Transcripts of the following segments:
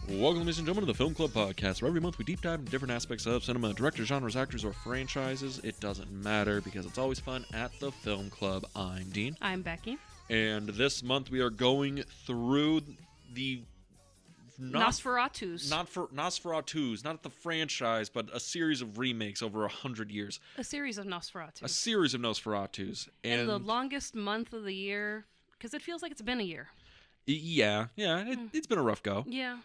Welcome, ladies and gentlemen, to the Film Club Podcast, where every month we deep dive into different aspects of cinema, directors, genres, actors, or franchises. It doesn't matter because it's always fun at the Film Club. I'm Dean. I'm Becky. And this month we are going through the... Nosferatus. Nosferatus, not the franchise, but a series of remakes over 100 years. A series of Nosferatu. A series of Nosferatus. And the longest month of the year, because it feels like it's been a year. Yeah, it's been a rough go. Yeah.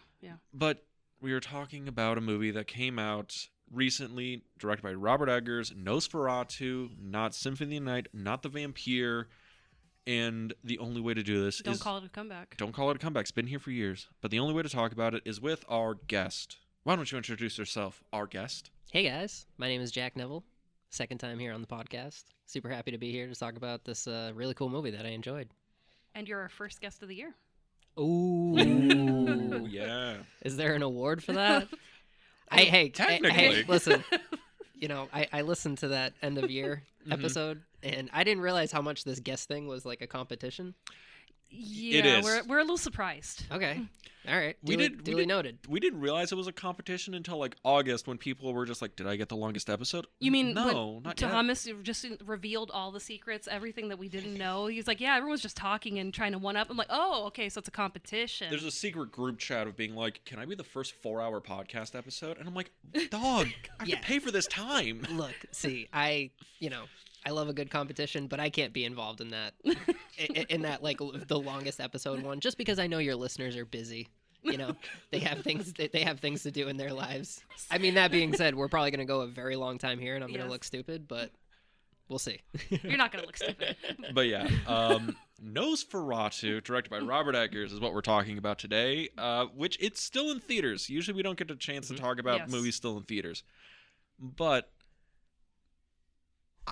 But we are talking about a movie that came out recently, directed by Robert Eggers, Nosferatu, not Symphony of the Night, not The Vampire, and the only way to do this is... Don't call it a comeback. Don't call it a comeback. It's been here for years. But the only way to talk about it is with our guest. Why don't you introduce yourself, our guest? Hey guys, my name is Jack Neville. Second time here on the podcast. Super happy to be here to talk about this really cool movie that I enjoyed. And you're our first guest of the year. Ooh. Yeah. Is there an award for that? Technically. Hey, listen. You know, I listened to that end of year episode, and I didn't realize how much this guest thing was like a competition. Yeah, It is. We're a little surprised. Okay. All right. We Duly noted. We didn't realize it was a competition until like August when people were just like, did I get the longest episode? You mean no, when not yet. Thomas just revealed all the secrets, everything that we didn't know? He's like, yeah, everyone's just talking and trying to one-up. I'm like, oh, okay, so it's a competition. There's a secret group chat of being like, can I be the first 4-hour podcast episode? And I'm like, dog, I have to pay for this time. Look, see, I love a good competition, but I can't be involved in that. in that, like, the longest episode one, just because I know your listeners are busy. You know, they have things to do in their lives. I mean, that being said, we're probably going to go a very long time here, and I'm going to look stupid, but we'll see. You're not going to look stupid. But yeah, Nosferatu, directed by Robert Eggers, is what we're talking about today, which it's still in theaters. Usually we don't get a chance to talk about movies still in theaters. But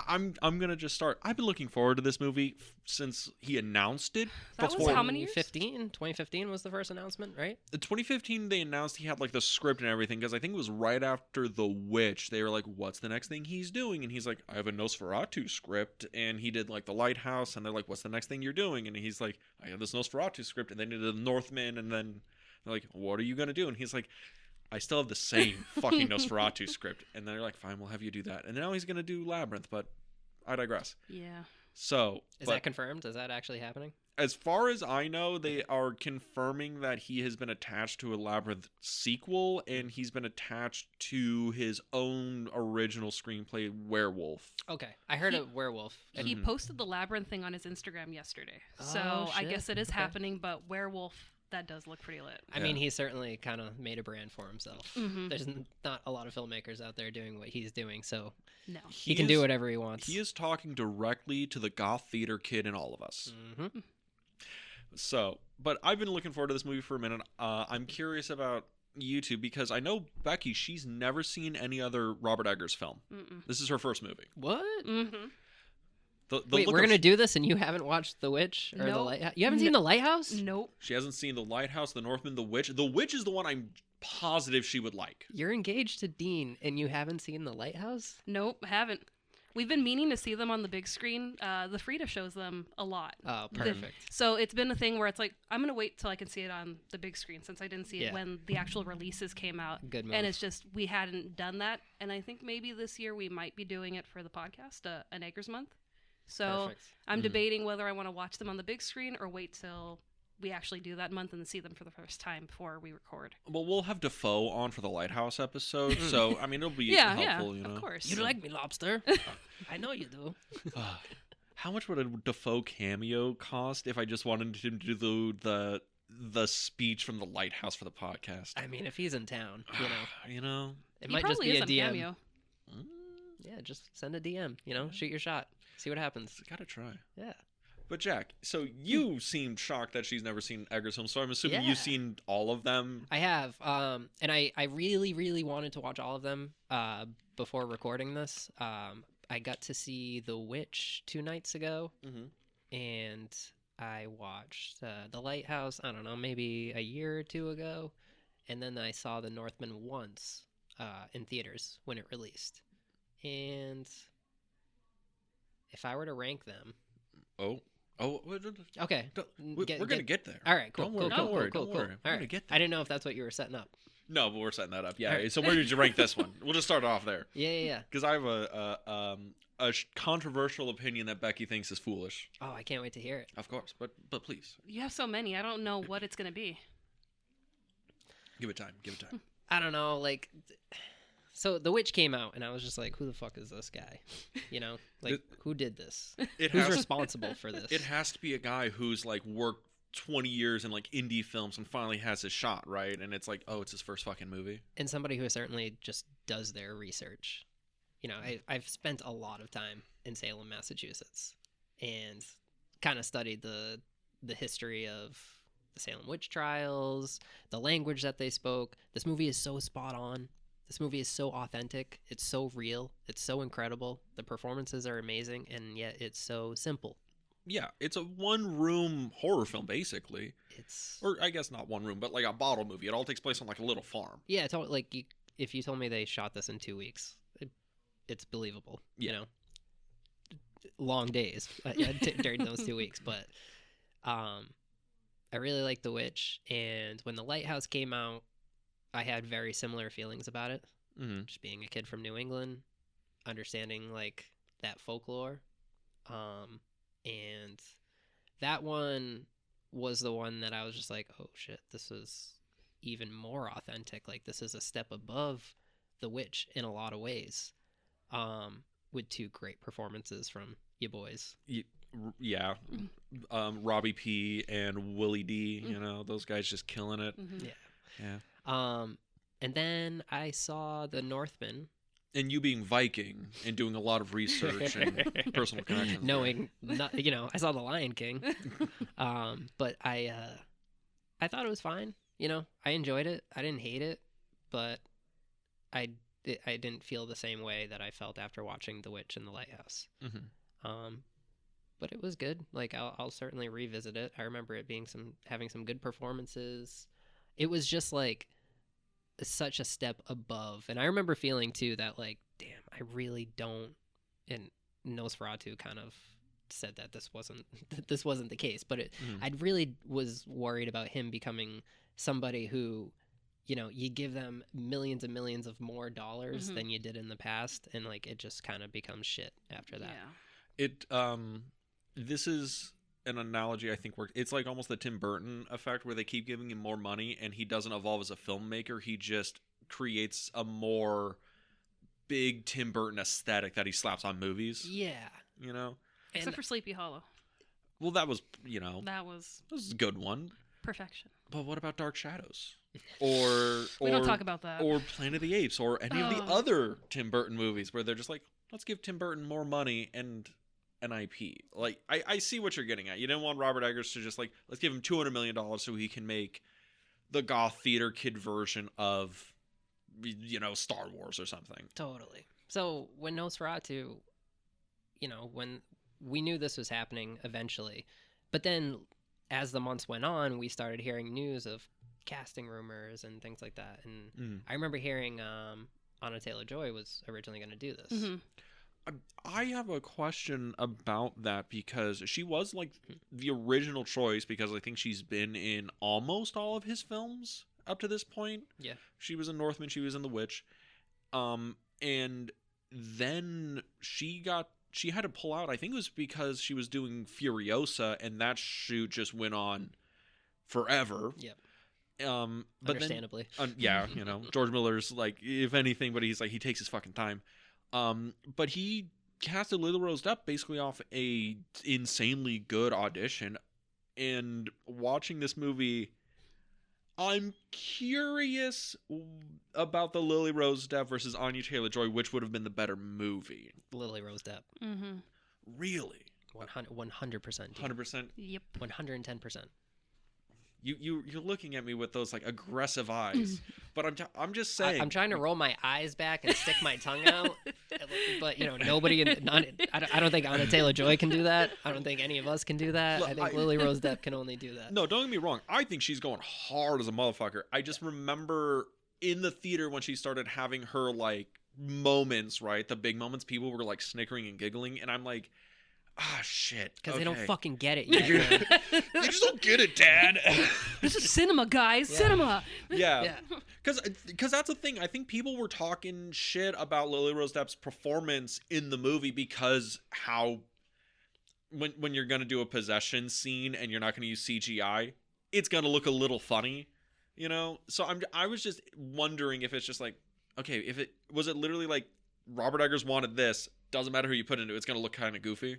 I'm gonna just start. I've been looking forward to this movie since he announced it. That was how many years? 2015 was the first announcement, right? In 2015, they announced he had like the script and everything because I think it was right after The Witch. They were like, "What's the next thing he's doing?" And he's like, "I have a Nosferatu script." And he did like The Lighthouse, and they're like, "What's the next thing you're doing?" And he's like, "I have this Nosferatu script." And then he did The Northman, and then they're like, "What are you gonna do?" And he's like, I still have the same fucking Nosferatu script. And they're like, fine, we'll have you do that. And now he's going to do Labyrinth, but I digress. Yeah. So. Is that confirmed? Is that actually happening? As far as I know, they are confirming that he has been attached to a Labyrinth sequel, and he's been attached to his own original screenplay, Werewolf. Okay. I heard a werewolf. He posted the Labyrinth thing on his Instagram yesterday. So I guess it is happening, but Werewolf... That does look pretty lit. I mean, he certainly kind of made a brand for himself. Mm-hmm. There's not a lot of filmmakers out there doing what he's doing, so no, he can do whatever he wants. He is talking directly to the goth theater kid in all of us. Mm-hmm. So, but I've been looking forward to this movie for a minute. I'm curious about you two because I know Becky, she's never seen any other Robert Eggers film. Mm-mm. This is her first movie. What? Mm-hmm. Wait, we're going to do this and you haven't watched The Witch or The Lighthouse? You haven't seen The Lighthouse? Nope. She hasn't seen The Lighthouse, The Northman, The Witch. The Witch is the one I'm positive she would like. You're engaged to Dean and you haven't seen The Lighthouse? Nope, haven't. We've been meaning to see them on the big screen. The Frida shows them a lot. Oh, perfect. So it's been a thing where it's like, I'm going to wait till I can see it on the big screen since I didn't see it when the actual releases came out. Good move. And it's just, we hadn't done that. And I think maybe this year we might be doing it for the podcast, an Eggers month. So perfect. I'm debating whether I want to watch them on the big screen or wait till we actually do that month and see them for the first time before we record. Well, we'll have Defoe on for the Lighthouse episode, so, I mean, it'll be helpful, you know? Of course. You like me, Lobster? I know you do. How much would a Defoe cameo cost if I just wanted him to do the speech from the Lighthouse for the podcast? I mean, if he's in town, you know? It He might just probably be is a on DM. Cameo. Yeah, just send a DM, shoot your shot. See what happens. Gotta try. Yeah. But Jack, so you seemed shocked that she's never seen Eggers films, so I'm assuming you've seen all of them. I have, and I really, really wanted to watch all of them before recording this. I got to see The Witch 2 nights ago, and I watched The Lighthouse, I don't know, maybe a year or two ago, and then I saw The Northman once in theaters when it released. And if I were to rank them, Oh, Okay. we're gonna get there. All right, cool. Don't worry. Cool, Don't cool, worry. cool, Don't cool. worry. All We're right. gonna get I there. didn't know if that's what you were setting up. No, but we're setting that up. Yeah. All right. So where did you rank this one? We'll just start off there. Yeah. Because I have a controversial opinion that Becky thinks is foolish. Oh, I can't wait to hear it. Of course, but please You have so many. I don't know what it's gonna be. give it time. Give it time. I don't know, like, so The Witch came out, and I was just like, who the fuck is this guy? You know, like, who did this? Who's responsible for this? It has to be a guy who's like worked 20 years in like indie films and finally has his shot, right? And it's like, oh, it's his first fucking movie. And somebody who certainly just does their research. You know, I've spent a lot of time in Salem, Massachusetts, and kind of studied the history of the Salem witch trials, the language that they spoke. This movie is so spot on. This movie is so authentic. It's so real. It's so incredible. The performances are amazing, and yet it's so simple. Yeah, it's a one-room horror film, basically. It's Or I guess not one room, but like a bottle movie. It all takes place on like a little farm. yeah, it's all, like if you told me they shot this in 2 weeks, it's believable. You know, long days during those 2 weeks, but I really like The Witch, and when The Lighthouse came out, I had very similar feelings about it. Mm-hmm. Just being a kid from New England, understanding like that folklore, and that one was the one that I was just like, oh shit, this is even more authentic. Like, this is a step above The Witch in a lot of ways, with two great performances from you boys. Yeah, Robbie P and Willie D. You know, those guys just killing it. Mm-hmm. Yeah. And then I saw The Northman. And you being Viking and doing a lot of research and personal connections. Knowing, not, you know, I saw The Lion King. But I thought it was fine. You know, I enjoyed it. I didn't hate it, but I didn't feel the same way that I felt after watching The Witch and The Lighthouse. Mm-hmm. But it was good. Like, I'll certainly revisit it. I remember it being having some good performances. It was just like such a step above. And I remember feeling too that like, damn, I really don't. And Nosferatu kind of said that this wasn't the case, but I really was worried about him becoming somebody who, you know, you give them millions and millions of more dollars than you did in the past, and like it just kind of becomes shit after that. Yeah. It this is an analogy I think works. It's like almost the Tim Burton effect, where they keep giving him more money and he doesn't evolve as a filmmaker. He just creates a more big Tim Burton aesthetic that he slaps on movies. Yeah. You know? Except for Sleepy Hollow. Well, that was, you know, That was a good one. perfection. But what about Dark Shadows? Or We don't talk about that. Or Planet of the Apes, or any of the other Tim Burton movies where they're just like, let's give Tim Burton more money and an IP. Like, I see what you're getting at. You didn't want Robert Eggers to just like, let's give him $200 million so he can make the goth theater kid version of, you know, Star Wars or something. Totally. So when Nosferatu, you know, when we knew this was happening eventually, but then as the months went on, we started hearing news of casting rumors and things like that. And I remember hearing Anna Taylor-Joy was originally going to do this. Mm-hmm. I have a question about that, because she was like the original choice, because I think she's been in almost all of his films up to this point. Yeah. She was in Northman, she was in The Witch. And then she had to pull out. I think it was because she was doing Furiosa, and that shoot just went on forever. Yep. But Understandably. Then, yeah, you know, George Miller's like, if anything, but he's like, he takes his fucking time. But he casted Lily Rose Depp basically off a insanely good audition. And watching this movie, I'm curious about the Lily Rose Depp versus Anya Taylor-Joy, which would have been the better movie. Lily Rose Depp. Mm-hmm. Really? 100%. 100%? Yep. 110%. You're looking at me with those like aggressive eyes, but I'm just saying. I'm trying to roll my eyes back and stick my tongue out, but you know, nobody. I don't think Anna Taylor-Joy can do that. I don't think any of us can do that. Look, I think Lily Rose Depp can only do that. No, don't get me wrong. I think she's going hard as a motherfucker. I just remember in the theater when she started having her like moments, right? The big moments, people were like snickering and giggling, and I'm like, Ah, shit. Because they don't Okay. fucking get it yet. man. They just don't get it, Dad. This is cinema, guys. Yeah. Cinema. Yeah. Yeah. Because that's the thing. I think people were talking shit about Lily Rose Depp's performance in the movie because how when you're gonna do a possession scene and you're not gonna use CGI, it's gonna look a little funny, you know. So I was just wondering if it's just like, okay, if it was it literally like Robert Eggers wanted this, doesn't matter who you put into it, it's gonna look kind of goofy.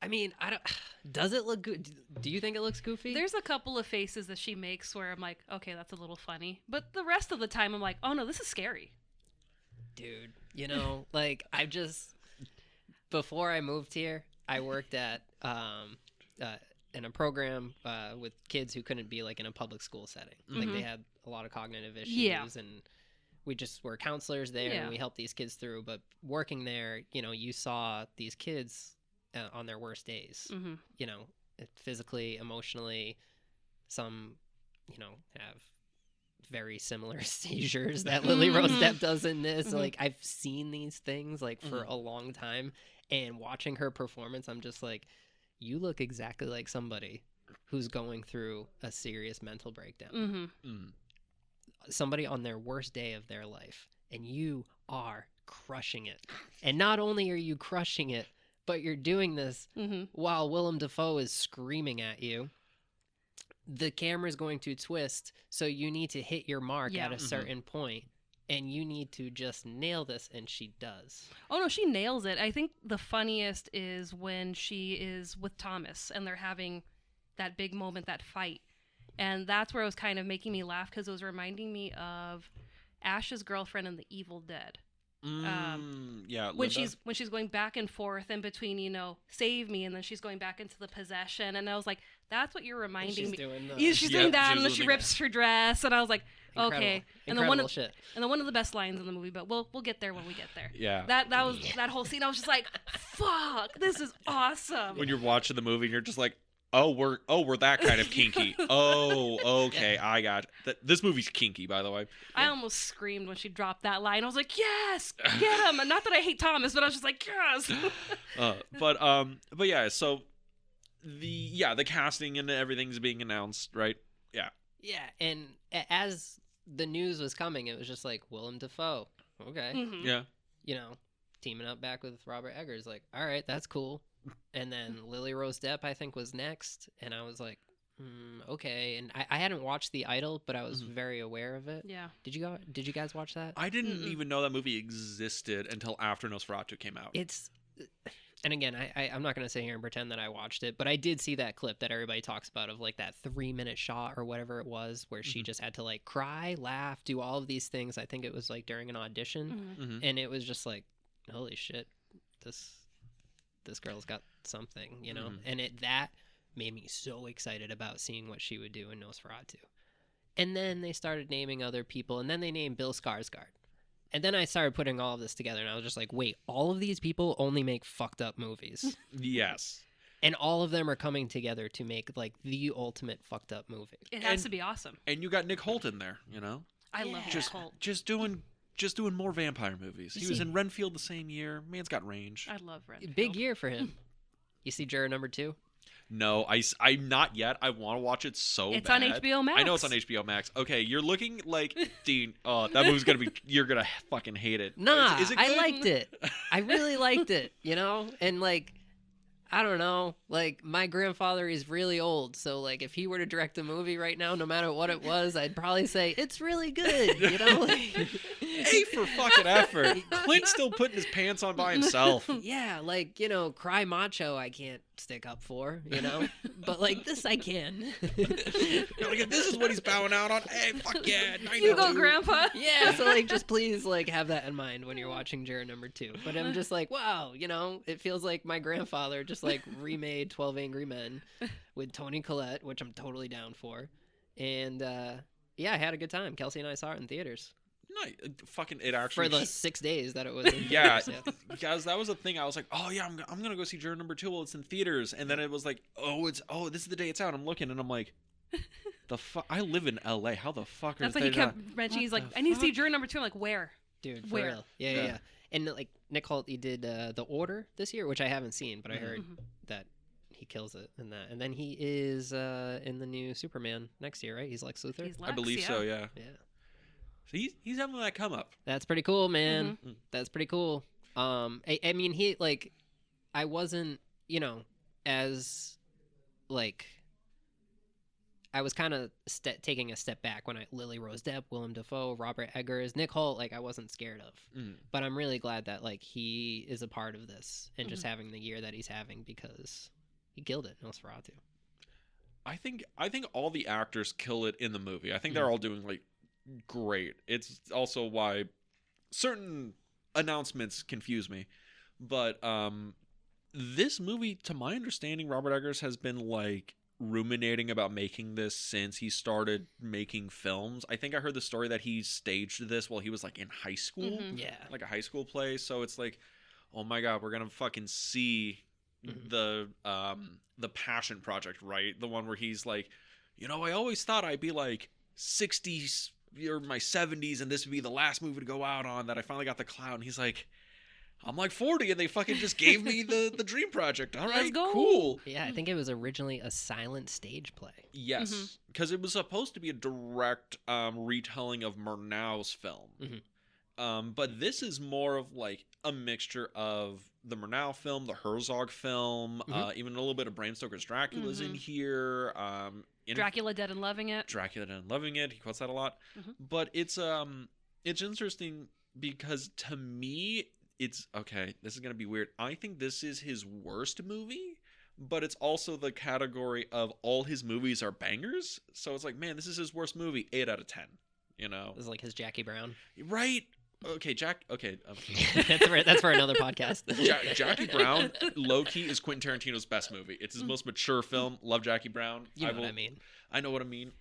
I mean, I don't. Does it look good? Do you think it looks goofy? There's a couple of faces that she makes where I'm like, okay, that's a little funny. But the rest of the time, I'm like, oh no, this is scary. Dude, you know, like I just before I moved here, I worked at in a program with kids who couldn't be like in a public school setting. Like they had a lot of cognitive issues, Yeah. and we just were counselors there, Yeah. and we helped these kids through. But working there, you know, you saw these kids on their worst days. Mm-hmm. You know, physically, emotionally. Some, you know, have very similar seizures that Lily Rose Depp does in this. Mhm. Like, I've seen these things like for a long time, and watching her performance, I'm just like, you look exactly like somebody who's going through a serious mental breakdown. Mm-hmm. Somebody on their worst day of their life, and you are crushing it. And not only are you crushing it, but you're doing this Mm-hmm. while Willem Dafoe is screaming at you. The camera's going to twist, so you need to hit your mark Yeah. at a certain point, and you need to just nail this, and she does. Oh no, she nails it. I think the funniest is when she is with Thomas and they're having that big moment, that fight. And that's where it was kind of making me laugh because it was reminding me of Ash's girlfriend in The Evil Dead. Yeah, When Linda? she's going back and forth in between, you know, save me, and then she's going back into the possession, and I was like, that's what you're reminding She's me. doing Yeah, she's Yeah, doing that, she and was then she doing rips her dress, and I was like, Incredible. okay. And then Incredible shit. one of the best lines in the movie, but we'll get there when we get there. Yeah. That was that whole scene. I was just like, fuck, this is awesome. When you're watching the movie and you're just like, we're that kind of kinky. Oh, okay, I got it. This movie's kinky, by the way. I almost screamed when she dropped that line. I was like, yes, get him. And not that I hate Thomas, but I was just like, yes. But yeah, so the casting and everything's being announced, right? Yeah. Yeah, and as the news was coming, it was just like, Willem Dafoe. Okay. Mhm. Yeah. You know, teaming up back with Robert Eggers. Like, all right, that's cool. And then Lily Rose Depp, I think, was next. And I was like, okay. And I hadn't watched The Idol, but I was very aware of it. Yeah. Did you guys watch that? I didn't Mm-mm. even know that movie existed until after Nosferatu came out. It's, and again, I'm not going to sit here and pretend that I watched it, but I did see that clip that everybody talks about of like that 3-minute shot or whatever it was where she just had to like cry, laugh, do all of these things. I think it was like during an audition. Mhm. And it was just like, holy shit, this girl's got something, you know? And that made me so excited about seeing what she would do in Nosferatu. And then they started naming other people, and then they named Bill Skarsgård. And then I started putting all of this together, and I was just like, wait, all of these people only make fucked up movies. Yes. And all of them are coming together to make like the ultimate fucked up movie. It has And- to be awesome. And you got Nick Holt in there, you know? I love Yeah. this cult. Just doing more vampire movies. He was see- in Renfield the same year. Man's got range. I love Red. Big year for him. You see Juror number 2? No, I'm not yet. I want to watch it so It's bad. on HBO Max. I know it's on HBO Max. Okay, you're looking like Dean. That movie's gonna be. You're gonna fucking hate it. Nah, Is it I good? liked it. I really liked it, you know? And like, I don't know, like my grandfather is really old, so like if he were to direct a movie right now, no matter what it was, I'd probably say it's really good, you know? Like, A for fucking effort. Clint's still putting his pants on by himself. yeah, like, you know, Cry Macho I can't stick up for, you know? But like this I can. You're like, if this is what he's bowing out on, hey, fuck yeah. You go, 92. Grandpa. Yeah, so like just please like have that in mind when you're watching Juror number 2. But I'm just like, wow, you know, it feels like my grandfather just like remade 12 Angry Men with Toni Collette, which I'm totally down for. And yeah, I had a good time. Kelsey and I saw it in theaters No, fucking it actually. for the 6 days that it was in Yeah, theaters. guys, that was the thing. I was like, oh yeah, I'm gonna go see Juror number 2 while it's in theaters, and then it was like, this is the day it's out. I'm looking, and I'm like, the fuck. I live in LA. How the fuck are That's they what he not? kept mentioning. He's What like, the I need to see fuck? Juror number 2. I'm like, where? Dude, for Where? real. Yeah, yeah, Yeah. yeah. And like Nick Nolte did The Order this year, which I haven't seen, but I heard Mhm. that he kills it in that. And then he is in the new Superman next year, right? He's Lex Luthor. He's I Lex, believe yeah. so, yeah. Yeah, So he's having that come up. that's pretty cool, man. Mhm. That's pretty cool. I mean, he like, I wasn't, as like. I was kind of taking a step back when Lily Rose Depp, Willem Dafoe, Robert Eggers, Nick Holt, like I wasn't scared of. But I'm really glad that like he is a part of this and just having the year that he's having because he killed it, Nosferatu. I think all the actors kill it in the movie. I think they're all doing like great. It's also why certain announcements confuse me. But this movie, to my understanding, Robert Eggers has been like ruminating about making this since he started making films. I think I heard the story that he staged this while he was like in high school. Yeah. Like a high school play. So it's like, oh my god, we're gonna fucking see the passion project, right? The one where he's like, I always thought I'd be like 60s or my 70s and this would be the last movie to go out on that I finally got the clout. And he's like, I'm like 40 and they fucking just gave me the dream project. All right, go. cool. Yeah, I think it was originally a silent stage play. Yes, because it was supposed to be a direct retelling of Murnau's film. But this is more of like a mixture of the Murnau film, the Herzog film, even a little bit of Bram Stoker's Dracula's in here. Dracula Dead and Loving It. Dracula Dead and Loving It. He quotes that a lot. But it's interesting because to me, it's okay. This is gonna be weird. I think this is his worst movie, but it's also the category of all his movies are bangers. So it's like, man, this is his worst movie. 8 out of 10. This is like his Jackie Brown. Right? Okay, Okay, that's for another podcast. Jackie Brown, low key, is Quentin Tarantino's best movie. It's his most mature film. Love Jackie Brown. You know what I mean. I know what I mean.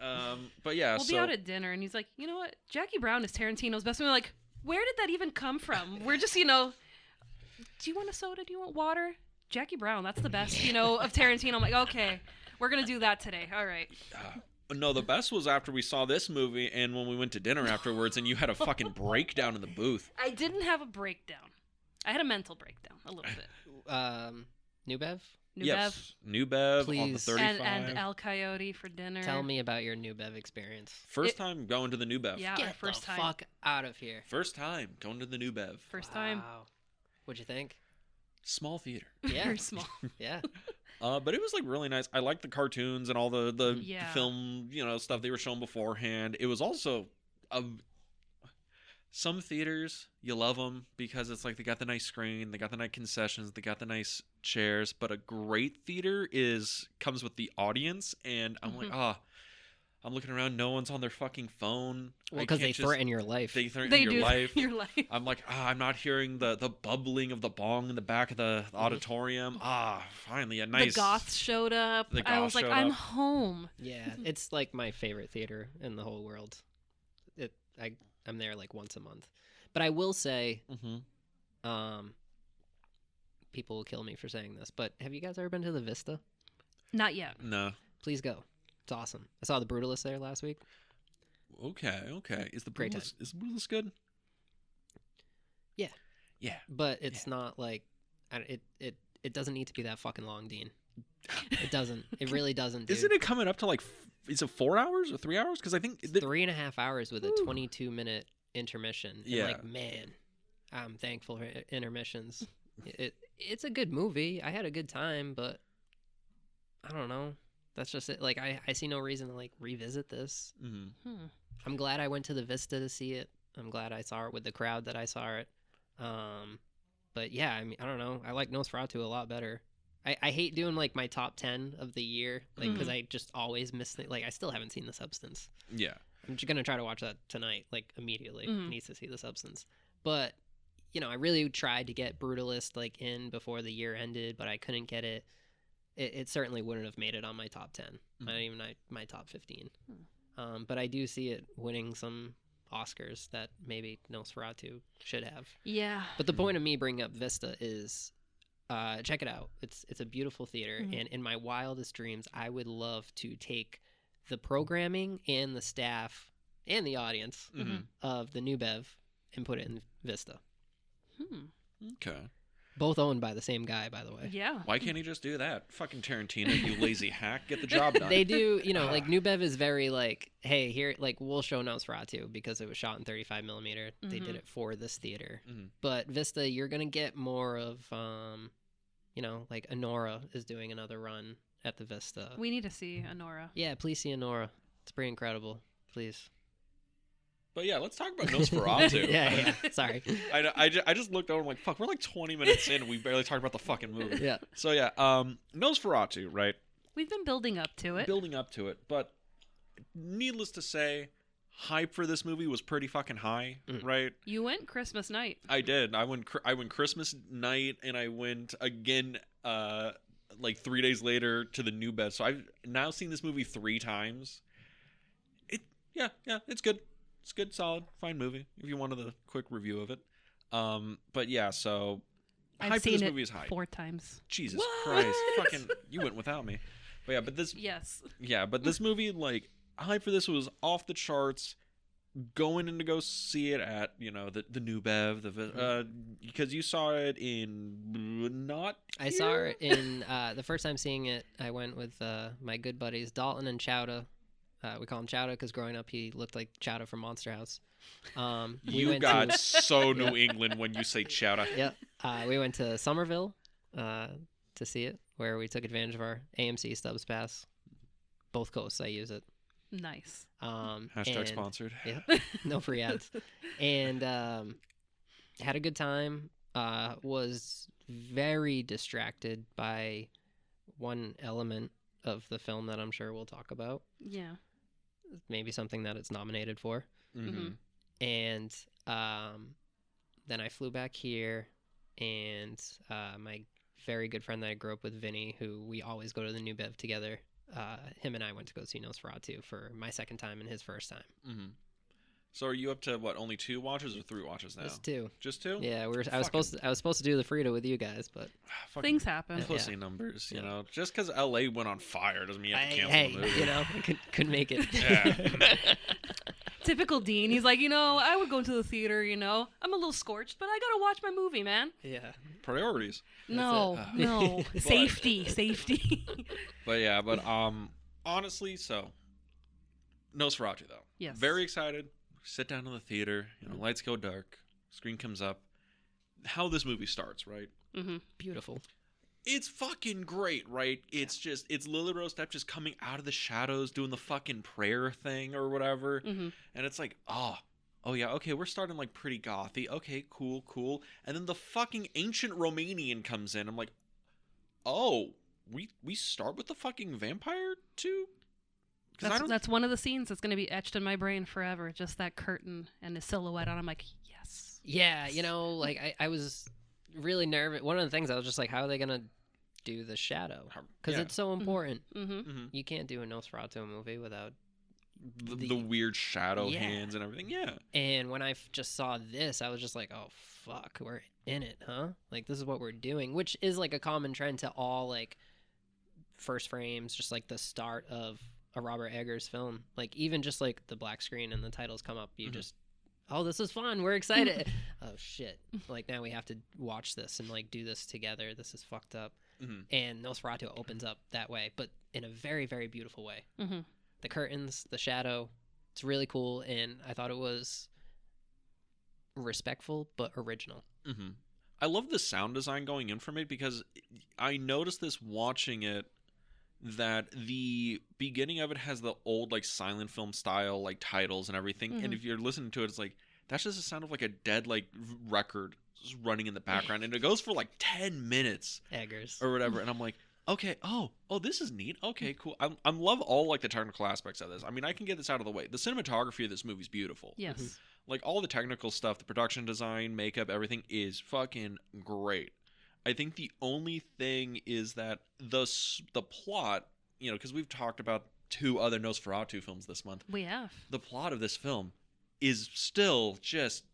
But yeah, We'll be out at dinner, and he's like, you know what? Jackie Brown is Tarantino's best movie. Like, where did that even come from? We're just, do you want a soda? Do you want water? Jackie Brown, that's the best, of Tarantino. I'm like, okay, we're going to do that today. All right. No, the best was after we saw this movie and when we went to dinner afterwards and you had a fucking breakdown in the booth. I didn't have a breakdown. I had a mental breakdown a little bit. New Bev? Yes. New Bev on the Please. 35. And El Coyote for dinner. Tell me about your New Bev experience. First time going to the New Bev. Yeah, our Get first the time. fuck out of here. First time going to the New Bev. First time. Wow. What'd you think? Small theater. Yeah. Very small. Yeah. But it was like really nice. I liked the cartoons and all the Yeah. film, stuff they were showing beforehand. It was also some theaters, you love them because it's like they got the nice screen, they got the nice concessions, they got the nice chairs. But a great theater comes with the audience, and I'm like, I'm looking around, no one's on their fucking phone. Well, because they threaten your life. They threaten They your do life. your life. I'm like, I'm not hearing the bubbling of the bong in the back of the auditorium. Finally a nice. The goths showed up. I was like, I'm home. Yeah, it's like my favorite theater in the whole world. I'm there like once a month. But I will say, people will kill me for saying this, but have you guys ever been to the Vista? Not yet. No. Please go. It's awesome. I saw the Brutalist there last week. Okay. Is the Great Brutalist good? Yeah. Yeah. But it's not like it doesn't need to be that fucking long, Dean. It doesn't. It really doesn't. Dude. Isn't it coming up to like? Is it 4 hours or 3 hours? Because I think 3.5 hours with a 22-minute intermission. And Yeah. like, man, I'm thankful for intermissions. It's a good movie. I had a good time, but I don't know. That's just it. Like, I see no reason to like revisit this. Mm-hmm. I'm glad I went to the Vista to see it. I'm glad I saw it with the crowd that I saw it. But yeah, I mean, I don't know. I like Nosferatu a lot better. I hate doing like my top 10 of the year, like because I just always miss things. Like I still haven't seen The Substance. Yeah. I'm just gonna try to watch that tonight, like immediately. I need to see The Substance. But I really tried to get Brutalist like in before the year ended, but I couldn't get it. It certainly wouldn't have made it on my top 10, not even my top 15. But I do see it winning some Oscars that maybe Nosferatu should have. Yeah. But the point of me bringing up Vista is, check it out. It's a beautiful theater, and in my wildest dreams, I would love to take the programming and the staff and the audience of the New Bev and put it in Vista. Okay. Both owned by the same guy, by the way. Yeah. Why can't he just do that? Fucking Tarantino, you lazy hack. Get the job done. They do, like New Bev is very like, hey, here, like we'll show Nosferatu because it was shot in 35 millimeter. They did it for this theater. But Vista, you're gonna get more of, like Honora is doing another run at the Vista. We need to see Honora. Yeah, please see Honora. It's pretty incredible. Please. But yeah, let's talk about Nosferatu. yeah. Sorry. I just looked over and I'm like, fuck, we're like 20 minutes in and we barely talked about the fucking movie. Yeah. So yeah, Nosferatu, right? We've been building up to it. But needless to say, hype for this movie was pretty fucking high, right? You went Christmas night. I did. I went Christmas night and I went again like 3 days later to the New Bev. So I've now seen this movie 3 times. It's good. It's good, solid, fine movie. If you wanted a quick review of it, but yeah, so I've hype for seen this it movie is high. 4 times. Jesus What? Christ, fucking, you went without me. But yeah, but this, Yes. yeah, but this movie, like, hype for this was off the charts. Going in to go see it at the New Bev, because you saw it in I saw it in the first time seeing it. I went with my good buddies Dalton and Chowda. We call him Chowda because growing up he looked like Chowda from Monster House. You got so New England when you say Chowda. Yep. We went to Somerville to see it, where we took advantage of our AMC Stubbs Pass. Both coasts, I use it. Nice. Hashtag sponsored. Yeah. No free ads. And had a good time. Was very distracted by one element of the film that I'm sure we'll talk about. Yeah. Maybe something that it's nominated for. And then I flew back here, and my very good friend that I grew up with, Vinny, who we always go to the New Bev together, him and I went to go see Nosferatu for my second time and his first time. So are you up to what? Only 2 watches or 3 watches now? Just 2. Just 2? Yeah, I was supposed to do the Frida with you guys, but Things happen. Pussy numbers, you know. Just because LA went on fire doesn't mean you have to cancel hey, the movie. I couldn't make it. Yeah. Typical Dean. He's like, I would go to the theater, I'm a little scorched, but I gotta watch my movie, man. Yeah. Priorities. No. Safety. But honestly, so Nosferatu though. Yes. Very excited. Sit down in the theater. Lights go dark. Screen comes up. How this movie starts, right? Beautiful. It's fucking great, right? It's Lily Rose Depp just coming out of the shadows doing the fucking prayer thing or whatever. And it's like, oh yeah, okay, we're starting like pretty gothy. Okay, cool. And then the fucking ancient Romanian comes in. I'm like, oh, we start with the fucking vampire too? That's one of the scenes that's going to be etched in my brain forever. Just that curtain and the silhouette on. I'm like, yes. Yeah, I was really nervous. One of the things I was just like, how are they going to do the shadow? Because it's so important. You can't do a Nosferatu movie without the weird shadow hands and everything. Yeah. And when I just saw this, I was just like, oh, fuck, we're in it, huh? Like, this is what we're doing, which is like a common trend to all like first frames, just like the start of a Robert Eggers film. Like, even just like the black screen and the titles come up, you just, oh, this is fun, we're excited. Oh shit, like now we have to watch this and like do this together. This is fucked up. And Nosferatu opens up that way, but in a very, very beautiful way. The curtains, the shadow, it's really cool, and I thought it was respectful but original. I love the sound design going in from it, because I noticed this watching it, that the beginning of it has the old like silent film style like titles and everything, and if you're listening to it, it's like that's just the sound of like a dead like record just running in the background, and it goes for like 10 minutes Eggers or whatever, and I'm like, okay, oh this is neat, okay, cool. I love all like the technical aspects of this. I mean, I can get this out of the way. The cinematography of this movie is beautiful. Yes. Like all the technical stuff, the production design, makeup, everything is fucking great. I think the only thing is that the plot, because we've talked about 2 other Nosferatu films this month. We have. The plot of this film is still just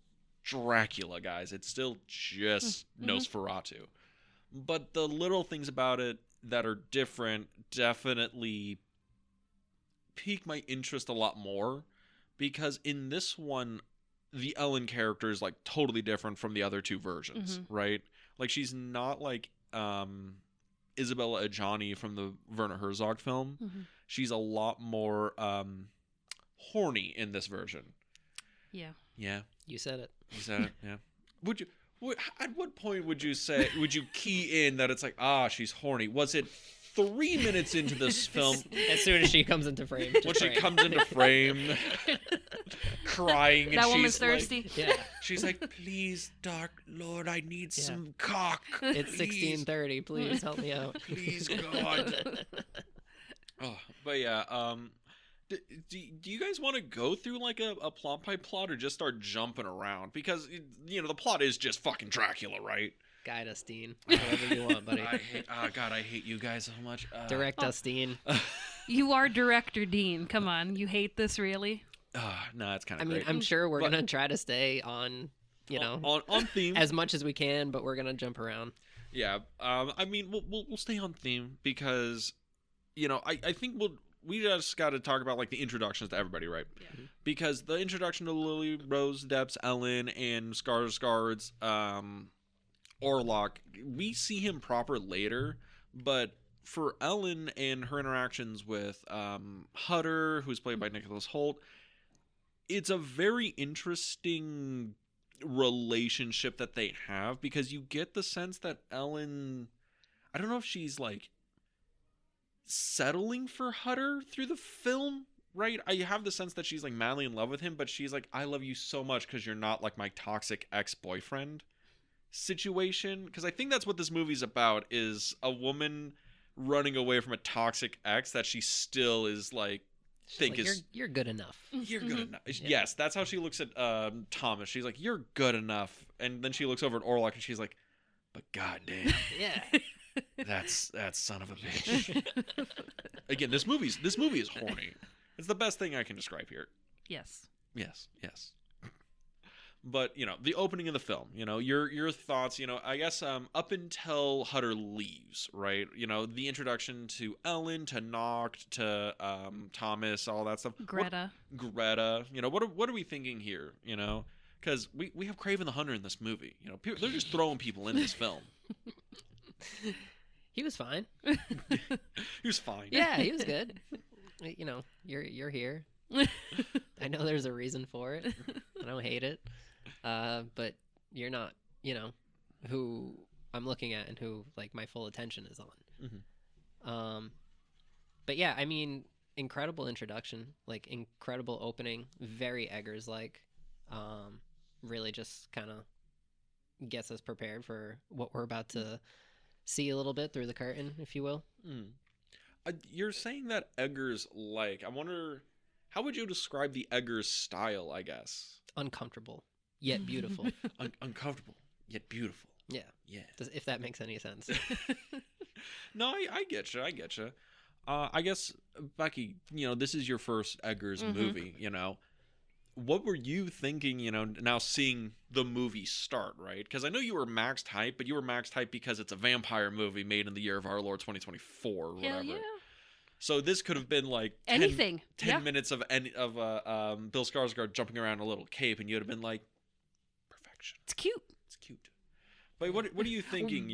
Dracula, guys. It's still just Nosferatu. But the little things about it that are different definitely pique my interest a lot more, because in this one, the Ellen character is like totally different from the other two versions, right? Like she's not like Isabella Adjani from the Werner Herzog film. She's a lot more horny in this version. Yeah. Yeah. You said it. You said it. Yeah. At what point would you key in that it's like, she's horny? Was it 3 minutes into this film? As soon as she comes into frame. When she comes into frame, crying, and that she's woman's thirsty. Like, Yeah. she's like, please, Dark Lord, I need some cock. It's Please. 16:30. Please help me out. Please, God. But yeah, do you guys want to go through like a plot by plot or just start jumping around? Because, the plot is just fucking Dracula, right? Guide us, Dean. Whatever you want, buddy. I hate you guys so much. Direct us, Dean. You are Director Dean. Come on. You hate this, really? No, it's kind I of mean, great. I'm sure we're going to try to stay on, on theme. as much as we can, but we're going to jump around. Yeah. I mean, we'll stay on theme because, I think we just got to talk about like the introductions to everybody, right? Yeah. Because the introduction to Lily, Rose, Depps, Ellen, and Skarsgård's Orlok, we see him proper later, but for Ellen and her interactions with Hutter, who's played by Nicholas Hoult, it's a very interesting relationship that they have, because you get the sense that Ellen, I don't know if she's like settling for Hutter through the film, right? I have the sense that she's like madly in love with him, but she's like, I love you so much because you're not like my toxic ex-boyfriend situation. Because I think that's what this movie's about, is a woman running away from a toxic ex that she still is like you're good enough. You're good enough. Yes, that's how she looks at Thomas. She's like, you're good enough. And then she looks over at Orlok and she's like, but goddamn. Yeah. That's son of a bitch. Again, this movie is horny. It's the best thing I can describe here. Yes. Yes. But, the opening of the film, your thoughts, I guess up until Hutter leaves, right? The introduction to Ellen, to Knock, to Thomas, all that stuff. Greta. What are we thinking here, Because we have Kraven the Hunter in this movie. They're just throwing people in this film. He was fine. He was fine. Yeah, he was good. You're here. I know there's a reason for it. I don't hate it. But you're not, who I'm looking at and who like my full attention is on. Mm-hmm. But yeah, I mean, incredible introduction, like incredible opening, very Eggers-like. Really just kind of gets us prepared for what we're about to see a little bit through the curtain, if you will. You're saying that Eggers-like. I wonder, how would you describe the Eggers style, I guess? Uncomfortable, yet beautiful. Uncomfortable, yet beautiful. Yeah. If that makes any sense. No, I get you. I guess, Becky, this is your first Eggers movie, What were you thinking, now seeing the movie start, right? Because I know you were maxed hype, but you were maxed hype because it's a vampire movie made in the year of our Lord 2024 or whatever. Hell yeah. So this could have been like 10 Anything. 10 minutes of Bill Skarsgård jumping around in a little cape, and you'd have been like, perfection. It's cute. It's cute. But what are you thinking,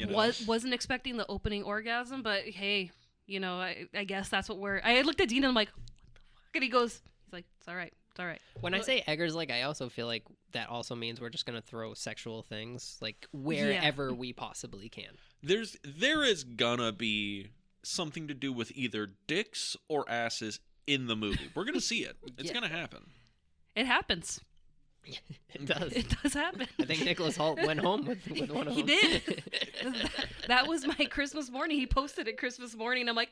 Wasn't expecting the opening orgasm, but hey, I guess that's what I looked at Dean and I'm like, what the fuck? And he's like, it's all right. It's all right. When I say Eggers-like, I also feel like that also means we're just going to throw sexual things like wherever we possibly can. There is gonna be something to do with either dicks or asses in the movie. We're gonna see it. It's gonna happen. It happens. It does. It does happen. I think Nicholas Hoult went home with one of them. He did. That was my Christmas morning. He posted it Christmas morning. I'm like,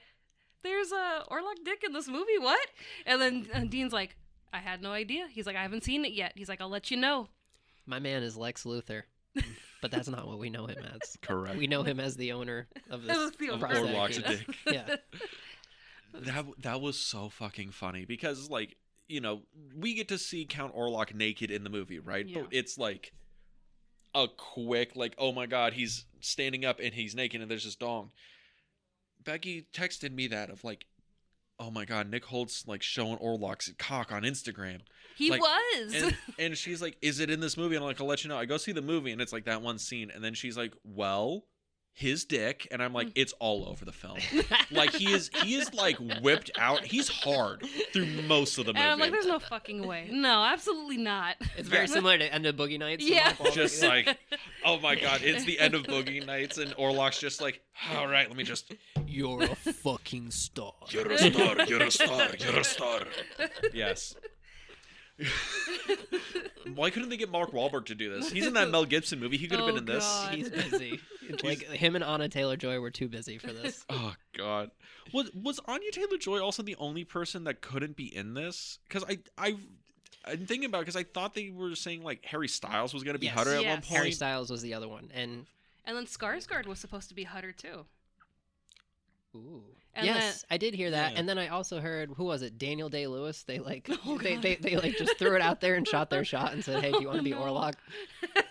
there's a Orlok dick in this movie. What? And then Dean's like, I had no idea. He's like, I haven't seen it yet. He's like, I'll let you know. My man is Lex Luthor, but that's not what we know him as. Correct. We know him as the owner of this. Orlok's dick. Yeah. That was so fucking funny because, like, we get to see Count Orlok naked in the movie, right? Yeah. But it's like a quick, like, oh my god, he's standing up and he's naked and there's his dong. Becky texted me that of like, oh my god, Nick Holt's like showing Orlok's cock on Instagram. He Like, was. And she's like, is it in this movie? And I'm like, I'll let you know. I go see the movie, and it's like that one scene. And then she's like, well, his dick. And I'm like, it's all over the film. Like, he is like whipped out. He's hard through most of the movie. And I'm like, there's no fucking way. No, absolutely not. It's very similar to End of Boogie Nights. Yeah. Just like, oh my god, it's the end of Boogie Nights, and Orlok's just like, all right, let me just. You're a fucking star. You're a star, you're a star, you're a star. Yes. Why couldn't they get Mark Wahlberg to do this? He's in that Mel Gibson movie. He could have been in this. God. He's busy. Like him and Anna Taylor-Joy were too busy for this. Oh god. Was Anya Taylor-Joy also the only person that couldn't be in this? Because I'm thinking about it because I thought they were saying like Harry Styles was going to be Yes. Hutter at one Yes. point. Harry Styles was the other one, and And then Skarsgård was supposed to be Hutter too. ooh, And yes, I did hear that. Yeah. And then I also heard, who was it? Daniel Day-Lewis. They like Oh, they God. like just threw it out there and shot their shot and said, "Hey, do you want to be No. Orlok?"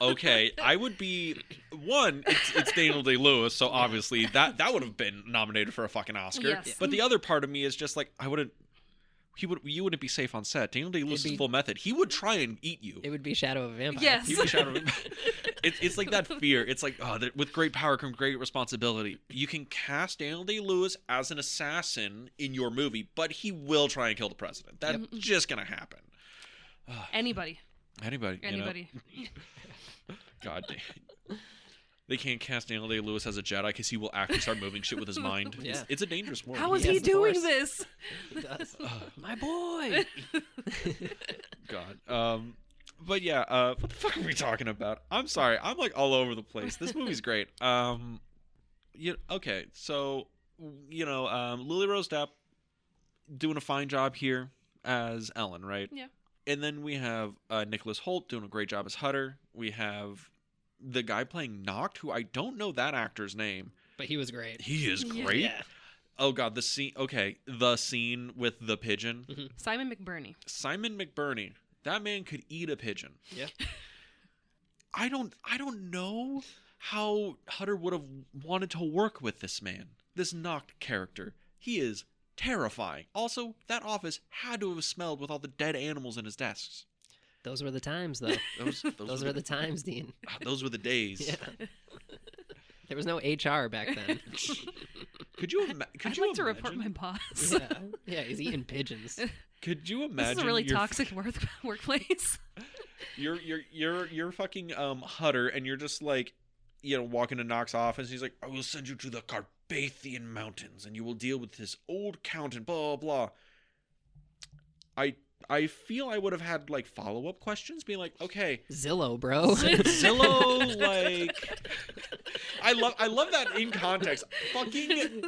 Okay, I would be one. It's Daniel Day-Lewis, so obviously that would have been nominated for a fucking Oscar. Yes. But the other part of me is just like I wouldn't. You wouldn't be safe on set. Daniel Day-Lewis It'd is be- full method. He would try and eat you. It would be Shadow of a Vampire. Yes. He would shout at him. It's like that fear. It's like, oh, with great power comes great responsibility. You can cast Daniel Day-Lewis as an assassin in your movie, but he will try and kill the president. That's just gonna happen. Anybody. Anybody. Anybody. God damn. They can't cast Daniel Day-Lewis as a Jedi because he will actually start moving shit with his mind. Yeah. It's a dangerous world. How is He he has the doing Force. this? He does. My boy. God. But yeah, what the fuck are we talking about? I'm sorry. I'm like all over the place. This movie's great. Okay, so Lily Rose Depp doing a fine job here as Ellen, right? Yeah. And then we have Nicholas Hoult doing a great job as Hutter. We have the guy playing Knock, who I don't know that actor's name. But he was great. He is Yeah. great. Yeah. Oh god, the scene. Okay, the scene with the pigeon. Simon McBurney. Simon McBurney. That man could eat a pigeon. Yeah. I don't know how Hutter would have wanted to work with this man. This Knock character. He is terrifying. Also, that office had to have smelled with all the dead animals in his desks. Those were the times, though. Those were the times, Dean. Those were the days. Yeah. There was no HR back then. Could you imagine? I'd like to report my boss. Yeah, he's eating pigeons. Could you imagine? This is a really your- toxic workplace. You're fucking Hutter, and you're just like, walking to Knock's office. He's like, I will send you to the Carpathian Mountains, and you will deal with this old count and blah blah blah. I feel I would have had like follow-up questions, being like, okay, Zillow, bro. Zillow, like, I love that in context. Fucking,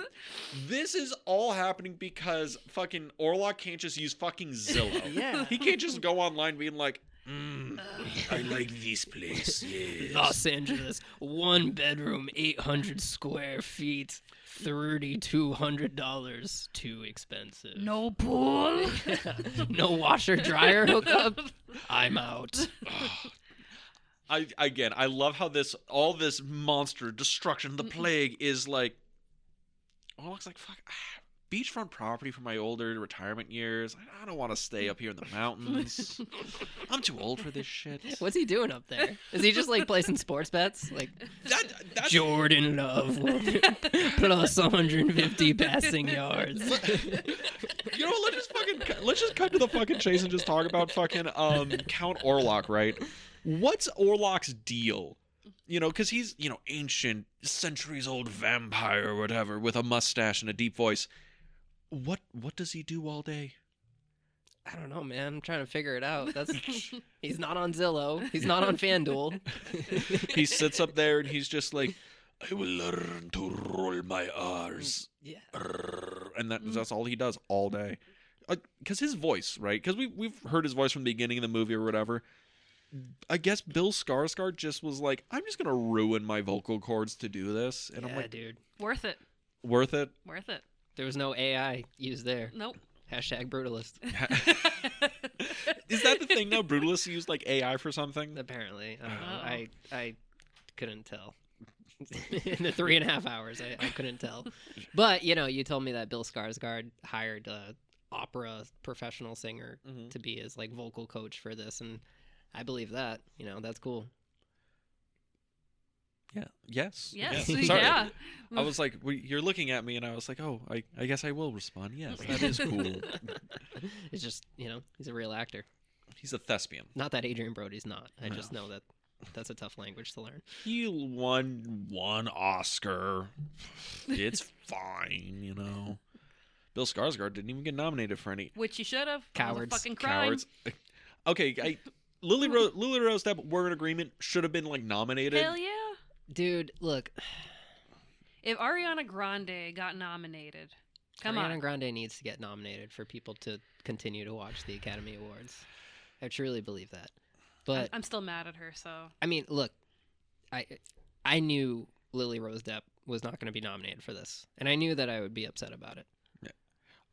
this is all happening because fucking Orlok can't just use fucking Zillow. Yeah. He can't just go online being like, I like this place. Yes. Los Angeles, 1 bedroom, 800 square feet, $3,200. Too expensive. No pool. No washer dryer hookup. I'm out. I love how all this monster destruction, the plague is like, looks like fuck. Beachfront property for my older retirement years. I don't want to stay up here in the mountains. I'm too old for this shit. What's he doing up there? Is he just like placing sports bets? Like That's Jordan Love plus 150 passing yards. You know what? Let's just cut to the fucking chase and just talk about fucking Count Orlok, right? What's Orlok's deal? Because he's ancient, centuries old vampire or whatever with a mustache and a deep voice. What does he do all day? I don't know, man. I'm trying to figure it out. He's not on Zillow. He's not on FanDuel. He sits up there and he's just like, I will learn to roll my R's. Yeah. And that's all he does all day. Because his voice, right? Because we've heard his voice from the beginning of the movie or whatever. I guess Bill Skarsgård just was like, I'm just gonna ruin my vocal cords to do this, and I'm like, dude. Worth it. worth it. Worth it. There was no AI used there. Nope. Hashtag brutalist. Is that the thing now? Brutalist used like AI for something? Apparently. I don't know. Uh-oh. I couldn't tell. in the 3.5 hours. I couldn't tell. But, you told me that Bill Skarsgård hired a opera professional singer to be his, like, vocal coach for this, and I believe that. That's cool. Yeah. Yes. Sorry. Yeah. I was like, you're looking at me, and I was like, oh, I guess I will respond. Yes, that is cool. It's just, he's a real actor. He's a thespian. Not that Adrian Brody's not. I just know that that's a tough language to learn. He won one Oscar. It's fine, Bill Skarsgård didn't even get nominated for any. Which he should have. Cowards. Fucking crime. Cowards. Okay, Lily Rose Depp, we're in agreement, should have been, like, nominated. Hell yeah. Dude, look. If Ariana Grande got nominated, come on. Ariana Grande needs to get nominated for people to continue to watch the Academy Awards. I truly believe that. But I'm still mad at her, so. I mean, look, I knew Lily Rose Depp was not going to be nominated for this, and I knew that I would be upset about it. Yeah.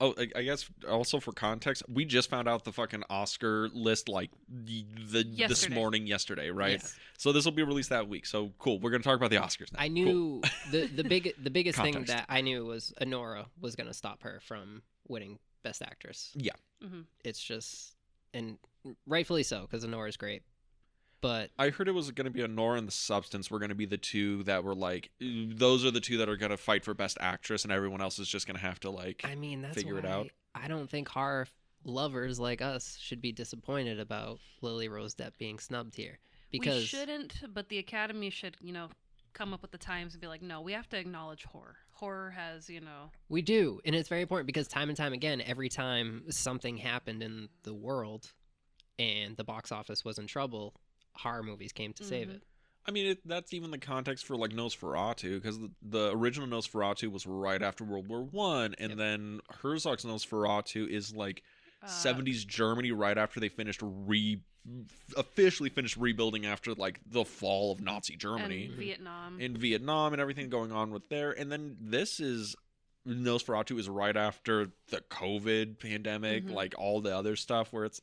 Oh, I guess also for context, we just found out the fucking Oscar list like this morning, yesterday, right? Yes. So this will be released that week. So cool. We're gonna talk about the Oscars now. I knew the biggest thing Context. that I knew was Honora was going to stop her from winning Best Actress. Yeah. Mm-hmm. It's just, and rightfully so, because Honora's great. But I heard it was going to be Honora and The Substance were going to be the two that were like, those are the two that are going to fight for Best Actress, and everyone else is just going to have to like I mean, that's figure why it out. I don't think horror lovers like us should be disappointed about Lily Rose Depp being snubbed here. Because we shouldn't, but the Academy should, come up with the times and be like, no, we have to acknowledge horror. Horror has, we do, and it's very important because time and time again, every time something happened in the world and the box office was in trouble, horror movies came to save it. I mean, that's even the context for like Nosferatu, because the original Nosferatu was right after World War One, and then Herzog's Nosferatu is like 70s Germany right after they finished officially finished rebuilding after like the fall of Nazi Germany and Vietnam. In Vietnam and everything going on with there, and then Nosferatu is right after the COVID pandemic, like all the other stuff where it's.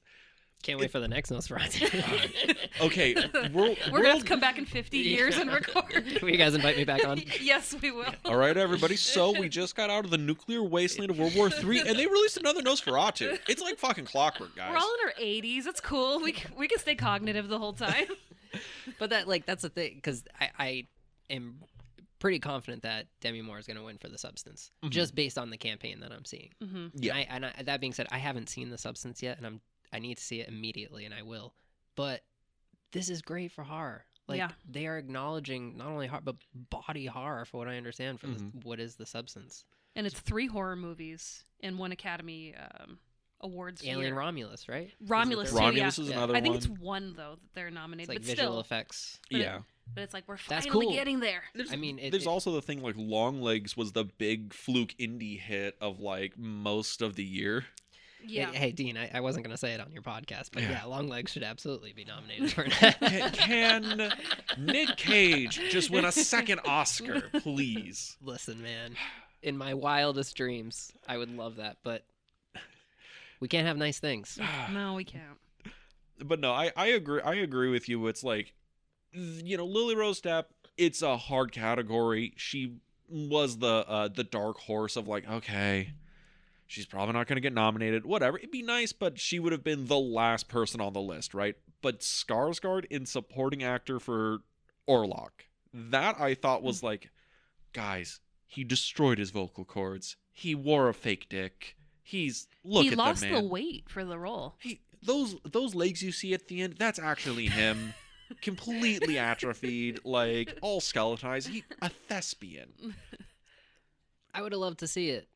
Can't wait for the next Nosferatu. Okay, we're gonna have to come back in 50 years and record. Will you guys invite me back on? Yes, we will. All right, everybody. So we just got out of the nuclear wasteland of World War III, and they released another Nosferatu. It's like fucking clockwork, guys. We're all in our 80s. It's cool. We can stay cognitive the whole time. But that's the thing, because I am pretty confident that Demi Moore is going to win for The Substance, just based on the campaign that I'm seeing. Mm-hmm. Yeah. And that being said, I haven't seen The Substance yet, and I need to see it immediately, and I will. But this is great for horror. Like, they are acknowledging not only horror, but body horror, for what I understand, for what is The Substance. And it's 3 horror movies and 1 Academy Awards. Alien Romulus, right? Romulus, too, Romulus is another one. I think it's 1, though, that they're nominated. It's like but visual still, effects. But it's like, we're That's finally cool. getting there. There's also the thing, like, Longlegs was the big fluke indie hit of, like, most of the year. Yeah. Hey, Dean, I wasn't going to say it on your podcast, but Longlegs should absolutely be nominated for that. Can Nick Cage just win a second Oscar, please? Listen, man, in my wildest dreams, I would love that, but we can't have nice things. No, we can't. But no, I agree. I agree with you. It's like, Lily Rose Depp, it's a hard category. She was the dark horse of like, okay, she's probably not going to get nominated. Whatever. It'd be nice, but she would have been the last person on the list, right? But Skarsgård in supporting actor for Orlok, that I thought was like, guys, he destroyed his vocal cords. He wore a fake dick. He lost the weight for the role. Those legs you see at the end, that's actually him. Completely atrophied, like all skeletonized. A thespian. I would have loved to see it.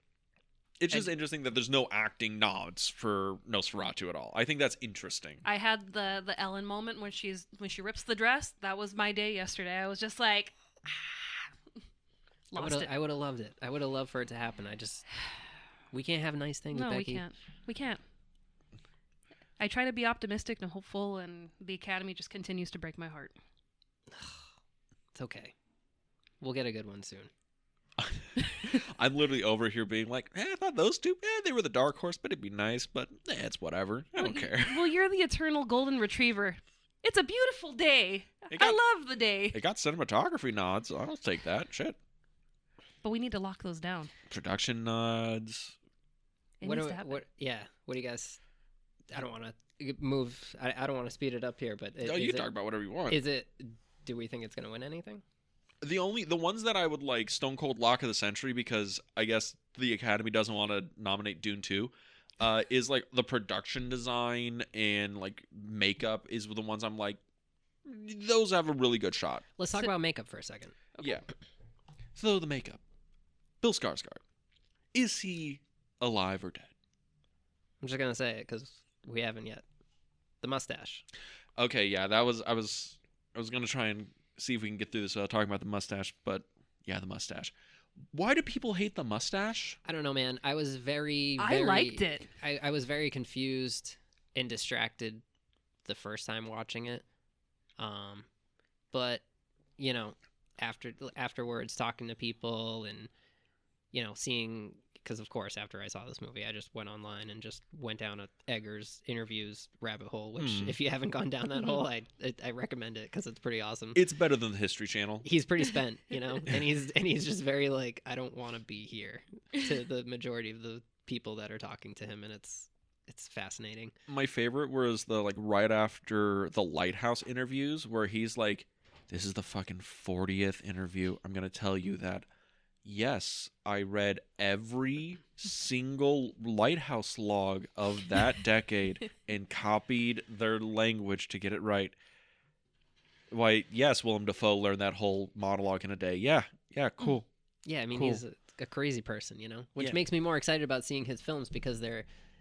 It's just interesting that there's no acting nods for Nosferatu at all. I think that's interesting. I had the Ellen moment when she rips the dress. That was my day yesterday. I was just like, lost it. I would have loved it. I would have loved for it to happen. We can't have nice things, no, Becky. We can't. I try to be optimistic and hopeful, and the Academy just continues to break my heart. It's okay. We'll get a good one soon. I'm literally over here being like, I thought those two, they were the dark horse, but it'd be nice, but it's whatever. I don't care. Well, you're the eternal golden retriever. It's a beautiful day. I love the day. It got cinematography nods. I'll take that. Shit. But we need to lock those down. Production nods. It needs to happen. What do you guys? I don't want to move. I don't want to speed it up here, but Oh, you can talk about whatever you want. Is it? Do we think it's going to win anything? The ones that I would like Stone Cold Lock of the Century, because I guess the Academy doesn't want to nominate Dune 2, is like the production design and like makeup is the ones I'm like, those have a really good shot. Let's talk about makeup for a second. Okay. Yeah. So the makeup. Bill Skarsgård. Is he alive or dead? I'm just going to say it because we haven't yet. The mustache. Okay, yeah, I was going to try and see if we can get through this without talking about the mustache, but yeah, the mustache. Why do people hate the mustache? I don't know, man. I was very I liked it. I was very confused and distracted the first time watching it. But you know, afterwards talking to people and you know, seeing, because of course after I saw this movie I just went online and just went down a Eggers interviews rabbit hole, which if you haven't gone down that hole, I recommend it because it's pretty awesome. It's better than the History Channel. He's pretty spent, you know, and he's just very like, I don't want to be here to the majority of the people that are talking to him, and it's fascinating. My favorite was the like right after the Lighthouse interviews where he's like, this is the fucking 40th interview. I'm going to tell you that yes, I read every single Lighthouse log of that decade and copied their language to get it right. Why, yes, Willem Dafoe learned that whole monologue in a day. Yeah, cool. Yeah, I mean, Cool. he's a crazy person, you know, which Yeah. makes me more excited about seeing his films because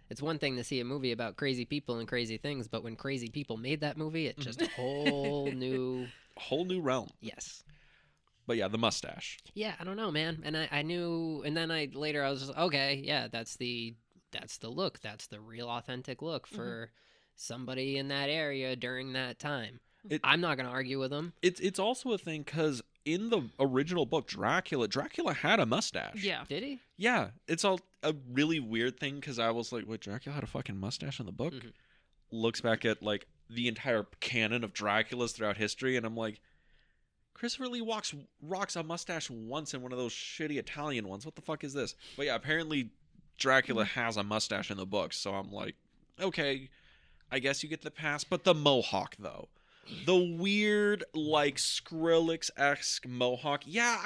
it's one thing to see a movie about crazy people and crazy things, but when crazy people made that movie, it's just a whole new... Whole new realm. Yes. But yeah, the mustache. Yeah, I don't know, man. And I knew, and then I was just, okay, yeah, that's the look. That's the real authentic look for somebody in that area during that time. I'm not going to argue with them. It's also a thing because in the original book, Dracula had a mustache. Yeah. Did he? Yeah, it's all a really weird thing because I was like, wait, Dracula had a fucking mustache in the book? Mhm. Looks back at like the entire canon of Draculas throughout history, and I'm like, Christopher Lee rocks a mustache once in one of those shitty Italian ones. What the fuck is this? But yeah, apparently Dracula has a mustache in the books, so I'm like, okay, I guess you get the pass. But the mohawk, though. The weird, like, Skrillex-esque mohawk. Yeah,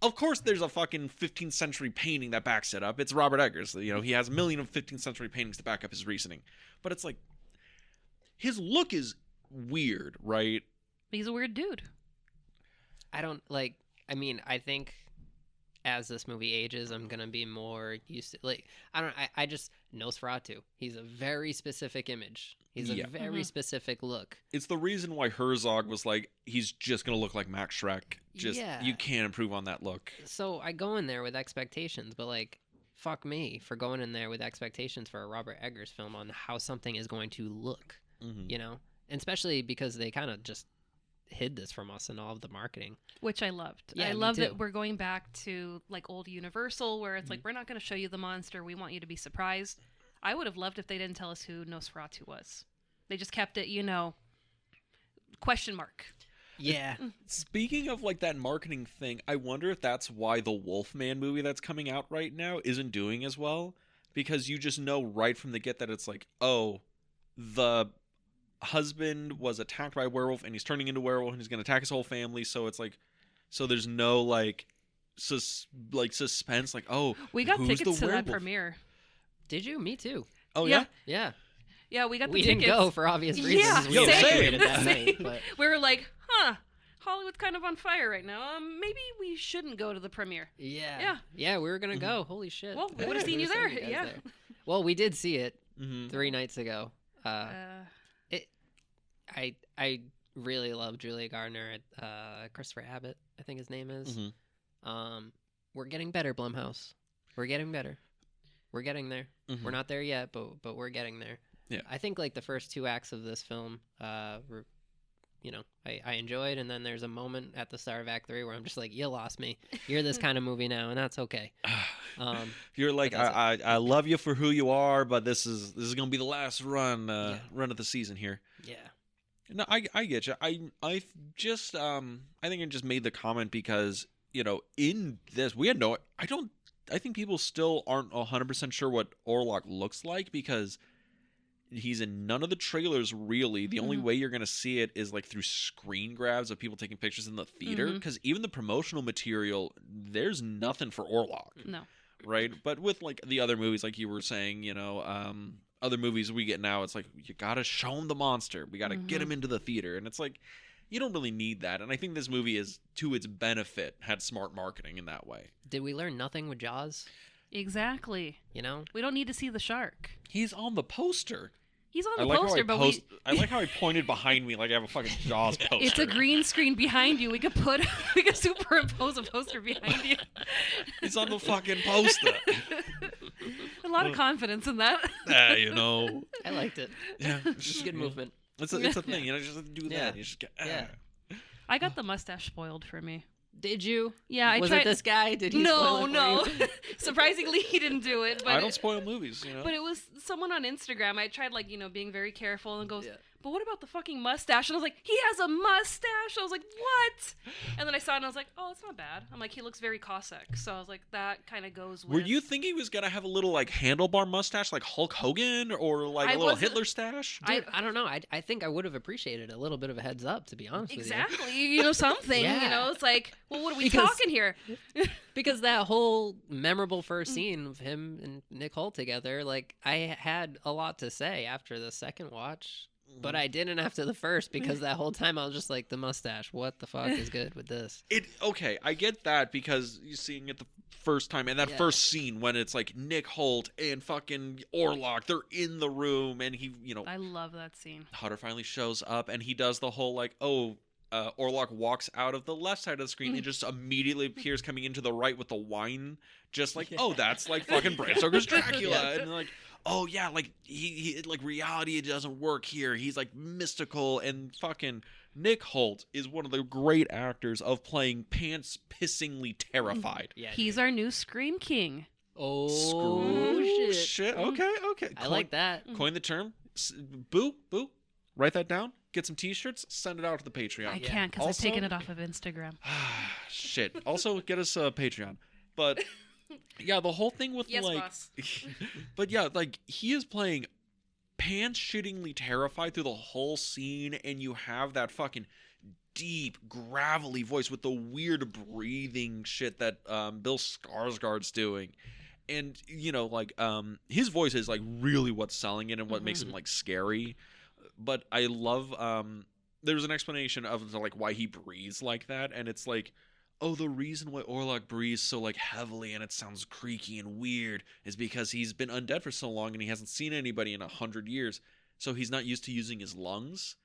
of course there's a fucking 15th century painting that backs it up. It's Robert Eggers. You know, he has a million of 15th century paintings to back up his reasoning. But it's like, his look is weird, right? He's a weird dude. I don't like. I mean, I think as this movie ages, I'm gonna be more used to like. I just Nosferatu. He's a very specific image. He's a very specific look. It's the reason why Herzog was like, he's just gonna look like Max Schreck. You can't improve on that look. So I go in there with expectations, but like, fuck me for going in there with expectations for a Robert Eggers film on how something is going to look. You know, and especially because they kind of just hid this from us in all of the marketing, which I loved. Yeah, I me love too. that we're going back to like old Universal where it's like, we're not going to show you the monster, we want you to be surprised. I would have loved if they didn't tell us who Nosferatu was. They just kept it, you know, question mark. Yeah. Speaking of like that marketing thing, I wonder if that's why the Wolfman movie that's coming out right now isn't doing as well, because you just know right from the get that it's like, oh, the husband was attacked by a werewolf and he's turning into a werewolf and he's going to attack his whole family, so it's like, so there's no like suspense, like, oh, we got who's tickets the to werewolf? that premiere. Did you? Me too. Oh Yeah. yeah, Yeah. We got the We tickets. didn't go for obvious reasons. Yeah, We Yo, evacuated that same. night. But We were like, Hollywood's kind of on fire right now. Maybe we shouldn't go to the premiere. yeah. We were gonna go. Holy shit. Well, we Yeah, would have seen We you would've there. seen you Yeah. guys there. Well, we did see it mm-hmm. 3 nights ago. I really love Julia Gardner. Christopher Abbott, I think his name is. Mm-hmm. We're getting better, Blumhouse. We're getting better. We're getting there. Mm-hmm. We're not there yet, but we're getting there. Yeah. I think like the first 2 acts of this film, were, you know, I enjoyed, and then there's a moment at the start of Act 3 where I'm just like, you lost me. You're this kind of movie now, and that's okay. You're like, I love you for who you are, but this is gonna be the last run of the season here. Yeah. No, I get you. I just I think I just made the comment because in this we had no. I think people still aren't 100% sure what Orlok looks like because he's in none of the trailers really. The only way you're going to see it is like through screen grabs of people taking pictures in the theater because even the promotional material, there's nothing for Orlok. No. Right? But with like the other movies, like you were saying, other movies we get now, it's like you got to show him the monster. We got to get him into the theater. And it's like you don't really need that. And I think this movie is, to its benefit, had smart marketing in that way. Did we learn nothing with Jaws? Exactly. You know? We don't need to see the shark. He's on the poster. He's on the poster, but I like how I pointed behind me like I have a fucking Jaws poster. It's a green screen behind you. We could superimpose a poster behind you. He's on the fucking poster. A lot of confidence in that. I liked it. Yeah, it's a good movement. It's a thing, just do that. Yeah. You just get, I got the mustache spoiled for me. Did you? Yeah, I was tried. Was it this guy? Did he? Spoil it for you? Surprisingly, he didn't do it. But I don't spoil movies, But it was someone on Instagram. I tried, being very careful and goes, but what about the fucking mustache? And I was like, he has a mustache. I was like, what? And then I saw it and I was like, oh, it's not bad. I'm like, he looks very Cossack. So I was like, that kind of goes with. Were you thinking he was going to have a little, like, handlebar mustache like Hulk Hogan or, like, a little Hitler stash? Dude, I don't know. I think I would have appreciated a little bit of a heads up, to be honest with you. Exactly. Something. Yeah. It's like, well, what are we talking here? Because that whole memorable first scene of him and Nick Holt together, like, I had a lot to say after the second watch. But I didn't after the first because that whole time I was just like, the mustache, what the fuck is good with this? Okay, I get that because you're seeing it the first time and that first scene when it's like Nick Holt and fucking Orlok, they're in the room and he, I love that scene. Hutter finally shows up and he does the whole like, Orlok walks out of the left side of the screen and just immediately appears coming into the right with the wine, just like, that's like fucking Bram Stoker's Dracula. And like, oh yeah, like he like reality doesn't work here. He's like mystical, and fucking Nick Holt is one of the great actors of playing pants pissingly terrified. Yeah, he's our new Scream King. Oh shit. Okay. I like that. Coin the term. Boo. Write that down. Get some T-shirts. Send it out to the Patreon. I can't because I've taken it off of Instagram. Shit. Also, get us a Patreon. But yeah, the whole thing with boss. But yeah, like he is playing pants-shittingly terrified through the whole scene, and you have that fucking deep, gravelly voice with the weird breathing shit that Bill Skarsgård's doing. And his voice is like really what's selling it and what makes him like scary. But I love there's an explanation of like why he breathes like that, and it's like, oh, the reason why Orlok breathes so like heavily and it sounds creaky and weird is because he's been undead for so long and he hasn't seen anybody in 100 years, so he's not used to using his lungs.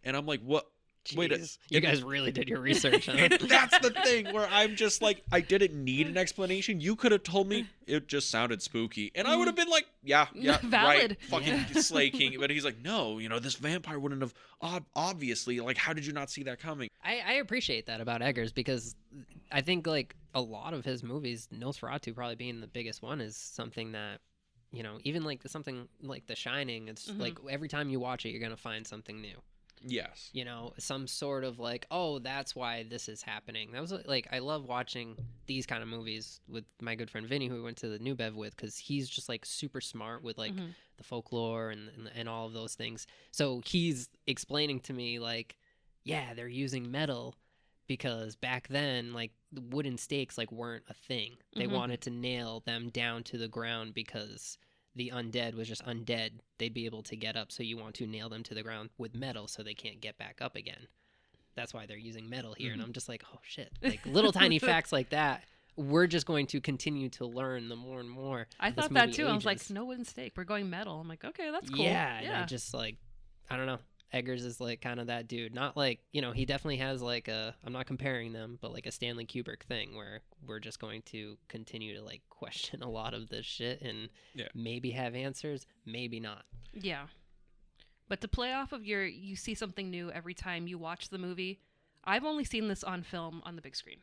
And I'm like, what? Jeez. Wait, you guys really did your research, huh? That's the thing where I'm just like, I didn't need an explanation. You could have told me it just sounded spooky, and I would have been like, yeah, valid, right, fucking Slay King. But he's like, no, this vampire wouldn't have obviously. Like, how did you not see that coming? I appreciate that about Eggers because I think like a lot of his movies, Nosferatu probably being the biggest one, is something that even like something like The Shining. It's like every time you watch it, you're gonna find something new. Yes. Some sort of like, oh, that's why this is happening. That was like, I love watching these kind of movies with my good friend Vinny, who we went to the New Bev with, because he's just like super smart with like the folklore and all of those things. So he's explaining to me like, yeah, they're using metal because back then like the wooden stakes like weren't a thing. They wanted to nail them down to the ground because the undead was just undead. They'd be able to get up, so you want to nail them to the ground with metal so they can't get back up again. That's why they're using metal here. And I'm just like, oh shit, like little tiny facts like that, we're just going to continue to learn the more and more. I thought that too. I was like, no wooden stake, we're going metal. I'm like, okay, that's cool. Yeah. And I just like, I don't know, Eggers is like kind of that dude. Not like, he definitely has like I'm not comparing them, but like a Stanley Kubrick thing where we're just going to continue to like question a lot of this shit and maybe have answers, maybe not. Yeah. But to play off of you see something new every time you watch the movie. I've only seen this on film on the big screen.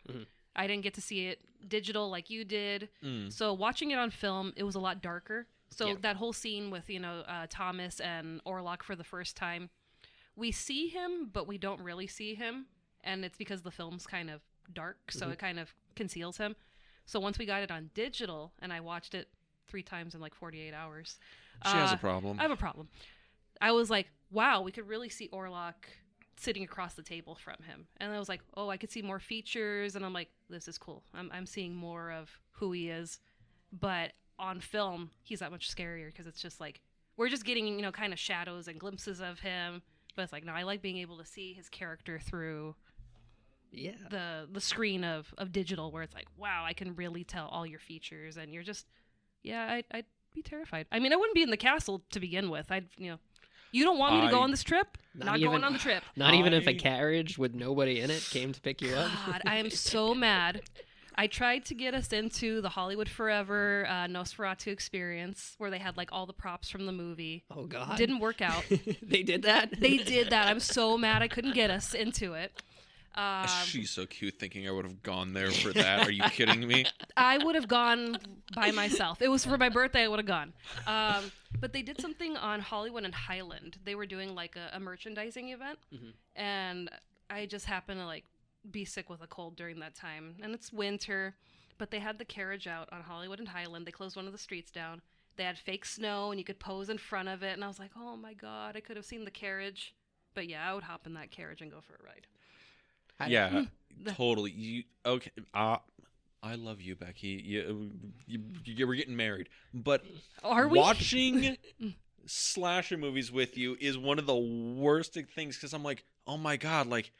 I didn't get to see it digital like you did. So watching it on film, it was a lot darker. So that whole scene with, Thomas and Orlok for the first time, we see him, but we don't really see him, and it's because the film's kind of dark, so it kind of conceals him. So once we got it on digital, and I watched it 3 times in like 48 hours. She has a problem. I have a problem. I was like, wow, we could really see Orlok sitting across the table from him. And I was like, oh, I could see more features. And I'm like, this is cool. I'm seeing more of who he is. But on film, he's that much scarier because it's just like, we're just getting, you know, kind of shadows and glimpses of him. But it's like, no, I like being able to see his character through the screen of digital, where it's like, wow, I can really tell all your features. And you're just, yeah, I'd be terrified. I mean, I wouldn't be in the castle to begin with. You don't want me to go on this trip? Not going on the trip. Not even if a carriage with nobody in it came to pick you up? God, I am so mad. I tried to get us into the Hollywood Forever Nosferatu experience, where they had like all the props from the movie. Oh, God. Didn't work out. They did that? They did that. I'm so mad I couldn't get us into it. She's so cute thinking I would have gone there for that. Are you kidding me? I would have gone by myself. It was for my birthday. I would have gone. But they did something on Hollywood and Highland. They were doing like a merchandising event. And I just happened to like be sick with a cold during that time. And it's winter. But they had the carriage out on Hollywood and Highland. They closed one of the streets down. They had fake snow and you could pose in front of it. And I was like, oh my God, I could have seen the carriage. But yeah, I would hop in that carriage and go for a ride. Yeah, totally. Okay? I love you, Becky. You were getting married, but are we? Watching slasher movies with you is one of the worst things because I'm like, oh my God, like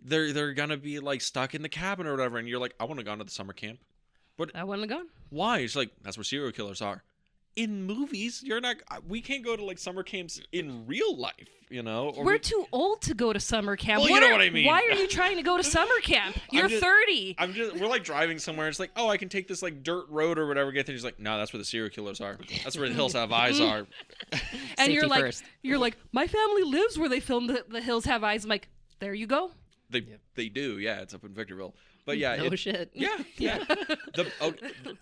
they're gonna be like stuck in the cabin or whatever, and you're like, I want to go to the summer camp, but I wouldn't have gone. Why? It's like that's where serial killers are. In movies, you're not. We can't go to like summer camps in real life, you know. We're too old to go to summer camp. Well, you know what I mean. Why are you trying to go to summer camp? You're 30. We're like driving somewhere. It's like, oh, I can take this like dirt road or whatever. Get there. He's like, no, that's where the serial killers are. That's where the Hills Have Eyes are. And you're like, my family lives where they filmed the Hills Have Eyes. I'm like, there you go. They do, yeah. It's up in Victorville, but yeah, no shit. Yeah.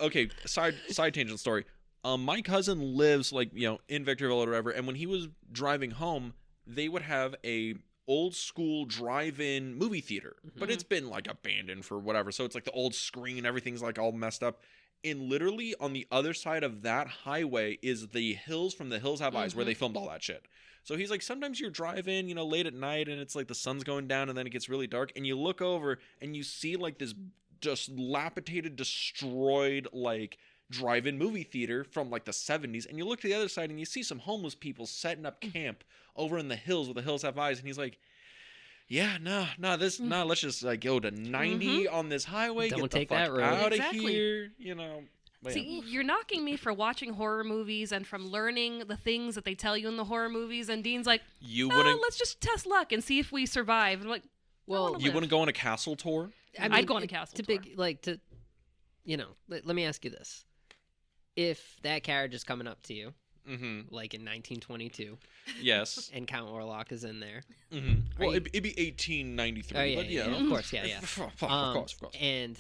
Okay. Side tangent story. My cousin lives like, you know, in Victorville or whatever, and when he was driving home, they would have a old school drive-in movie theater, but it's been like abandoned for whatever. So it's like the old screen, everything's like all messed up. And literally on the other side of that highway is the hills from the Hills Have Eyes where they filmed all that shit. So he's like, sometimes you're driving, you know, late at night and it's like the sun's going down and then it gets really dark and you look over and you see like this just dilapidated, destroyed, like drive-in movie theater from like the 70s, and you look to the other side and you see some homeless people setting up camp over in the hills where the Hills Have Eyes, and he's like, yeah, let's just like go to 90 on this highway, Don't get the take fuck that road. out Exactly. of here, you know. See, you're knocking me for watching horror movies and from learning the things that they tell you in the horror movies, and Dean's like, let's just test luck and see if we survive. And I'm like, well, you want to go on a castle tour? I'd go on a castle tour. Let me ask you this. If that carriage is coming up to you, like in 1922, yes, and Count Orlok is in there, well, it'd be 1893, but yeah, of course, yeah, of course. And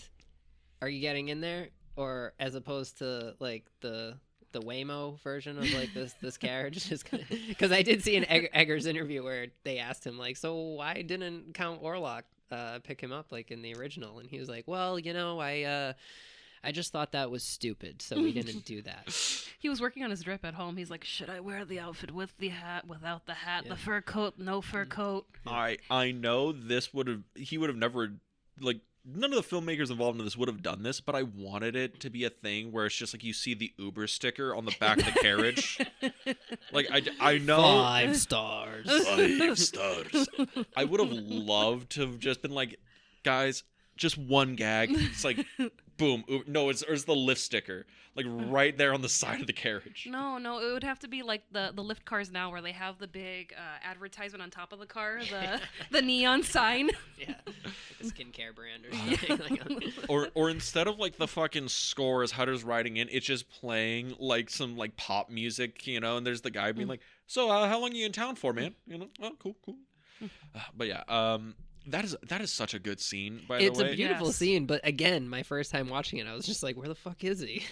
are you getting in there, or as opposed to like the Waymo version of like this carriage? Because I did see an Eggers interview where they asked him like, so why didn't Count Orlok pick him up like in the original? And he was like, well, you know, I just thought that was stupid, so we didn't do that. He was working on his drip at home. He's like, should I wear the outfit with the hat, without the hat, the fur coat, no fur coat? I know he would have never, like, none of the filmmakers involved in this would have done this, but I wanted it to be a thing where it's just like you see the Uber sticker on the back of the carriage. Like, I know. 5 stars. 5 stars. I would have loved to have just been like, guys, just one gag. It's like, boom. No, it's the lift sticker, like right there on the side of the carriage. No, it would have to be like the lift cars now, where they have the big advertisement on top of the car, the neon sign. Yeah, like a skincare brand or something. or instead of like the fucking score as Hutter's riding in, it's just playing like some like pop music, you know. And there's the guy being like, "So, how long are you in town for, man?" You know, oh, cool. But yeah, That is such a good scene, by It's the way. a beautiful Yes. scene, but again, my first time watching it, I was just like, where the fuck is he?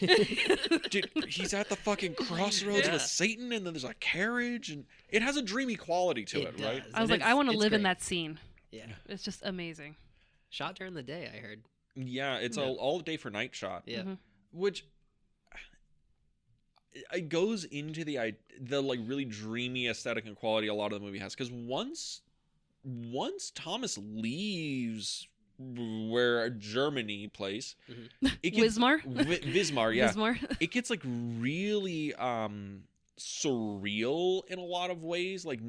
Dude, he's at the fucking crossroads Yeah. with Satan, and then there's a carriage, and it has a dreamy quality to it, right? does, I was and like, I want to it's live in great. that scene. Yeah. It's just amazing. Shot during the day, I heard. Yeah, it's Yeah. all day for night shot, Yeah. Mhm. which it goes into the like really dreamy aesthetic and quality a lot of the movie has, because once Thomas leaves where Germany place, it gets Wismar? Wismar, yeah. Wismar? It gets like really surreal in a lot of ways. Like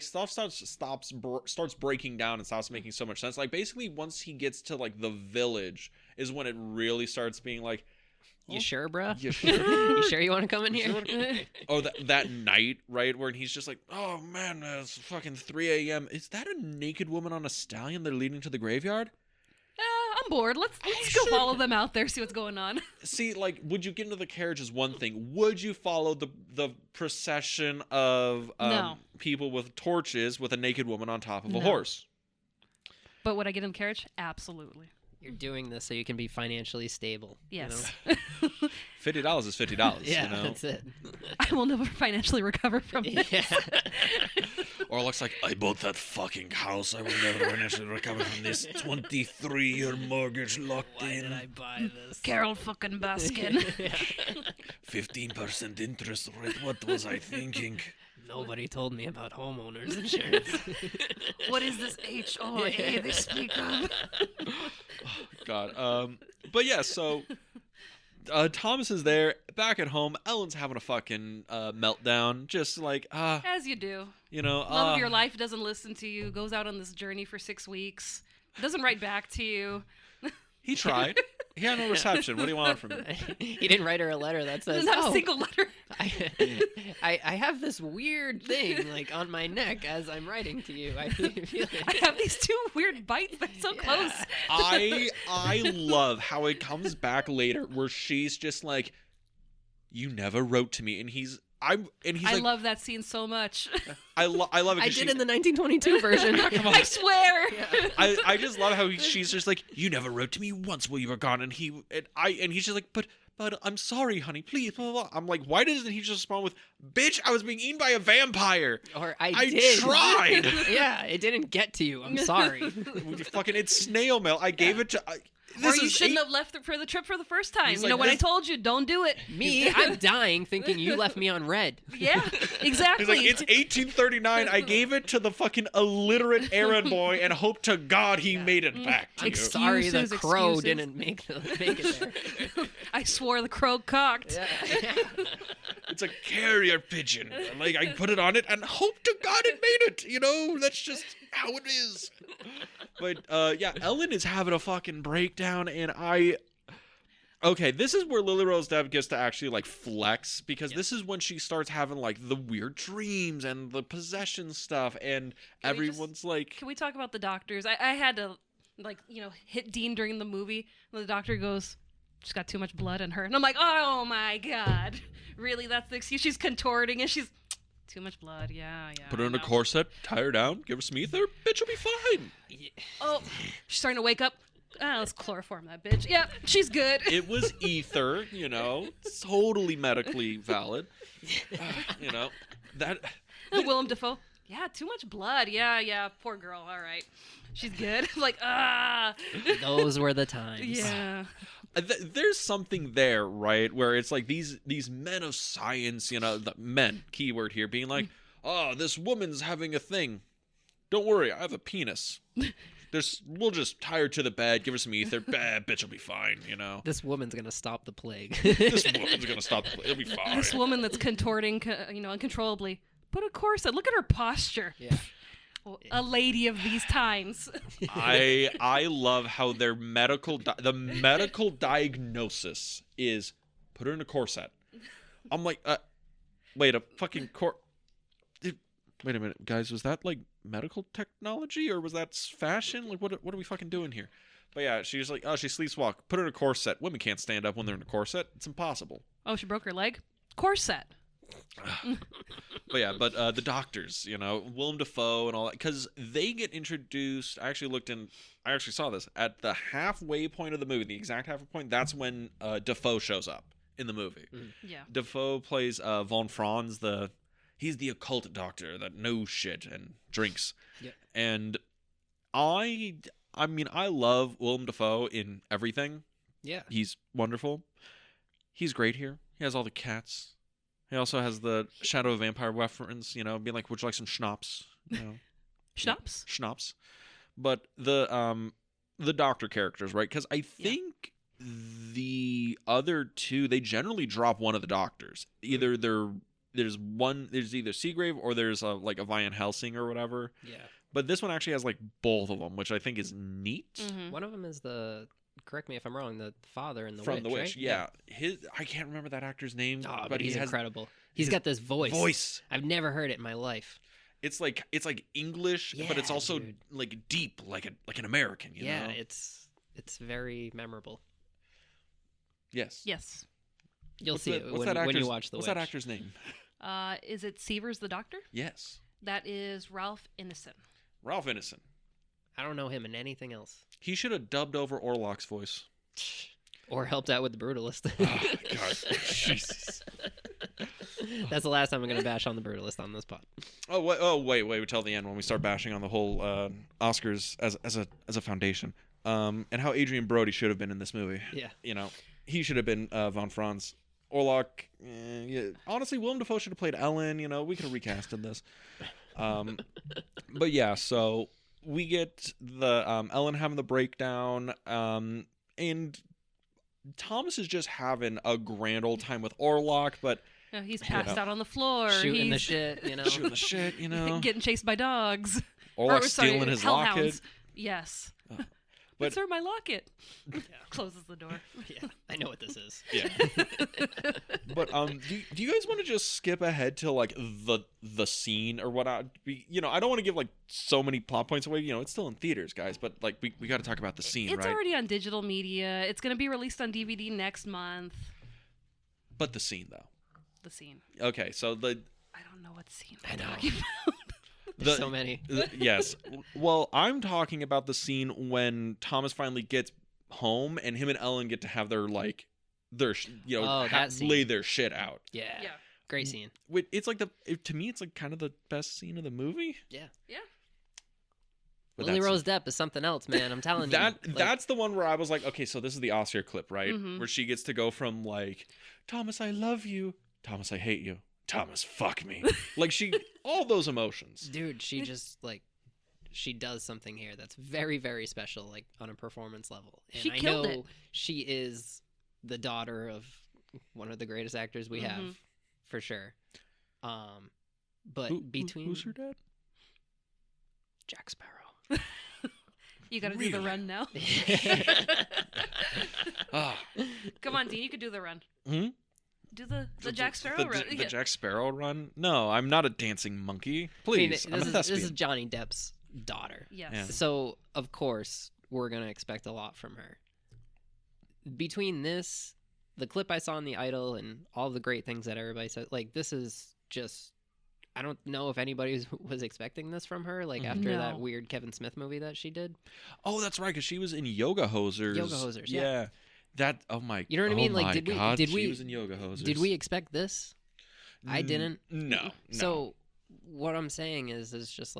stuff starts breaking down and stops making so much sense. Like basically once he gets to like the village is when it really starts being like, You sure, bro? you sure? You sure you want to come in here? Oh, that night, right, where he's just like, oh man, it's fucking 3 a.m. Is that a naked woman on a stallion they're leading to the graveyard? I'm bored. Let's go follow them out there, see what's going on. See, like, would you get into the carriage is one thing. Would you follow the procession of No. people with torches with a naked woman on top of a No. horse? But would I get in the carriage? Absolutely. You're doing this so you can be financially stable. Yes. You $50 is $50. know? Yeah, you know? that's it. I will never financially recover from this. Yeah. Or it looks like, I bought that fucking house. I will never financially recover from this 23-year mortgage locked Why in. did I buy this? Carol fucking Baskin. 15% interest rate. What was I thinking? Nobody told me about homeowners insurance. What is this HOA they speak of? God. But yeah, so Thomas is there back at home. Ellen's having a fucking meltdown, just like As you do. you know, Love of your life doesn't listen to you, goes out on this journey for 6 weeks, doesn't write back to you. He tried. He had no reception. What do you want from me? He didn't write her a letter that says, There's not "Oh, a single letter. I have this weird thing like on my neck as I'm writing to you. I feel I have these 2 weird bites. They're so Yeah. close. I love how it comes back later where she's just like, you never wrote to me, and he's I like, love that scene so much. I love it. I 'cause did she- in the 1922 version. Come on. I swear. I just love how she's just like, you never wrote to me once while you were gone, and he's just like, but I'm sorry, honey, please, blah, blah, blah. I'm like, why doesn't he just respond with, bitch, I was being eaten by a vampire. Or I did. tried. Yeah, it didn't get to you. I'm sorry. Fucking, it's snail mail. I gave it to. Or you shouldn't have left for the trip for the first time. He's You know, like, when I this- told you, don't do it. Me, I'm dying thinking you left me on red. Yeah, exactly. He's like, it's 1839. I gave it to the fucking illiterate errand boy and hope to God he made it back to you. Sorry, the Excuses, crow excuses. didn't make it there. I swore the crow cocked. Yeah. It's a carrier pigeon. Like, I put it on it and hope to God it made it. You know, that's just how it is. But, yeah, Ellen is having a fucking breakdown, and okay, this is where Lily Rose Depp gets to actually, like, flex, because this is when she starts having, like, the weird dreams and the possession stuff, and Can we everyone's like... Can we talk about the doctors? I had to, like, hit Dean during the movie. And the doctor goes, she's got too much blood in her. And I'm like, oh my God. Really? That's the excuse? She's contorting and she's, too much blood. Yeah. Put her I in a know. corset, tie her down, give her some ether, bitch will be fine. Oh, she's starting to wake up. Let's chloroform that bitch. Yeah, she's good. It was ether, totally medically valid. That... Willem Dafoe. Yeah, too much blood. Yeah, poor girl. All right. She's good. Like, Those were the times. Yeah. There's something there, right, where it's like these men of science, the men, keyword here, being like, oh, this woman's having a thing. Don't worry, I have a penis. We'll just tie her to the bed, give her some ether, bitch will be fine, This woman's gonna stop the plague. This woman's gonna stop, it'll be fine. This woman that's contorting, uncontrollably. Put a corset. Look at her posture. Yeah. Well, a lady of these times. I love how their medical diagnosis is put her in a corset. I'm like, wait, a fucking wait a minute, guys, was that like medical technology or was that fashion? Like, what are we fucking doing here? But yeah, she's like, oh, she sleepwalk. Put her in a corset. Women can't stand up when they're in a corset. It's impossible. Oh, she broke her leg? Corset. But yeah, the doctors, Willem Dafoe and all that, because they get introduced. I actually saw this at the halfway point of the movie, the exact halfway point. That's when Dafoe shows up in the movie. Yeah. Dafoe plays von Franz, he's the occult doctor that knows shit and drinks. Yep. And I mean, I love Willem Dafoe in everything. Yeah. He's wonderful. He's great here. He has all the cats. He also has the Shadow of Vampire reference, being like, would you like some schnapps? Schnapps? Schnapps. But the doctor characters, right? Because I think the other two, they generally drop one of the doctors. Either there's either Seagrave or there's a Van Helsing or whatever. Yeah. But this one actually has both of them, which I think is neat. Mm-hmm. One of them is correct me if I'm wrong, the father in the From Witch, the Witch, right? yeah. I can't remember that actor's name, But he's incredible. He's his got this voice. I've never heard it in my life. It's like English, but it's also dude. deep, like an American. You know? It's very memorable. Yes. Yes. You'll see it when you watch the Witch. What's that actor's name? Is it Severs the Doctor? Yes. That is Ralph Ineson. Ralph Ineson. I don't know him in anything else. He should have dubbed over Orlok's voice. Or helped out with the Brutalist. Oh, God. Jesus. That's the last time I'm going to bash on the Brutalist on this pod. Wait till the end when we start bashing on the whole Oscars as a foundation. And how Adrian Brody should have been in this movie. Yeah. He should have been von Franz. Orlok, yeah. Honestly, Willem Dafoe should have played Ellen. We could have recasted this. But yeah, so we get the Ellen having the breakdown, and Thomas is just having a grand old time with Orlok, but he's passed out on the floor, shooting the shit, shooting the shit, getting chased by dogs. Orlok stealing his locket. Hounds. Yes. But sir, my locket. Closes the door. Yeah, I know what this is. Yeah. But do you guys want to just skip ahead to the scene or what? I don't want to give so many plot points away. It's still in theaters, guys. But we got to talk about the scene, it's right? It's already on digital media. It's going to be released on DVD next month. But the scene, though. The scene. Okay, so I don't know what scene I know. talking about. There's so many. Yes. Well, I'm talking about the scene when Thomas finally gets home and him and Ellen get to have their lay their shit out. Yeah. Great scene. It's to me, it's kind of the best scene of the movie. Yeah. But Lily Rose Depp is something else, man. I'm telling you. That's the one where I was like, okay, so this is the Oscar clip, right? Mm-hmm. Where she gets to go from Thomas, I love you. Thomas, I hate you. Thomas, fuck me. All those emotions. Dude, she just she does something here that's very, very special, on a performance level. And she killed it. She is the daughter of one of the greatest actors we have, for sure. But who's her dad? Jack Sparrow. You got to do the run now. Come on, Dean, you could do the run. Hmm? Do the Jack Sparrow run. The Jack Sparrow run? No, I'm not a dancing monkey. Please, I'm a thespian. This is Johnny Depp's daughter. Yes. Yeah. So, of course, we're going to expect a lot from her. Between this, the clip I saw in The Idol, and all the great things that everybody said, this is just... I don't know if anybody was expecting this from her, after that weird Kevin Smith movie that she did. Oh, that's right, because she was in Yoga Hosers. Yoga Hosers, yeah. That, oh my god. You know what I mean? Did we she was in Yoga Hosers. Did we expect this? I didn't. No. So what I'm saying is just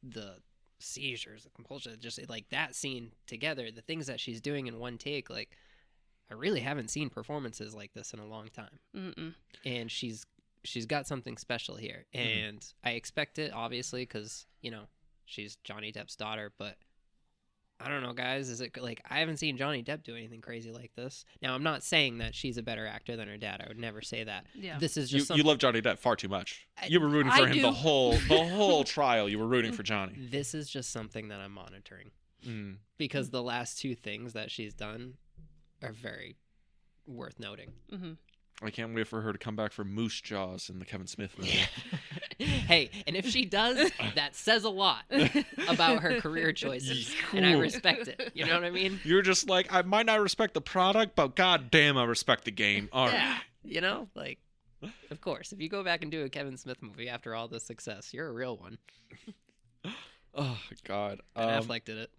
the seizures, the compulsion, just that scene together, the things that she's doing in one take, I really haven't seen performances like this in a long time. Mm-mm. And she's got something special here, and I expect it, obviously, because she's Johnny Depp's daughter, but I don't know, guys. Is it I haven't seen Johnny Depp do anything crazy like this. Now, I'm not saying that she's a better actor than her dad. I would never say that. Yeah. This is just you love Johnny Depp far too much. You were rooting for him the whole trial. You were rooting for Johnny. This is just something that I'm monitoring because the last two things that she's done are very worth noting. Mm-hmm. I can't wait for her to come back for Moose Jaws in the Kevin Smith movie. Hey, and if she does, that says a lot about her career choices, and I respect it. You know what I mean? You're just I might not respect the product, but god damn, I respect the game. All right. Yeah, Of course, if you go back and do a Kevin Smith movie after all this success, you're a real one. Oh God. Ben Affleck did it.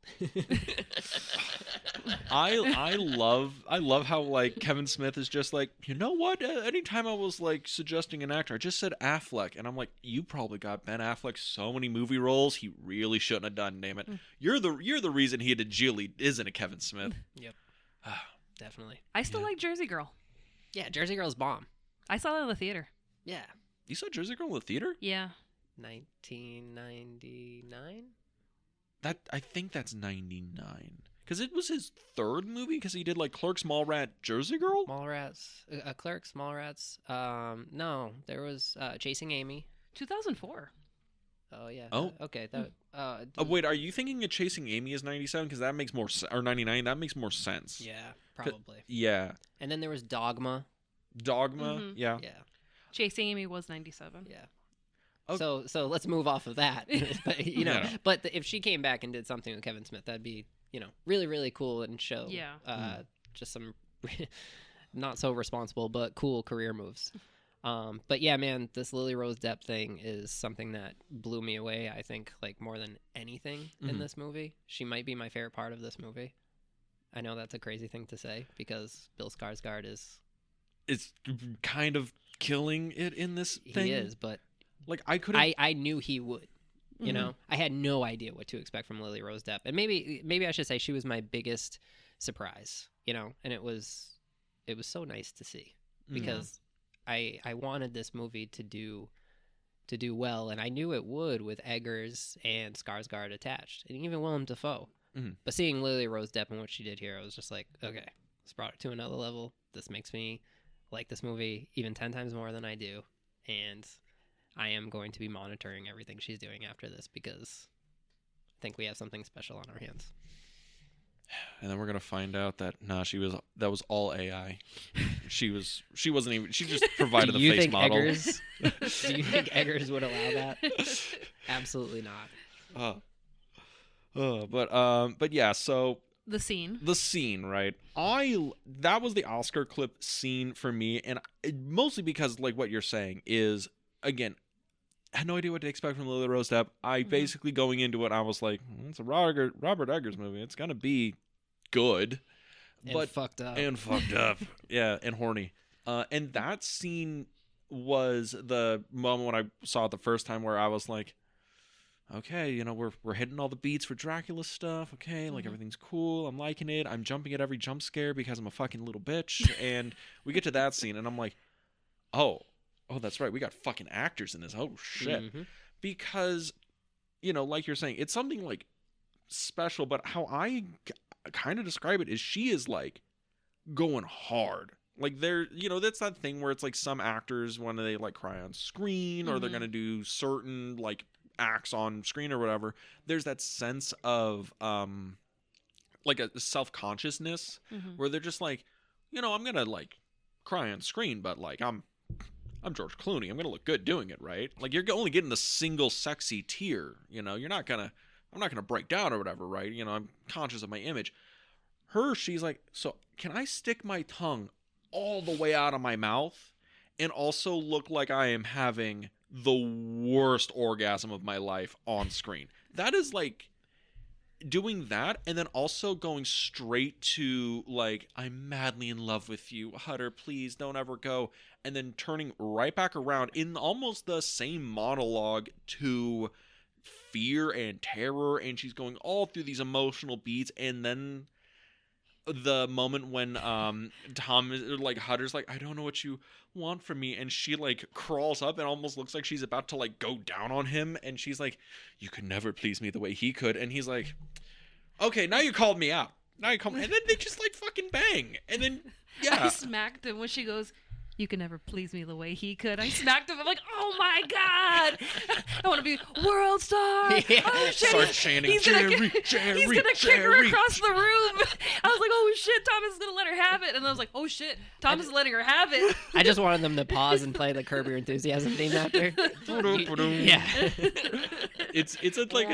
I love how like Kevin Smith is just like, you know what? Anytime I was like suggesting an actor, I just said Affleck, and I'm like, you probably got Ben Affleck so many movie roles he really shouldn't have done. Damn it, you're the reason he did Geely isn't a Kevin Smith. Yep, definitely. I still like Jersey Girl. Yeah, Jersey Girl's bomb. I saw that in the theater. Yeah, you saw Jersey Girl in the theater? Yeah. 1999. That I think that's 99. Because it was his third movie, because he did like Clerks, Mallrat, Jersey Girl? Mallrats, Clerks, Mallrats. No, there was Chasing Amy. 2004. Oh yeah. Oh. Okay. That. Wait, are you thinking of Chasing Amy is 97? Because that makes more or 99. That makes more sense. Yeah, probably. Yeah. And then there was Dogma. Dogma. Yeah. Yeah. Chasing Amy was 97. Yeah. Okay. So let's move off of that. But, Yeah. But if she came back and did something with Kevin Smith, that'd be really, really cool and show just some not so responsible but cool career moves. But yeah, man, this Lily Rose Depp thing is something that blew me away. I think like more than anything in this movie. She might be my favorite part of this movie. I know that's a crazy thing to say because Bill Skarsgård is kind of killing it in this thing. He is, but like I knew he would. You know, I had no idea what to expect from Lily Rose Depp, and maybe I should say she was my biggest surprise. And it was so nice to see because I wanted this movie to do well, and I knew it would with Eggers and Skarsgård attached, and even Willem Dafoe. But seeing Lily Rose Depp and what she did here, I was just like, okay, this brought it to another level. This makes me like this movie even 10 times more than I do, and I am going to be monitoring everything she's doing after this because I think we have something special on our hands. And then we're gonna find out that that was all AI. She wasn't even. She just provided the face model. Do you think Eggers would allow that? Absolutely not. But yeah. So the scene, right? That was the Oscar clip scene for me, and mostly because like what you're saying is, again, I had no idea what to expect from Lily Rose Depp. I basically going into it, I was like, it's a Robert Eggers movie. It's gonna be good, but fucked up. Yeah, and horny. And that scene was the moment when I saw it the first time where I was like, okay, we're hitting all the beats for Dracula stuff. Okay, like everything's cool. I'm liking it. I'm jumping at every jump scare because I'm a fucking little bitch. And we get to that scene, and I'm like, oh, that's right. We got fucking actors in this. Oh, shit. Because, like you're saying, it's something, like, special. But how I kind of describe it is she is, like, going hard. Like, that's that thing where it's, like, some actors, when they, like, cry on screen or they're going to do certain, like, acts on screen or whatever, there's that sense of, like, a self-consciousness where they're just like, I'm going to, like, cry on screen, but, like, I'm George Clooney. I'm going to look good doing it, right? Like, you're only getting the single sexy tear, I'm not going to break down or whatever, right? I'm conscious of my image. She's like, so can I stick my tongue all the way out of my mouth and also look like I am having the worst orgasm of my life on screen? That is like doing that and then also going straight to like, I'm madly in love with you, Hutter, please don't ever go, and then turning right back around in almost the same monologue to fear and terror, and she's going all through these emotional beats, and then the moment when Tom is like, Hutter's like, I don't know what you want from me, and she like crawls up and almost looks like she's about to like go down on him, and she's like, you could never please me the way he could, and he's like, okay, now you called me out, and then they just like fucking bang, and then I smacked him when she goes, you could never please me the way he could. I smacked him. I'm like, oh my god, I want to be world star. Yeah. Oh shit! Start chanting, He's gonna kick her across the room. I was like, oh shit, Thomas is gonna let her have it, and I was like, oh shit, Thomas is letting her have it. I just wanted them to pause and play the Curb Your Enthusiasm theme after. Yeah. It's like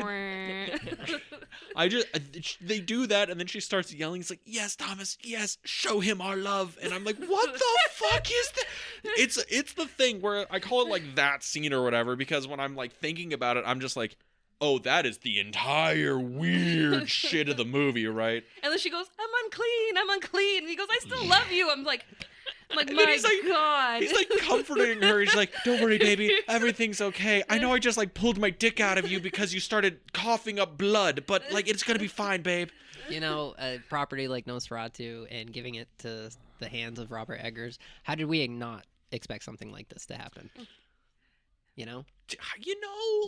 they do that, and then she starts yelling. It's like, yes, Thomas, yes, show him our love. And I'm like, what the fuck is that? It's the thing where I call it like that scene or whatever, because when I'm like thinking about it, I'm just like, oh, that is the entire weird shit of the movie, right? And then she goes, I'm unclean. And he goes, I still love you. I'm like, And then my he's like, God. He's like comforting her. He's like, don't worry, baby. Everything's okay. I know I just like pulled my dick out of you because you started coughing up blood, but like it's going to be fine, babe. You know, a property like Nosferatu and giving it to the hands of Robert Eggers, how did we not expect something like this to happen? You know,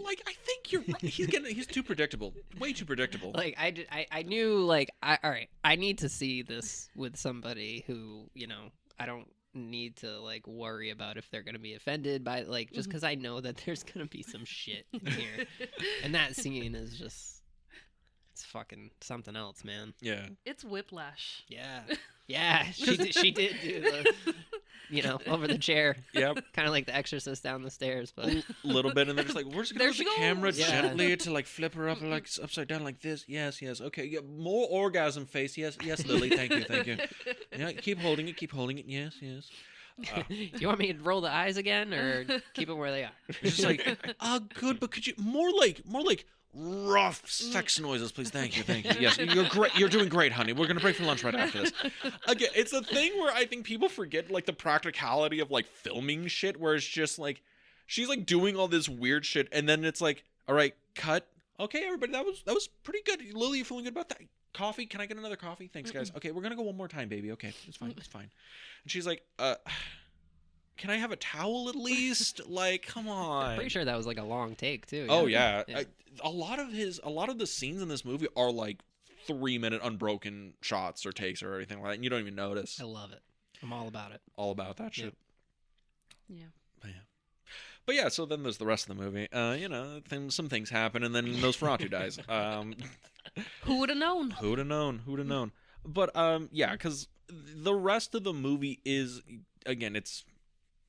like I think you're right. He's too predictable, way too predictable. like I knew, like, all right, I need to see this with somebody who, you know, I don't need to like worry about if they're gonna be offended by, like, just because I know that there's gonna be some shit in here, and that scene is just, it's fucking something else, man. Yeah, It's whiplash. Yeah, she did do the, you know, over the chair. Yep. Kind of like The Exorcist down the stairs, but A little bit, and they're just like, we're just gonna There move the she camera goes. Yeah. gently to like flip her up like upside down like this. Yes, okay. Yeah, more orgasm face. Yes, Lily. Thank you. Yeah, keep holding it. Yes. do you want me to roll the eyes again or keep them where they are? It's just like, good, but could you more like rough sex noises, please? Thank you. Yes, you're great. You're doing great, honey. We're gonna break for lunch right after this. Again, it's a thing where I think people forget like the practicality of like filming shit, where it's just like she's like doing all this weird shit, and then it's like, all right, cut. Okay, everybody, that was pretty good. Lily, you feeling good about that? Coffee? Can I get another coffee? Thanks, guys. Okay, we're gonna go one more time, baby. Okay, it's fine. And she's like, can I have a towel at least? Like, come on. Pretty sure that was like a long take too. Oh yeah. A lot of the scenes in this movie are like 3-minute unbroken shots or takes or anything like that, and you don't even notice. I love it. I'm all about it. All about that shit. Yeah. But yeah, so then there's the rest of the movie. You know, some things happen, and then Nosferatu dies. Who would have known? Who'd have known? But yeah, because the rest of the movie is, again, it's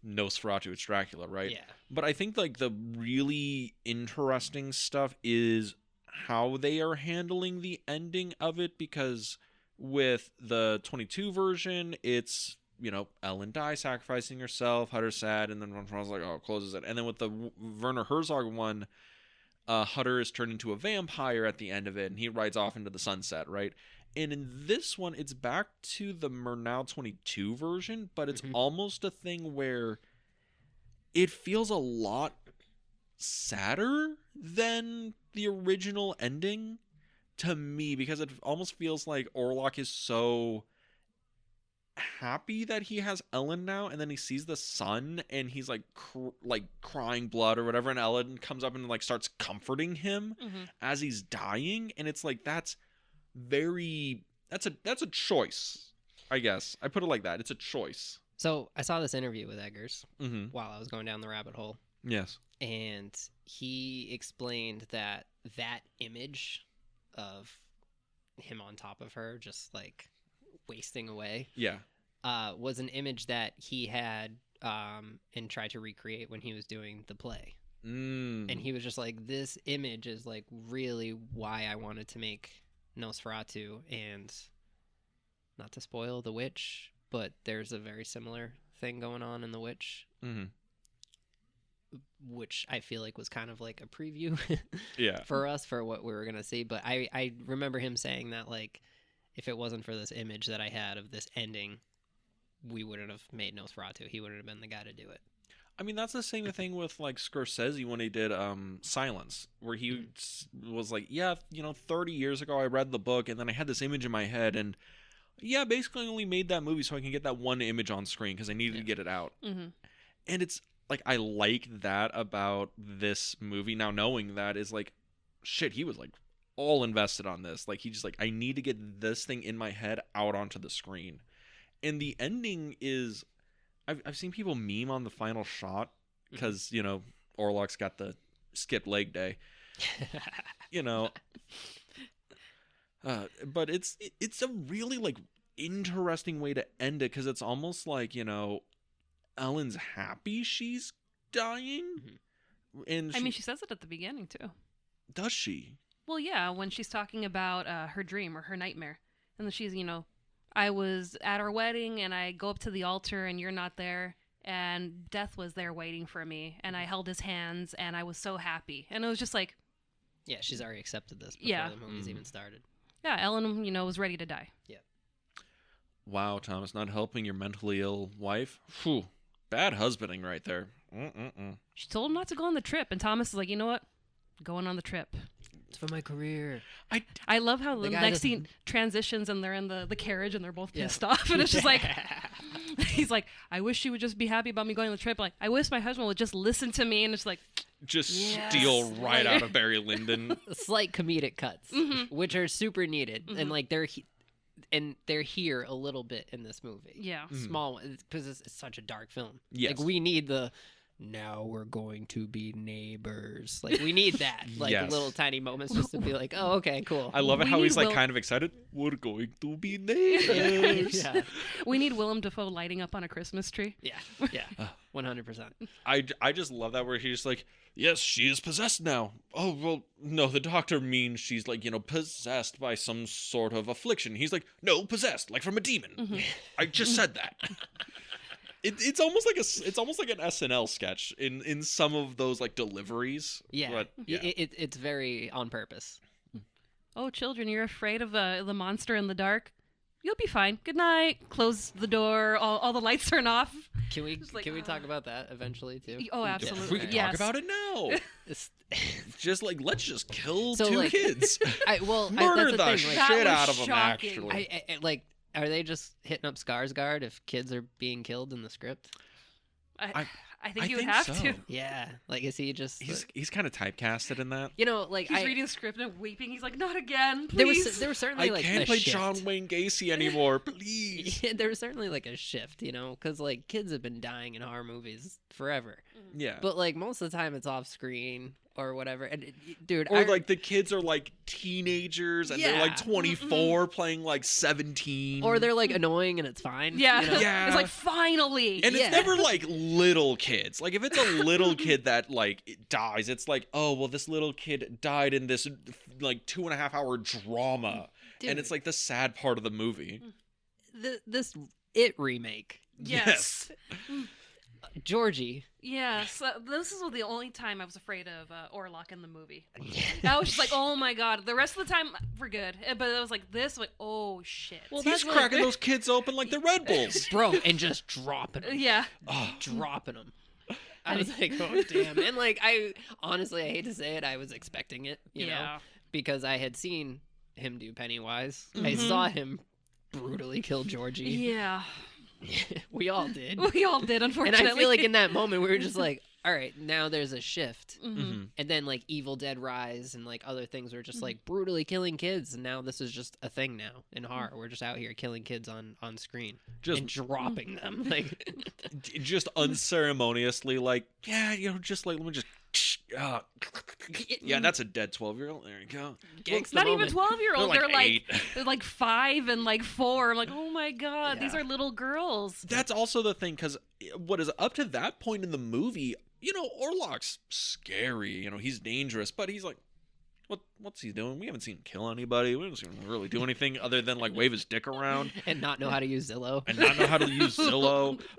Nosferatu, it's Dracula, right? Yeah. But I think like the really interesting stuff is how they are handling the ending of it, because with the 22 version, it's, you know, Ellen dies sacrificing herself, Hutter's sad, and then Ron's like, oh, closes it. And then with the Werner Herzog one, Hutter is turned into a vampire at the end of it, and he rides off into the sunset, right? And in this one, it's back to the Murnau 22 version, but it's almost a thing where it feels a lot sadder than the original ending to me, because it almost feels like Orlok is so happy that he has Ellen now, and then he sees the sun and he's like crying blood or whatever, and Ellen comes up and like starts comforting him as he's dying, and it's like that's a choice, I guess. I put it like that. It's a choice. So I saw this interview with Eggers Mm-hmm. while I was going down the rabbit hole, Yes. and he explained that image of him on top of her, just like wasting away, Yeah. was an image that he had and tried to recreate when he was doing the play. Mm. And he was just like, this image is like really why I wanted to make Nosferatu. And not to spoil The Witch, but there's a very similar thing going on in The Witch, which I feel like was kind of like a preview Yeah. for us for what we were going to see. But I remember him saying that, like, if it wasn't for this image that I had of this ending, we wouldn't have made Nosferatu. He wouldn't have been the guy to do it. I mean, that's the same thing with like Scorsese when he did Silence, where he was like, yeah, you know, 30 years ago I read the book and then I had this image in my head, and yeah, basically I only made that movie so I can get that one image on screen because I needed to get it out. And it's like, I like that about this movie now, knowing that is like, shit, he was like all invested on this. Like, he just like, I need to get this thing in my head out onto the screen. And the ending is, I've seen people meme on the final shot because, you know, Orlok's got the skip leg day, you know. But it's a really like interesting way to end it, because it's almost like, you know, Ellen's happy she's dying, and I mean, she says it at the beginning too. does she? Well, yeah, when she's talking about her dream or her nightmare. And then she's, I was at our wedding and I go up to the altar and you're not there. And Death was there waiting for me. And I held his hands and I was so happy. And it was just like... Yeah, she's already accepted this before the movie's even started. Yeah, Ellen, was ready to die. Yeah. Wow, Thomas, not helping your mentally ill wife? Phew. Bad husbanding right there. She told him not to go on the trip. And Thomas is like, you know what? Going on the trip. It's for my career. I love how the next scene transitions and they're in the carriage and they're both pissed off. And it's just like... He's like, I wish she would just be happy about me going on the trip. Like, I wish my husband would just listen to me. And it's like... Just steal right out of Barry Lyndon. Slight comedic cuts, which are super needed. And like they're here a little bit in this movie. Yeah. Small, because it's such a dark film. Yes. Like, we need now we're going to be neighbors. Like, we need that. Like, little tiny moments just to be like, oh, okay, cool. I love it how he's like kind of excited. We're going to be neighbors. Yeah. We need Willem Dafoe lighting up on a Christmas tree. Yeah. 100%. I just love that where he's like, yes, she is possessed now. Oh, well, no, the doctor means she's like, possessed by some sort of affliction. He's like, no, possessed, like from a demon. I just said that. It's almost like an SNL sketch in some of those like deliveries. Yeah, but, it's very on purpose. Oh, children, you're afraid of the monster in the dark? You'll be fine. Good night. Close the door. All the lights turn off. Can we talk about that eventually too? Oh, absolutely. We can talk about it now. Just like, let's just kill two kids. Murder the shit out of them. Shocking. Actually, are they just hitting up Skarsgård if kids are being killed in the script? I think you would have to. Yeah, like, is he just? He's kind of typecasted in that. He's reading the script and weeping. He's like, not again, please. There was certainly I can't play John Wayne Gacy anymore, please. There was certainly like a shift, because like kids have been dying in horror movies forever. Yeah, but like most of the time it's off screen or whatever. And like the kids are like teenagers and they're like 24 playing like 17, or they're like annoying and it's fine. Yeah, it's like finally, and it's never like little kids. Like if it's a little kid that like dies, it's like, oh well, this little kid died in this like 2.5 hour drama, and it's like the sad part of the movie. This It remake. Yes. Georgie. Yes, this is the only time I was afraid of Orlok in the movie. I was just like, oh my god. The rest of the time, we're good. But it was like this, like, oh shit. Well, he's cracking those kids open like they're Red Bulls. Bro, and just dropping them. Yeah. Dropping them. I was like, oh damn. And like, I hate to say it, I was expecting it, you know, because I had seen him do Pennywise. I saw him brutally kill Georgie. Yeah. We all did. We all did, unfortunately. And I feel like in that moment, we were just like, all right, now there's a shift. And then like Evil Dead Rise and like other things were just like brutally killing kids. And now this is just a thing now in horror. We're just out here killing kids on screen. And dropping them. Like, just unceremoniously, like, just like, let me just... yeah, that's a dead 12-year-old. There you go. Not even 12-year-old. They're like 5 and like 4. I'm like, oh my god, these are little girls. That's also the thing, because what is up to that point in the movie, Orlok's scary. He's dangerous, but he's like, what's he doing? We haven't seen him kill anybody. We haven't seen him really do anything other than like wave his dick around and not know how to use Zillow.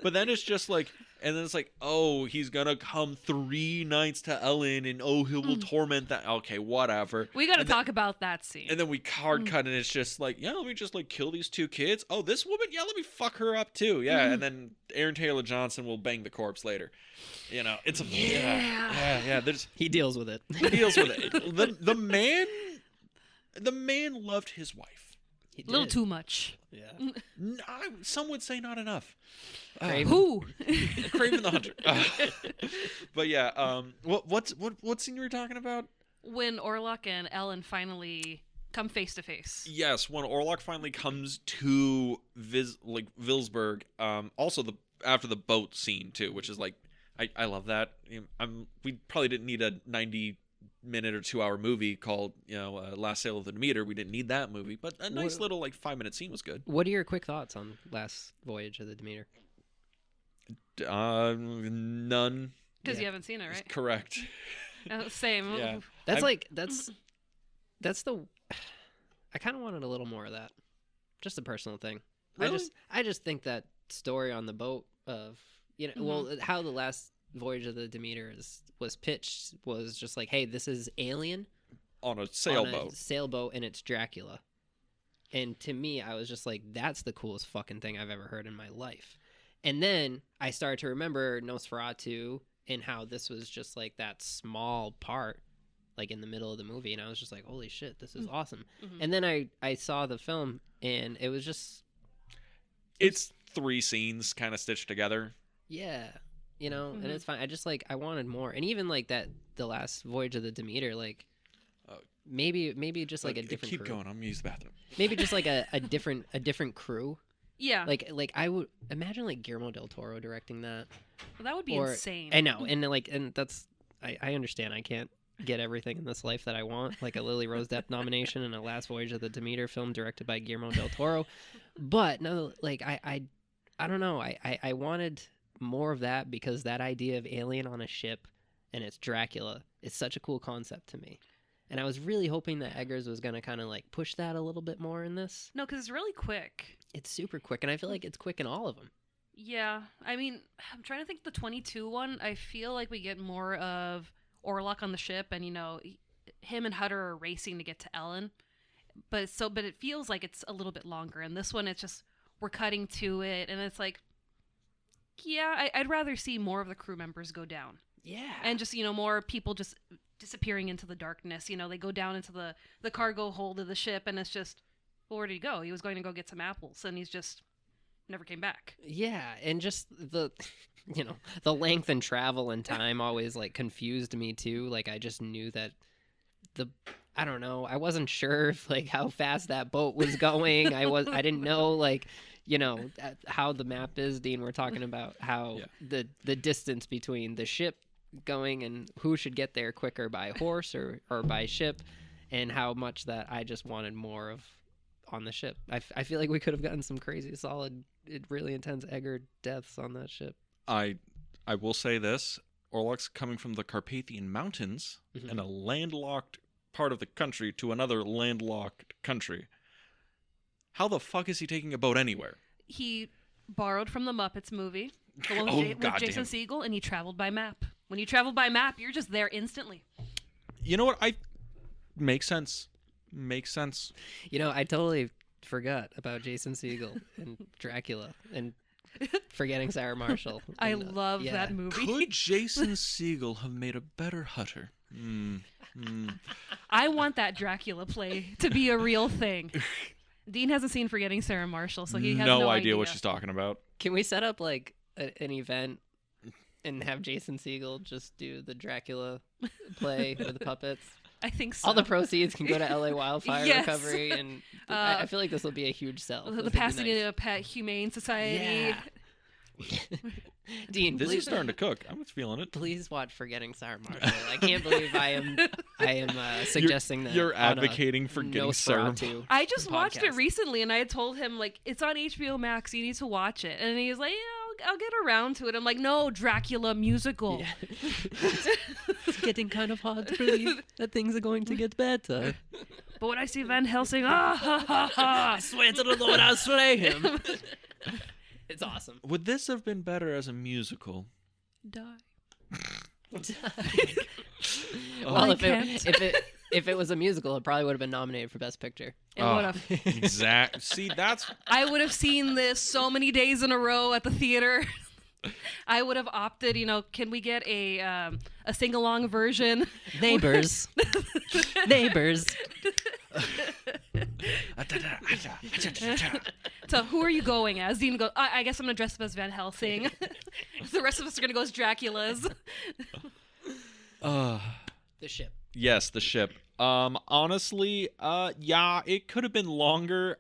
But then it's just like, and then it's like, oh, he's gonna come 3 nights to Ellen, and he will torment that. Okay, whatever. We gotta talk about that scene. And then we hard cut, and it's just like, let me just like kill these 2 kids. Oh, this woman, let me fuck her up too. Yeah, and then Aaron Taylor Johnson will bang the corpse later. It's a He deals with it. The man loved his wife. A little too much. Yeah. Some would say not enough. Who? Craven the Hunter. But yeah, what scene you were talking about? When Orlok and Ellen finally come face to face. Yes, when Orlok finally comes to Vilsburg. Also after the boat scene too, which is like, I love that. We probably didn't need a 90-minute or 2-hour movie called Last Sail of the Demeter. We didn't need that movie, but a nice little like 5-minute scene was good. What are your quick thoughts on Last Voyage of the Demeter? None. Because you haven't seen it, right? Correct. Same. Yeah. That's That's the. I kind of wanted a little more of that. Just a personal thing. Really? I just think that story on the boat of well, how the last voyage of the Demeter was pitched was just like, hey, this is Alien On a sailboat, and it's Dracula. And to me, I was just like, that's the coolest fucking thing I've ever heard in my life. And then I started to remember Nosferatu and how this was just like that small part, like in the middle of the movie. And I was just like, holy shit, this is awesome. And then I saw the film and it was just... It's 3 scenes kind of stitched together. Yeah. And it's fine. I just like, I wanted more. And even like that, the last voyage of the Demeter, like maybe just like a different keep crew. going. I'm gonna use the bathroom. Maybe just like a different crew. Yeah. Like I would imagine like Guillermo del Toro directing that. Well, that would be insane. I know. And that's, I understand. I can't get everything in this life that I want, like a Lily Rose Depp nomination and a Last Voyage of the Demeter film directed by Guillermo del Toro. But no, like I don't know. I wanted more of that because that idea of alien on a ship and it's Dracula is such a cool concept to me. And I was really hoping that Eggers was going to kind of like push that a little bit more in this. No, because it's really quick. It's super quick, and I feel like it's quick in all of them. Yeah. I mean, I'm trying to think the 22 one. I feel like we get more of Orlok on the ship, and, him and Hutter are racing to get to Ellen. But it feels like it's a little bit longer. And this one, it's just, we're cutting to it, and it's like, yeah, I'd rather see more of the crew members go down. Yeah. And just, more people just disappearing into the darkness. They go down into the cargo hold of the ship, and it's just, well, where did he go? He was going to go get some apples, and he's just never came back. Yeah, and just the, the length and travel and time always, like, confused me, too. Like, I just knew that I don't know, I wasn't sure if, like, how fast that boat was going. I didn't know, like, how the map is, Dean. We're talking about how the distance between the ship going and who should get there quicker by horse or by ship, and how much that I just wanted more of on the ship. I feel like we could have gotten some crazy solid, really intense Egger deaths on that ship. I will say this: Orlok's coming from the Carpathian Mountains in a landlocked part of the country to another landlocked country. How the fuck is he taking a boat anywhere? He borrowed from the Muppets movie, the one with Jason Segel, and he traveled by map. When you travel by map, you're just there instantly. You know what? Makes sense. Makes sense. I totally forgot about Jason Segel and Dracula and forgetting Sarah Marshall. I love that movie. Could Jason Segel have made a better Hutter? I want that Dracula play to be a real thing. Dean hasn't seen Forgetting Sarah Marshall, so he has no idea what she's talking about. Can we set up like an event and have Jason Segel just do the Dracula play with the puppets? I think so. All the proceeds can go to LA wildfire recovery, and I feel like this will be a huge sell. The Pasadena Pet Humane Society. Yeah. Dean, this is starting to cook. I'm just feeling it. Please watch Forgetting Sarah Marshall. I can't believe I am suggesting that you're advocating for getting Sarah Marshall. I just watched it recently, and I had told him, like, it's on HBO Max. You need to watch it. And he was like, yeah, I'll get around to it. I'm like, no, Dracula musical. Yeah. It's getting kind of hard to believe that things are going to get better. But when I see Van Helsing, I swear to the Lord, I'll slay him. It's awesome. Would this have been better as a musical? Die. Well, if it was a musical, it probably would have been nominated for Best Picture. It would have. Exactly. See, I would have seen this so many days in a row at the theater. I would have opted, can we get a sing-along version? Neighbors. Neighbors. So who are you going as? Dean goes, I guess I'm going to dress up as Van Helsing. The rest of us are going to go as Draculas. The ship. Yes, the ship. Honestly, yeah, it could have been longer.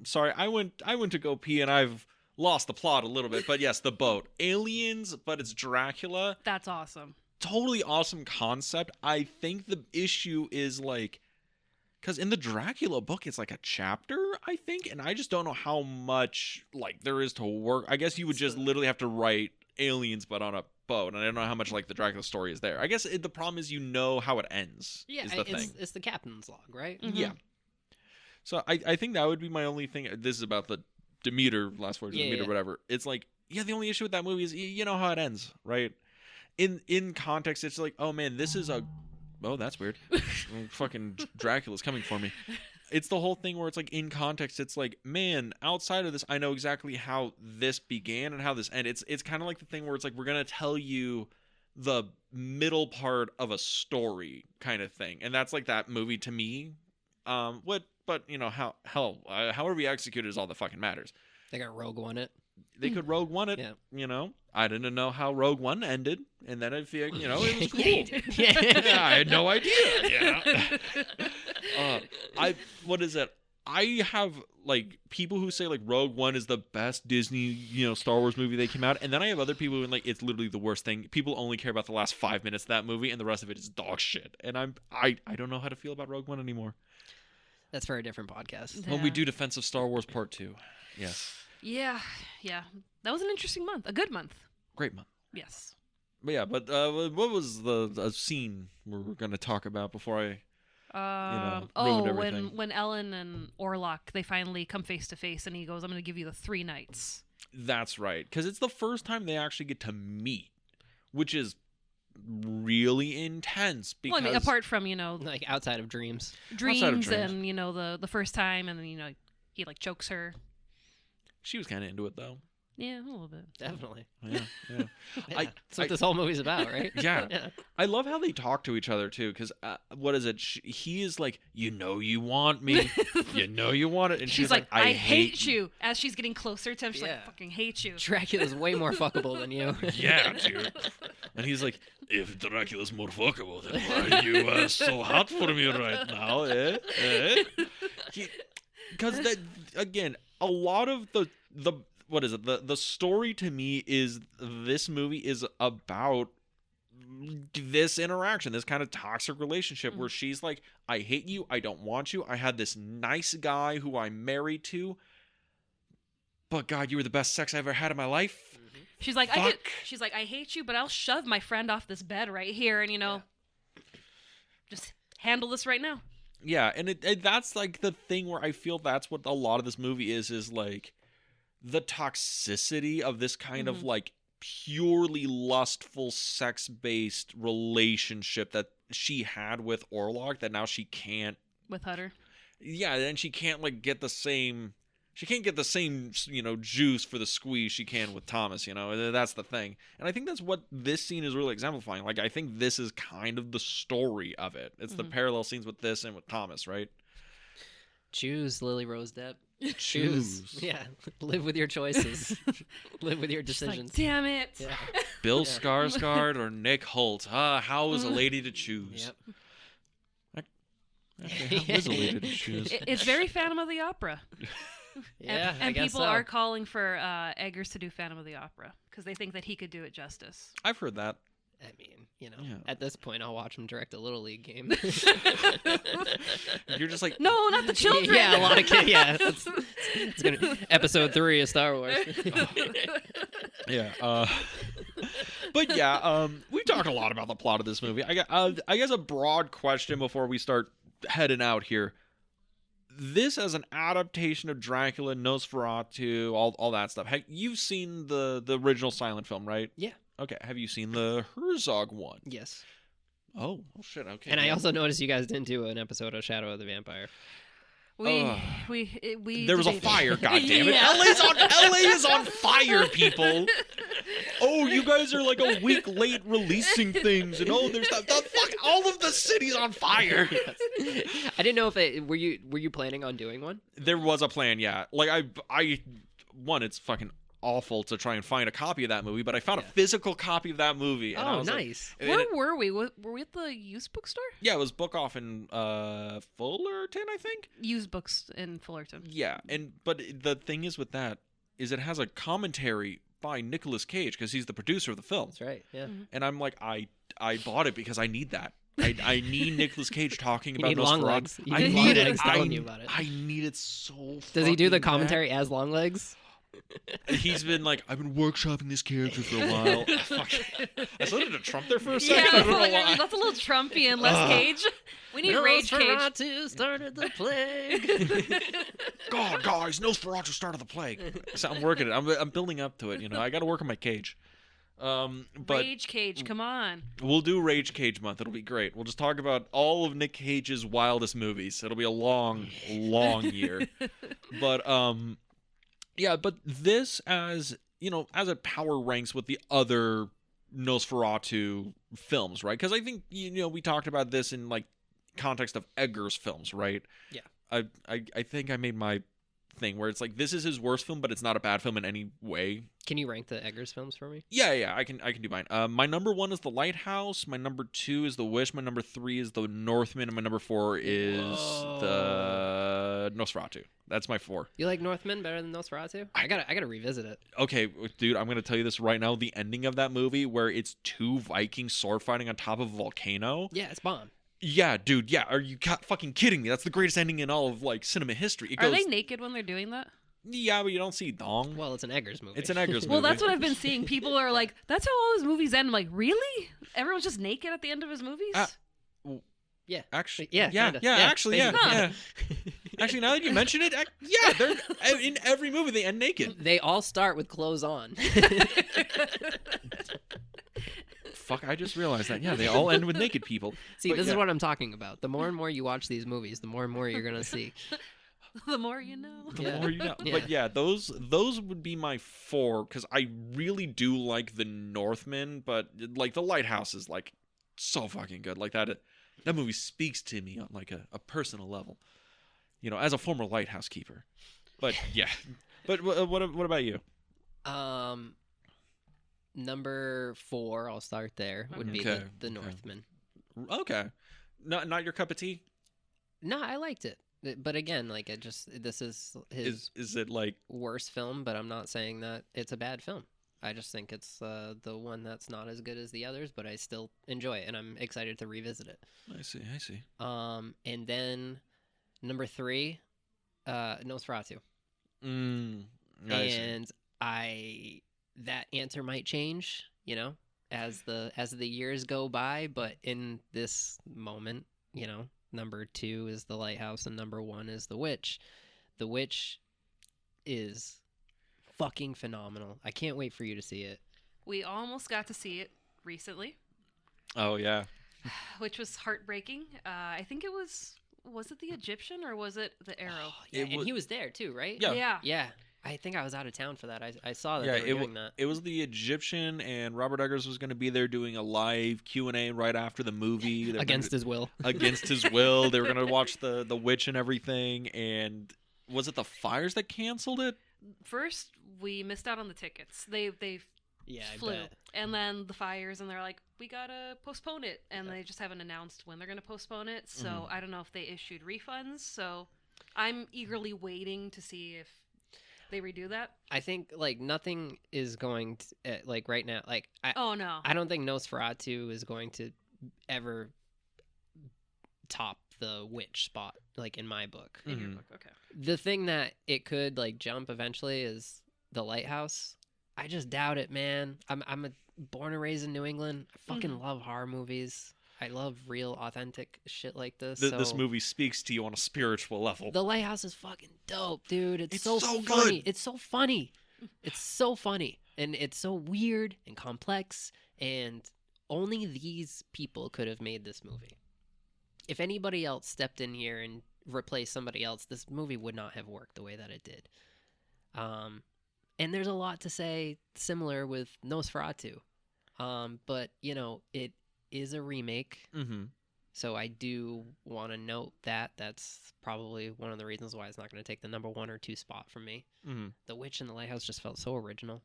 Sorry, I went to go pee and I've lost the plot a little bit, but yes, the boat. Aliens, but it's Dracula. That's awesome. Totally awesome concept. I think the issue is like, because in the Dracula book, it's like a chapter, I think, and I just don't know how much like there is to work. I guess you would just literally have to write aliens, but on a boat, and I don't know how much like the Dracula story is there. I guess the problem is how it ends. Yeah, is the thing. It's the captain's log, right? Mhm. Yeah. So I think that would be my only thing. This is about the Demeter, last words of Demeter, whatever. It's like, yeah, the only issue with that movie is you know how it ends, right? In context, it's like, oh man, this is that's weird. Fucking Dracula's coming for me. It's the whole thing where it's like, in context, it's like, man, outside of this, I know exactly how this began and how this ended. It's kind of like the thing where it's like, we're gonna tell you the middle part of a story kind of thing, and that's like that movie to me. But you know however we execute it is all that fucking matters. They got Rogue One it. They could Rogue One it. Yeah. You know, I didn't know how Rogue One ended, and then I feel it was cool. Yeah. I had no idea. What is it? I have like people who say like Rogue One is the best Disney Star Wars movie they came out, and then I have other people who like it's literally the worst thing. People only care about the last 5 minutes of that movie, and the rest of it is dog shit. And I don't know how to feel about Rogue One anymore. That's for a different podcast. Yeah. When we do Defensive Star Wars Part 2. Yes. Yeah. That was an interesting month. A good month. Great month. Yes. But yeah, what was the scene we're going to talk about before I ruined everything? when Ellen and Orlok, they finally come face to face, and he goes, I'm going to give you the 3 nights. That's right. Because it's the first time they actually get to meet, which is really intense. Because Well, I mean, apart from, Like outside of dreams. dreams, dreams. and, the first time, and then, he, like, chokes her. she was kind of into it, though. Yeah, a little bit. Definitely. Yeah. Yeah, that's what this whole movie's about, right? Yeah. Yeah. I love how they talk to each other, too, because what is it? He is like, you want me. You want it. And She's like, I hate you. As she's getting closer to him, she's like, I fucking hate you. Dracula's way more fuckable than you. Yeah, dude. And he's like, if Dracula's more fuckable, then why are you so hot for me right now, Because that, again, a lot of the what is it? The story to me is this movie is about this interaction, this kind of toxic relationship where she's like, I hate you, I don't want you, I had this nice guy who I'm married to, but God, you were the best sex I ever had in my life. She's like, she's like, I hate you, but I'll shove my friend off this bed right here, and just handle this right now. Yeah, and that's like the thing where I feel that's what a lot of this movie is like the toxicity of this kind of like purely lustful sex-based relationship that she had with Orlok that now she can't with Hutter. Yeah, and she can't like get the same juice for the squeeze she can with Thomas, That's the thing. And I think that's what this scene is really exemplifying. Like, I think this is kind of the story of it. It's the parallel scenes with this and with Thomas, right? Choose, Lily Rose Depp. Choose. Yeah. Live with your choices. Live with your decisions. Like, damn it. Yeah. Bill Skarsgård or Nick Holt. How is a lady to choose? Yep. Actually, how is a lady to choose? It's very Phantom of the Opera. Yeah, and I guess people so. are calling for Eggers to do Phantom of the Opera because they think that he could do it justice. I've heard that. I mean, at this point, I'll watch him direct a Little League game. You're just like, no, not the children. Yeah, a lot of kids. Yeah, it's gonna be episode 3 of Star Wars. Yeah. But yeah, we talked a lot about the plot of this movie. I guess a broad question before we start heading out here. This as an adaptation of Dracula, Nosferatu, all that stuff. You've seen the original silent film, right? Yeah. Okay. Have you seen the Herzog one? Yes. Oh shit. Okay. And I also noticed you guys didn't do an episode of Shadow of the Vampire. We there was a fire. God damn it! Yeah. LA is on fire, people. Oh, you guys are like a week late releasing things, and there's the fuck. All of the city's on fire. Yes. I didn't know if were you planning on doing one? There was a plan, yeah. Like it's fucking awful to try and find a copy of that movie, but I found a physical copy of that movie. And I was nice. Like, Where were we? Were we at the used bookstore? Yeah, it was Book Off in Fullerton, I think. Used books in Fullerton. Yeah, but the thing is with that is it has a commentary by Nicolas Cage because he's the producer of the film. That's right. Yeah. Mm-hmm. And I'm like, I bought it because I need that. I need Nicolas Cage talking about need Nosferatu. long legs. You I need need long it. legs telling you about it. I need it so. Does he do the fucking commentary as long legs? He's been like, I've been workshopping this character for a while. Fuck. I started to Trump there for a second. Yeah, I don't know like, why. that's a little Trumpian, less Cage. We need Rage Cage. Nosferatu started the plague. God, guys, Nosferatu started the plague. So I'm working it. I'm building up to it. You know, I got to work on my cage. But Rage Cage, come on. we'll do Rage Cage month. It'll be great. We'll just talk about all of Nick Cage's wildest movies. It'll be a long, long year. But yeah. But this, as you know, as it power ranks with the other Nosferatu films, right? Because I think we talked about this in like context of Eggers films, right? Yeah. I think I made my thing where it's like this is his worst film, but it's not a bad film in any way. Can you rank the Eggers films for me? Yeah, I can do mine. My number 1 is The Lighthouse. My number 2 is The Wish. My number 3 is The Northman, and my number 4 is the Nosferatu. That's my 4. You like Northman better than Nosferatu? I gotta revisit it. Okay, dude, I'm gonna tell you this right now. The ending of that movie, where it's 2 Vikings sword fighting on top of a volcano. Yeah, it's bomb. Yeah, dude. Yeah, are you fucking kidding me? That's the greatest ending in all of like cinema history. Are they naked when they're doing that? Yeah, but you don't see dong. Well, it's an Eggers movie. It's an Eggers movie. Well, that's what I've been seeing. People are like, "That's how all his movies end." I'm like, really? Everyone's just naked at the end of his movies? Yeah. Actually, Yeah, yeah, kinda. actually, yeah, basically. yeah. Actually, now that you mention it, yeah, they're in every movie they end naked. They all start with clothes on. Fuck, I just realized that. Yeah, they all end with naked people. See, But this yeah. is what I'm talking about. The more and more you watch these movies, the more and more you're gonna see. The more you know. The Yeah. more you know. Yeah. But yeah, those would be my 4 because I really do like the Northman, but like the Lighthouse is like so fucking good. Like that movie speaks to me on like a personal level, as a former lighthouse keeper. But yeah, but what about you? Number 4, I'll start there. Would be Okay, the okay. Northman. Okay, not your cup of tea. No, I liked it, but again, like this is his Is it like worst film, but I'm not saying that it's a bad film. I just think it's the one that's not as good as the others, but I still enjoy it, and I'm excited to revisit it. I see. And then number 3, Nosferatu. I see. And that answer might change, as the years go by, but in this moment, number 2 is The Lighthouse and number 1 is The Witch. The Witch is fucking phenomenal. I can't wait for you to see it. We almost got to see it recently, Oh yeah. which was heartbreaking. I think it was it the Egyptian or was it the Arrow? Yeah, It and wa- he was there too, right? Yeah. Yeah. I think I was out of town for that. I saw that Yeah, they were doing that. It was the Egyptian, and Robert Eggers was going to be there doing a live Q&A right after the movie. They were Against his will. against his will. They were going to watch the Witch and everything. And was it the fires that canceled it? First, we missed out on the tickets. They Yeah, I flew, bet. and then the fires, and they're like, we gotta postpone it, and they just haven't announced when they're gonna postpone it. So I don't know if they issued refunds. So I'm eagerly waiting to see if they redo that. I think like nothing is going to like right now. Like Oh no. I don't think Nosferatu is going to ever top the Witch spot, like in my book. In your book, okay. The thing that it could like jump eventually is The Lighthouse. I just doubt it, man. I'm a born and raised in New England. I fucking love horror movies. I love real authentic shit like this. This movie speaks to you on a spiritual level. The Lighthouse is fucking dope, dude. It's so so funny. good. It's so funny. It's so funny. And it's so weird and complex. And only these people could have made this movie. If anybody else stepped in here and replaced somebody else, this movie would not have worked the way that it did. And there's a lot to say similar with Nosferatu. But, it is a remake. Mm-hmm. So I do want to note that that's probably one of the reasons why it's not going to take the number 1 or 2 spot from me. Mm-hmm. The Witch and the Lighthouse just felt so original.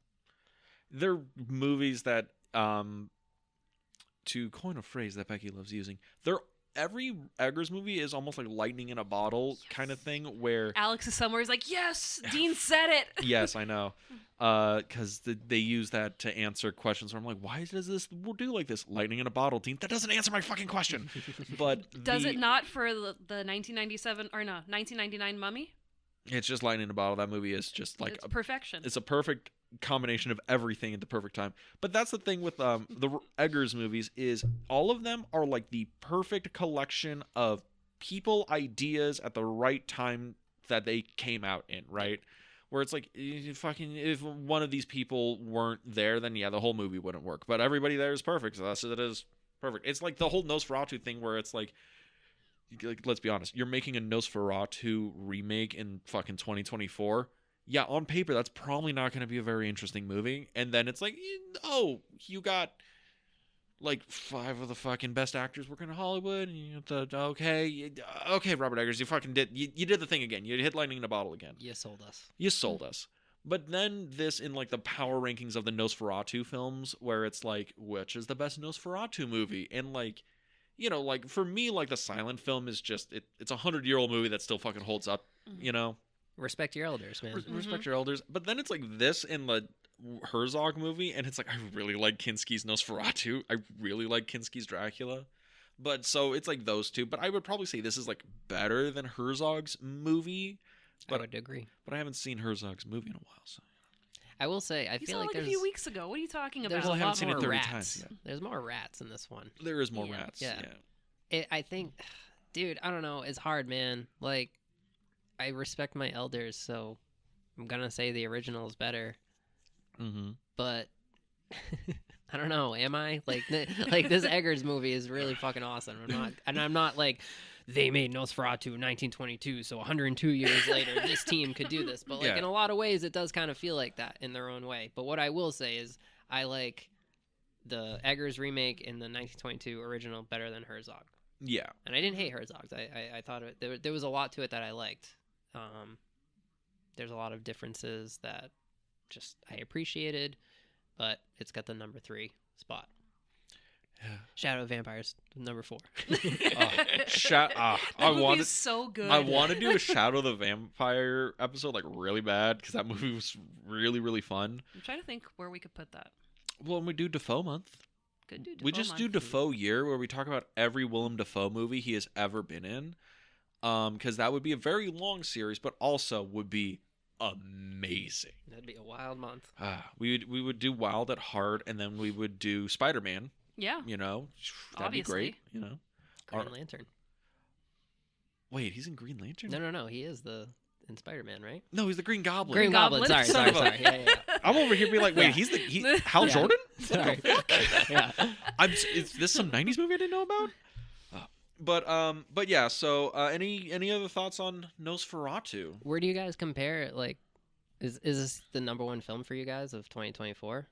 They're movies that, to coin a phrase that Becky loves using, every Eggers movie is almost like lightning in a bottle kind of thing where... Alex is somewhere. He's like, yes, Dean said it. Yes, I know. Because they use that to answer questions where I'm like, why does this do like this? Lightning in a bottle, Dean. That doesn't answer my fucking question. But Does it not for the 1997 or no 1999 Mummy? It's just lightning in a bottle. That movie is just like It's perfection. it's a perfect combination of everything at the perfect time. But that's the thing with the Eggers movies is all of them are like the perfect collection of people ideas at the right time that they came out in, right? Where it's like if one of these people weren't there, then yeah, the whole movie wouldn't work. But everybody there is perfect, so that's it is perfect. It's like the whole Nosferatu thing where it's like let's be honest, you're making a Nosferatu remake in fucking 2024. Yeah, on paper, that's probably not going to be a very interesting movie. And then it's like, oh, you got like 5 of the fucking best actors working in Hollywood. And okay, Robert Eggers, you fucking did, you did the thing again. You hit lightning in a bottle again. You sold us. You sold us. But then this in like the power rankings of the Nosferatu films, where it's like, which is the best Nosferatu movie? And like, you know, like for me, like the silent film is just it's a 100-year-old movie that still fucking holds up. You know, respect your elders, man. Respect your elders. But then it's like this in the Herzog movie, and it's like I really like Kinski's Nosferatu. I really like Kinski's Dracula. But so it's like those two. But I would probably say this is like better than Herzog's movie. But I would agree. But I haven't seen Herzog's movie in a while, so. I will say, I You feel saw like like a few weeks ago. What are you talking about? There's Well, I a haven't lot seen it more 30 rats. times yet. There's more rats in this one. There is more Yeah. rats. Yeah. Yeah. I think, dude, I don't know. It's hard, man. Like, I respect my elders, so I'm gonna say the original is better. Mm-hmm. But I don't know. Am I like this Eggers movie is really fucking awesome. I'm not like they made Nosferatu in 1922, so 102 years later this team could do this. But like in a lot of ways, it does kind of feel like that in their own way. But what I will say is I like the Eggers remake and the 1922 original better than Herzog. Yeah. And I didn't hate Herzog's. I thought there was a lot to it that I liked. There's a lot of differences that just I appreciated, but it's got the number 3 spot. Yeah. Shadow of Vampires, number 4. That movie is so good. I want to do a Shadow of the Vampire episode like really bad because that movie was really, really fun. I'm trying to think where we could put that. Well, when we do Defoe month. Could do Defoe We just month. do Defoe year where we talk about every Willem Dafoe movie he has ever been in. Because that would be a very long series, but also would be amazing. That'd be a wild month. We would do Wild at Heart, and then we would do Spider-Man. Yeah. You know, that'd Obviously. be great. You know, Green Lantern. wait, he's in Green Lantern? No. He is in Spider-Man, right? No, he's the Green Goblin. Green Goblin. Sorry. Yeah. I'm over here being like, wait, he's Hal Yeah. Jordan? Sorry. Yeah. Is this some '90s movie I didn't know about? But yeah. So, any other thoughts on Nosferatu? Where do you guys compare it? Like, is this the number 1 film for you guys of 2024?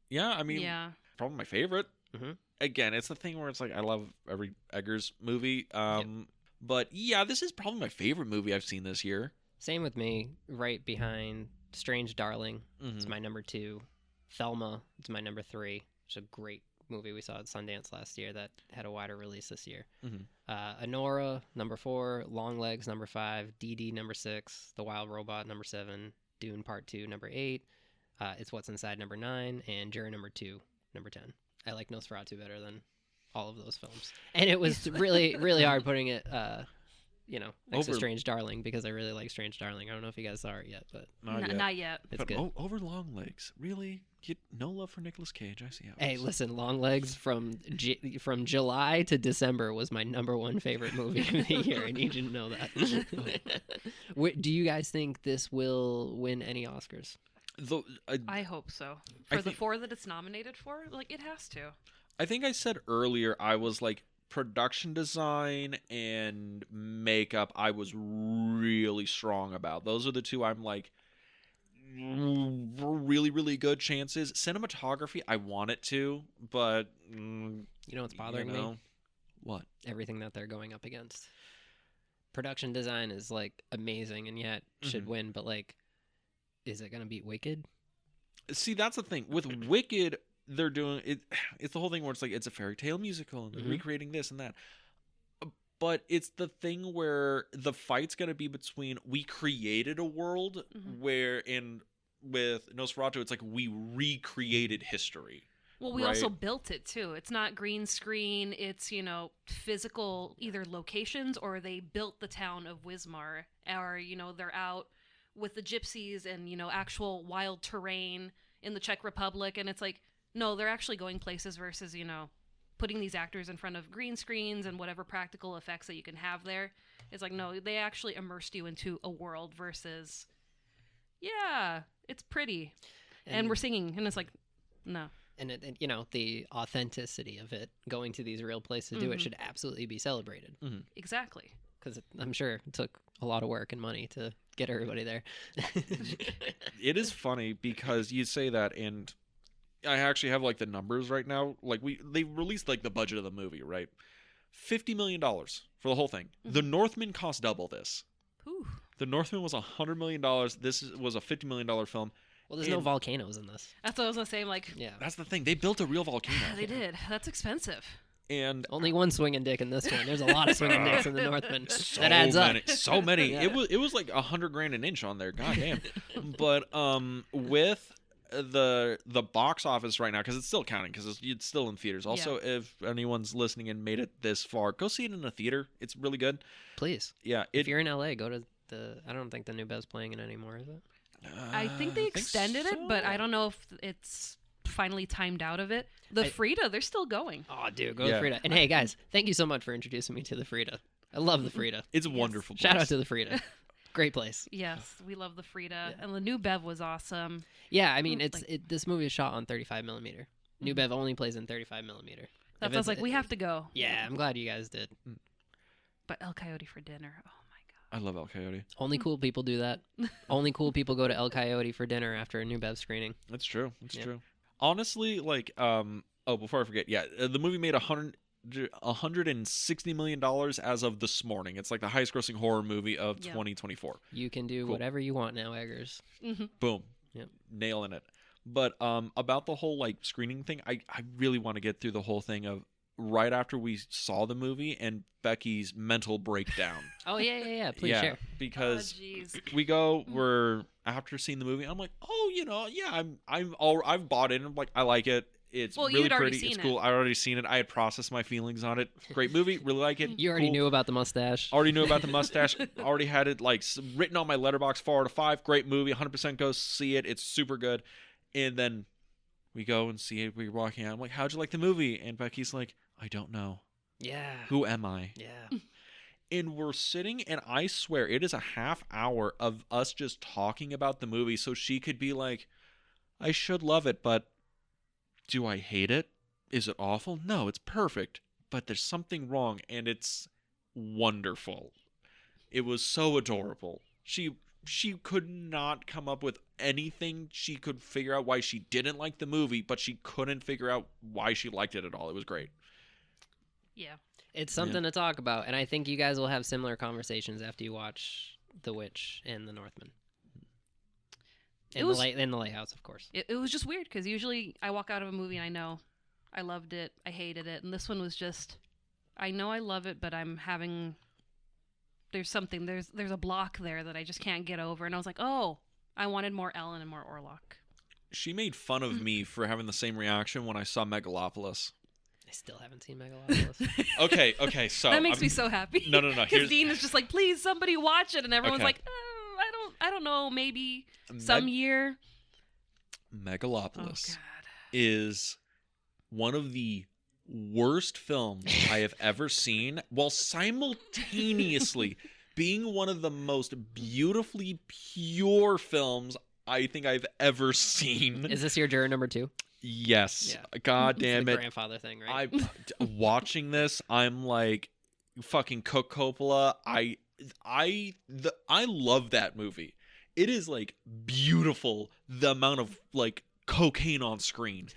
Yeah, I mean, Yeah. probably my favorite. Mhm. Again, it's the thing where it's like I love every Eggers movie. But yeah, this is probably my favorite movie I've seen this year. Same with me. Right behind Strange Darling. It's Mhm. my number 2. Thelma. It's my number 3. It's a great movie we saw at Sundance last year that had a wider release this year. Mhm. Honora, number 4. Longlegs, number 5. DD, number 6. The Wild Robot, number 7. Dune Part 2, number 8. It's What's Inside, number 9. And Jury, number 2, number 10. I like Nosferatu better than all of those films. And it was really, really hard putting it, next to Strange Darling because I really like Strange Darling. I don't know if you guys saw it yet, but Not yet. it's But good. over Longlegs, really? No love for Nicolas Cage. I see how. Hey, listen, Longlegs from July to December was my number 1 favorite movie of the year. I need you to know that. Do you guys think this will win any Oscars? I hope so. I For the think- 4 that it's nominated for, like, it has to. I think I said earlier I was like production design and makeup. I was really strong about. Those are the 2 I'm like really, really good chances. Cinematography, I want it to, but You know what's bothering me? What? Everything that they're going up against. Production design is like amazing and yet should Mhm. win, but like, is it gonna beat Wicked? See, that's the thing with Wicked. They're doing it. It's the whole thing where it's like it's a fairy tale musical and they're Mhm. recreating this and that. But it's the thing where the fight's gonna be between we created a world Mhm. with Nosferatu, it's like we recreated history. Well, we right? also built it too. It's not green screen. It's, physical either locations, or they built the town of Wismar, or, they're out with the gypsies and, actual wild terrain in the Czech Republic. And it's like, no, they're actually going places versus, putting these actors in front of green screens and whatever practical effects that you can have there. It's like, no, they actually immersed you into a world versus, yeah, it's pretty. And we're singing. And it's like, no. And the authenticity of it, going to these real places to do it, should absolutely be celebrated. Exactly. Because I'm sure it took a lot of work and money to get everybody there. It is funny because you say that, and I actually have like the numbers right now. Like they released like the budget of the movie, right? $50 million for the whole thing. The Northman cost double this. Ooh. The Northman was $100 million. This was a $50 million film. Well, there's no volcanoes in this. That's what I was going to say. Like, Yeah. That's the thing. They built a real volcano. they did. That's expensive. And Only one swinging dick in this one. There's a lot of swinging dicks in the Northman. That adds up. So many. Yeah. It was like $100,000 an inch on there. God damn. But with the box office right now, because it's still counting, because it's still in theaters. Also, if anyone's listening and made it this far, go see it in a theater. It's really good. Please. Yeah. If you're in LA, go to I don't think the New Bev's playing it anymore, is it? I think they extended it, but I don't know if it's finally timed out of it. The Frida, they're still going. Oh, dude, go to Frida. And hey, guys, thank you so much for introducing me to the Frida. I love the Frida. It's a wonderful place. Shout out to the Frida. Great place. Yes, we love the Frida. And the New Bev was awesome. Yeah, I mean, this movie is shot on 35 millimeter. New Bev only plays in 35 millimeter. That's was like, we have to go. Yeah, I'm glad you guys did. But El Coyote for dinner. Oh my god. I love El Coyote. Only cool people do that. Only cool people go to El Coyote for dinner after a New Bev screening. That's true. That's true. Honestly, like, before I forget, the movie made $160 million as of this morning. It's like the highest grossing horror movie of 2024. You can do whatever you want now, Eggers. Boom. Yep. Nailing it. But about the whole like screening thing, I really want to get through the whole thing of right after we saw the movie and Becky's mental breakdown. Oh yeah. Please share. Because we're after seeing the movie, I'm like, I've bought it. And I'm like, I like it. It's really pretty. It's cool. I already seen it. I had processed my feelings on it. Great movie. Really like it. You already knew about the mustache. Already knew about the mustache. Already had it like written on my letterbox 4 out of 5. Great movie. 100% go see it. It's super good. And then we go and see it. We're walking out. I'm like, how'd you like the movie? And Becky's like, I don't know. Yeah. Who am I? Yeah. And we're sitting, and I swear it is a half hour of us just talking about the movie so she could be like, I should love it, but do I hate it? Is it awful? No, it's perfect. But there's something wrong, and it's wonderful. It was so adorable. She could not come up with anything she could figure out why she didn't like the movie, but she couldn't figure out why she liked it at all. It was great. Yeah. It's something to talk about, and I think you guys will have similar conversations after you watch The Witch and The Northman. In the Lighthouse, of course. It was just weird, because usually I walk out of a movie and I know I loved it, I hated it, and this one was just, I know I love it, but there's something, there's a block there that I just can't get over, and I was like, oh, I wanted more Ellen and more Orlok. She made fun of me for having the same reaction when I saw Megalopolis. I still haven't seen Megalopolis. Okay, so that makes me so happy. No. Because Dean is just like, please, somebody watch it, and everyone's like, I don't know, maybe some year. Megalopolis is one of the worst films I have ever seen, while simultaneously being one of the most beautifully pure films I think I've ever seen. Is this your juror number 2? Yes. Yeah. God damn it. Grandfather thing, right? Watching this, I'm like, fucking Cook Coppola. I love that movie. It is like beautiful, the amount of like cocaine on screen.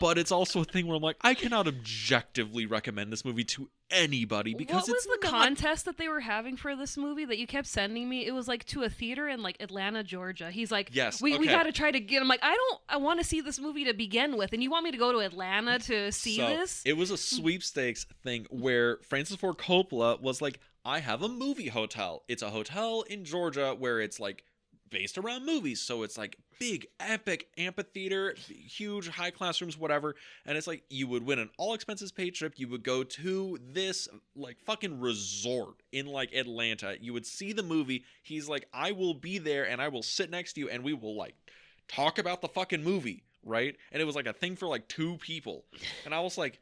But it's also a thing where I'm like, I cannot objectively recommend this movie to anybody because what was the contest that they were having for this movie that you kept sending me? It was like to a theater in like Atlanta, Georgia. He's like, yes, we got to try to get. I'm like, I want to see this movie to begin with, and you want me to go to Atlanta to see this? It was a sweepstakes thing where Francis Ford Coppola was like, I have a movie hotel. It's a hotel in Georgia where it's like based around movies. So it's like big, epic amphitheater, huge high class rooms, whatever. And it's like you would win an all expenses paid trip. You would go to this like fucking resort in like Atlanta. You would see the movie. He's like, I will be there and I will sit next to you and we will like talk about the fucking movie, right? And it was like a thing for like 2 people. And I was like,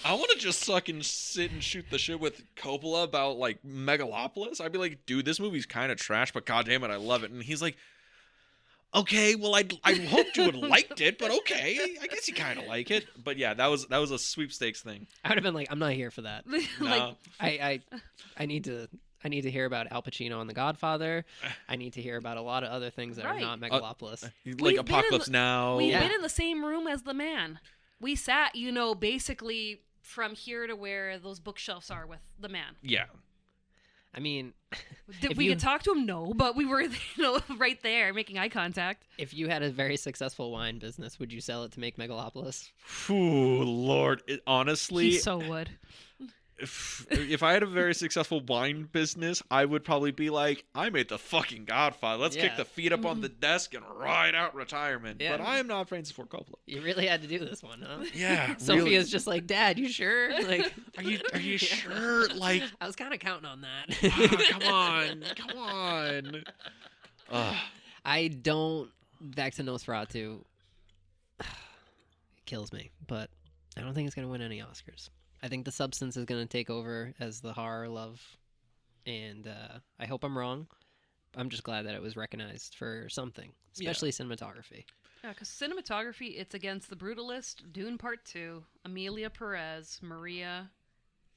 I want to just fucking sit and shoot the shit with Coppola about like Megalopolis. I'd be like, dude, this movie's kind of trash, but goddamn it, I love it. And he's like, okay, well, I hoped you would liked it, but okay, I guess you kind of like it. But yeah, that was a sweepstakes thing. I would have been like, I'm not here for that. No. I need to hear about Al Pacino on The Godfather. I need to hear about a lot of other things that are Right. not Megalopolis. Like We've been in Apocalypse Now. We've Yeah. been in the same room as the man. We sat, basically from here to where those bookshelves are with the man. Yeah. I mean, Did If we you- could talk to him? No, but we were, right there making eye contact. if you had a very successful wine business, would you sell it to make Megalopolis? Ooh, Lord. Honestly, He so would. if I had a very successful wine business, I would probably be like, I made the fucking Godfather. Let's kick Yeah. the feet up on the desk and ride out retirement. Yeah. But I am not Francis Ford Coppola. You really had to do this one, huh? Yeah. Sophia's really. just like, Dad, you sure? Like, Are you Yeah. sure? Like, I was kind of counting on that. come on. Ugh. I don't. Back to Nosferatu. It kills me, but I don't think it's gonna win any Oscars. I think the substance is gonna take over as the horror love, and I hope I'm wrong. I'm just glad that it was recognized for something, especially cinematography. Yeah, because cinematography, it's against The Brutalist, Dune Part 2, Amelia Perez, Maria,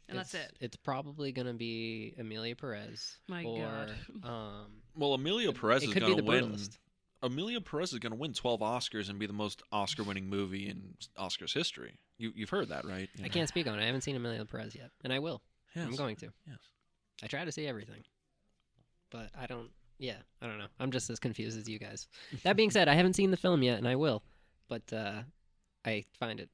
and that's it. It's probably gonna be Amelia Perez. My or, God. Well, Amelia Perez it is could going be to The win. Brutalist. Amelia Perez is going to win 12 Oscars and be the most Oscar-winning movie in Oscars history. You've heard that, right? You I know. can't speak on it. I haven't seen Amelia Perez yet, and I will. Yes. I'm going to. Yes. I try to see everything, but I don't. Yeah, I don't know. I'm just as confused as you guys. That being said, I haven't seen the film yet, and I will. But I find it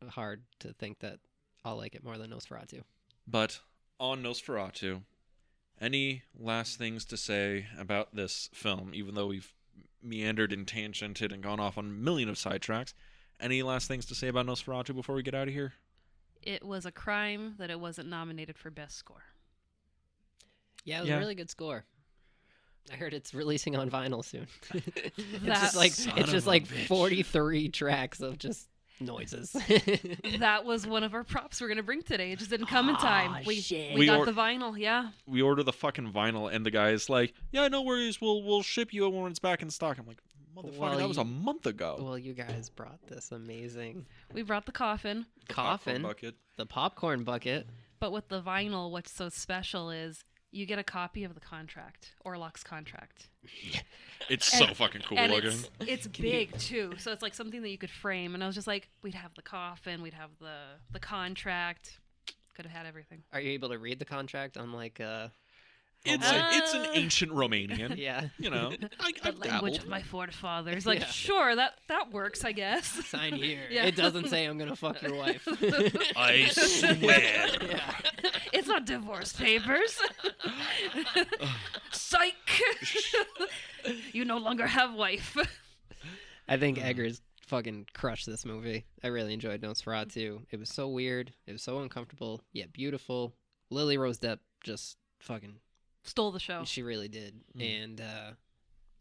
hard to think that I'll like it more than Nosferatu. But on Nosferatu, any last things to say about this film? Even though we've meandered and tangented and gone off on a million of sidetracks, any last things to say about Nosferatu before we get out of here? It was a crime that it wasn't nominated for Best Score. Yeah, it was Yeah. a really good score. I heard it's releasing on vinyl soon. it's That- just like Son it's of just a like bitch. 43 tracks of just noises. That was one of our props we're going to bring today. It just didn't come in time. Aw, We shit. We got or- the vinyl, yeah. We order the fucking vinyl, and the guy is like, "Yeah, no worries. We'll ship you when it's back in stock." I'm like, "Motherfucker, Well, that was a month ago." Well, you guys brought this amazing We brought the coffin, The popcorn coffin, bucket. the popcorn bucket. but with the vinyl, what's so special is you get a copy of the contract, Orlok's contract. It's And- so fucking cool And looking. it's big too, so it's like something that you could frame. And I was just like, we'd have the coffin, we'd have the contract, could have had everything. Are you able to read the contract on like It's an ancient Romanian. yeah, You know, I The language dabbled. of my forefathers. Like, Yeah. sure, that works, I guess. sign here. Yeah. It doesn't say I'm gonna fuck your wife. I swear. yeah. It's not divorce papers. Psych! You no longer have wife. I think Eggers fucking crushed this movie. I really enjoyed Nosferatu. It was so weird. It was so uncomfortable, yet beautiful. Lily Rose Depp just fucking, Stole the show. she really did. Mm. And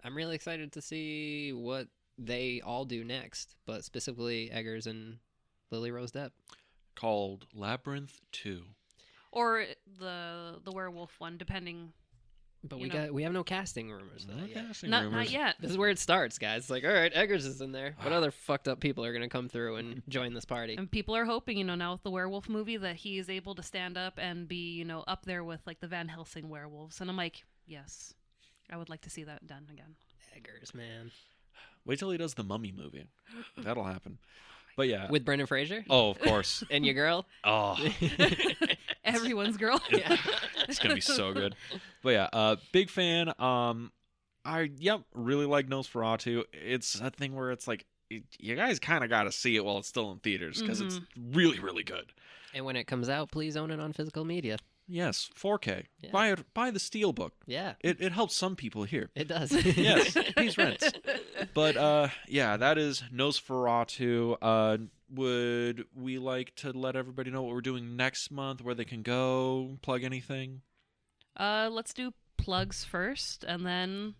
I'm really excited to see what they all do next, but specifically Eggers and Lily Rose Depp. Called Labyrinth 2. Or the werewolf one, depending. But You we know. we have no casting rumors for that yet. Not yet. This is where it starts, guys. It's like, all right, Eggers is in there. What other fucked up people are gonna come through and join this party? And people are hoping, now with the werewolf movie, that he is able to stand up and be, up there with like the Van Helsing werewolves. And I'm like, yes, I would like to see that done again. Eggers, man. Wait till he does the Mummy movie. That'll happen. But yeah. With Brendan Fraser Oh, of course. and your girl. Oh, Everyone's girl. Yeah. it's gonna be so good. But yeah, big fan. Really like Nosferatu. It's a thing where it's like you guys kind of got to see it while it's still in theaters because it's really, really good. And when it comes out, please own it on physical media. Yes, 4K. Yeah. Buy the Steelbook. Yeah, It helps some people here. it does. Yes, it pays rent. But yeah, that is Nosferatu. Would we like to let everybody know what we're doing next month, where they can go, plug anything? Let's do plugs first, and then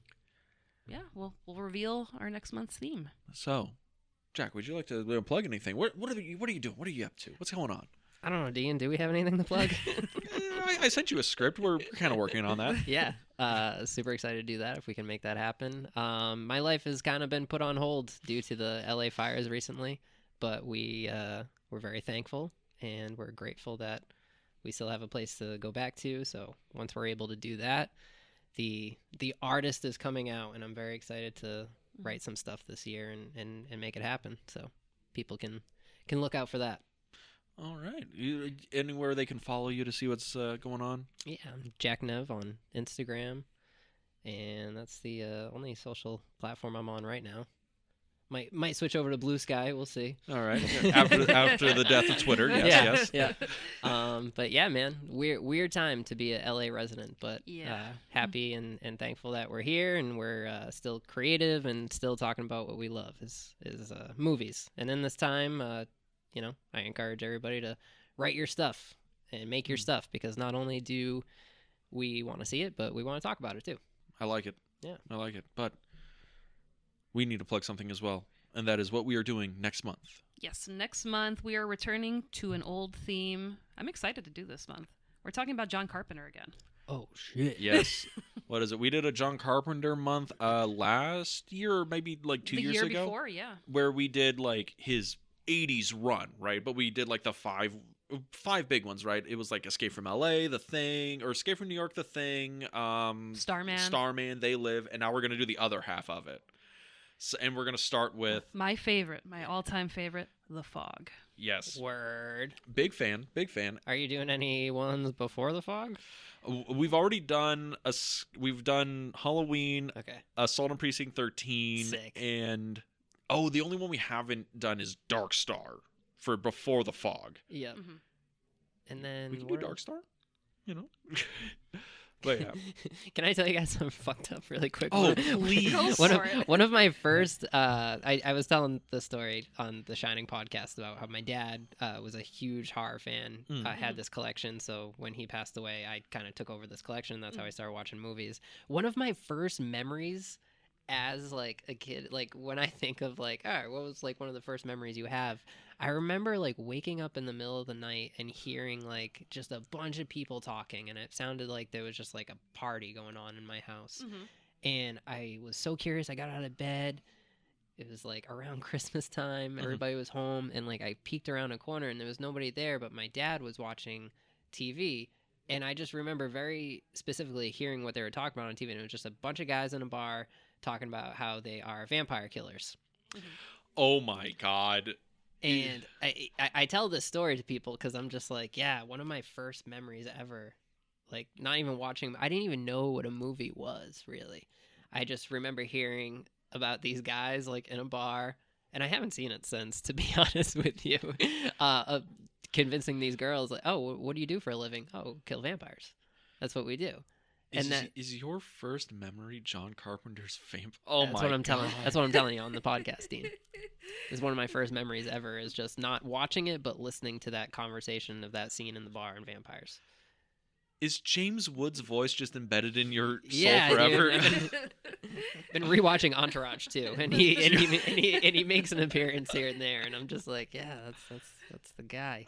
we'll reveal our next month's theme. So, Jack, would you like to plug anything? What are you doing? What are you up to? What's going on? I don't know, Dean. Do we have anything to plug? I sent you a script. We're kind of working on that. Yeah, super excited to do that if we can make that happen. My life has kind of been put on hold due to the LA fires recently, but we're very thankful and we're grateful that we still have a place to go back to. So once we're able to do that, the artist is coming out, and I'm very excited to write some stuff this year and make it happen. So people can look out for that. All right. Anywhere they can follow you to see what's going on? Yeah, I'm Jack Nev on Instagram, and that's the only social platform I'm on right now. Might switch over to Blue Sky. We'll see. All right. After the death of Twitter. Yes. Yeah. But yeah, man, weird time to be a LA resident, but happy and thankful that we're here and we're still creative and still talking about what we love is movies. And in this time, I encourage everybody to write your stuff and make your stuff, because not only do we want to see it, but we want to talk about it too. I like it. Yeah. I like it. But we need to plug something as well, and that is what we are doing next month. Yes, next month we are returning to an old theme. I'm excited to do this month. We're talking about John Carpenter again. Oh, shit. Yes. What is it? We did a John Carpenter month last year, or maybe like 2 years ago. The year before, yeah. Where we did like his 80s run, right? But we did like the five big ones, right? It was like Escape from LA, The Thing, or Escape from New York, The Thing, Starman, They Live, and now we're going to do the other half of it. So, and we're going to start with my all-time favorite, The Fog. Yes. Word. Big fan. Are you doing any ones before The Fog? We've already done Halloween, Okay. Assault on Precinct 13, Sick. and the only one we haven't done is Dark Star for before The Fog. Yeah. Mm-hmm. And then we can do Dark Star, But yeah. Can I tell you guys something fucked up really quick? Oh, please. One of my first, I was telling the story on the Shining podcast about how my dad was a huge horror fan. Had this collection, so when he passed away, I kind of took over this collection. That's how I started watching movies. One of my first memories as like a kid, like when I think of like, all right, what was like one of the first memories you have? I remember like waking up in the middle of the night and hearing like just a bunch of people talking, and it sounded like there was just like a party going on in my house. And I was so curious. I got out of bed. It was like around Christmas time. Everybody was home, and like I peeked around a corner and there was nobody there, but my dad was watching TV. And I just remember very specifically hearing what they were talking about on TV. And it was just a bunch of guys in a bar talking about how they are vampire killers. Oh my God. And I tell this story to people because I'm just like, yeah, one of my first memories ever, like not even watching, I didn't even know what a movie was really. I just remember hearing about these guys like in a bar, and I haven't seen it since, to be honest with you, convincing these girls like, oh, what do you do for a living? Oh, kill vampires. That's what we do. Is your first memory John Carpenter's vampire? Oh, that's what I'm telling. That's what I'm telling you on the podcast, Dean. It's one of my first memories ever. Is just not watching it, but listening to that conversation of that scene in the bar and vampires. Is James Woods' voice just embedded in your soul yeah, forever? Dude, I've been rewatching Entourage too, and he makes an appearance here and there, and I'm just like, yeah, that's the guy.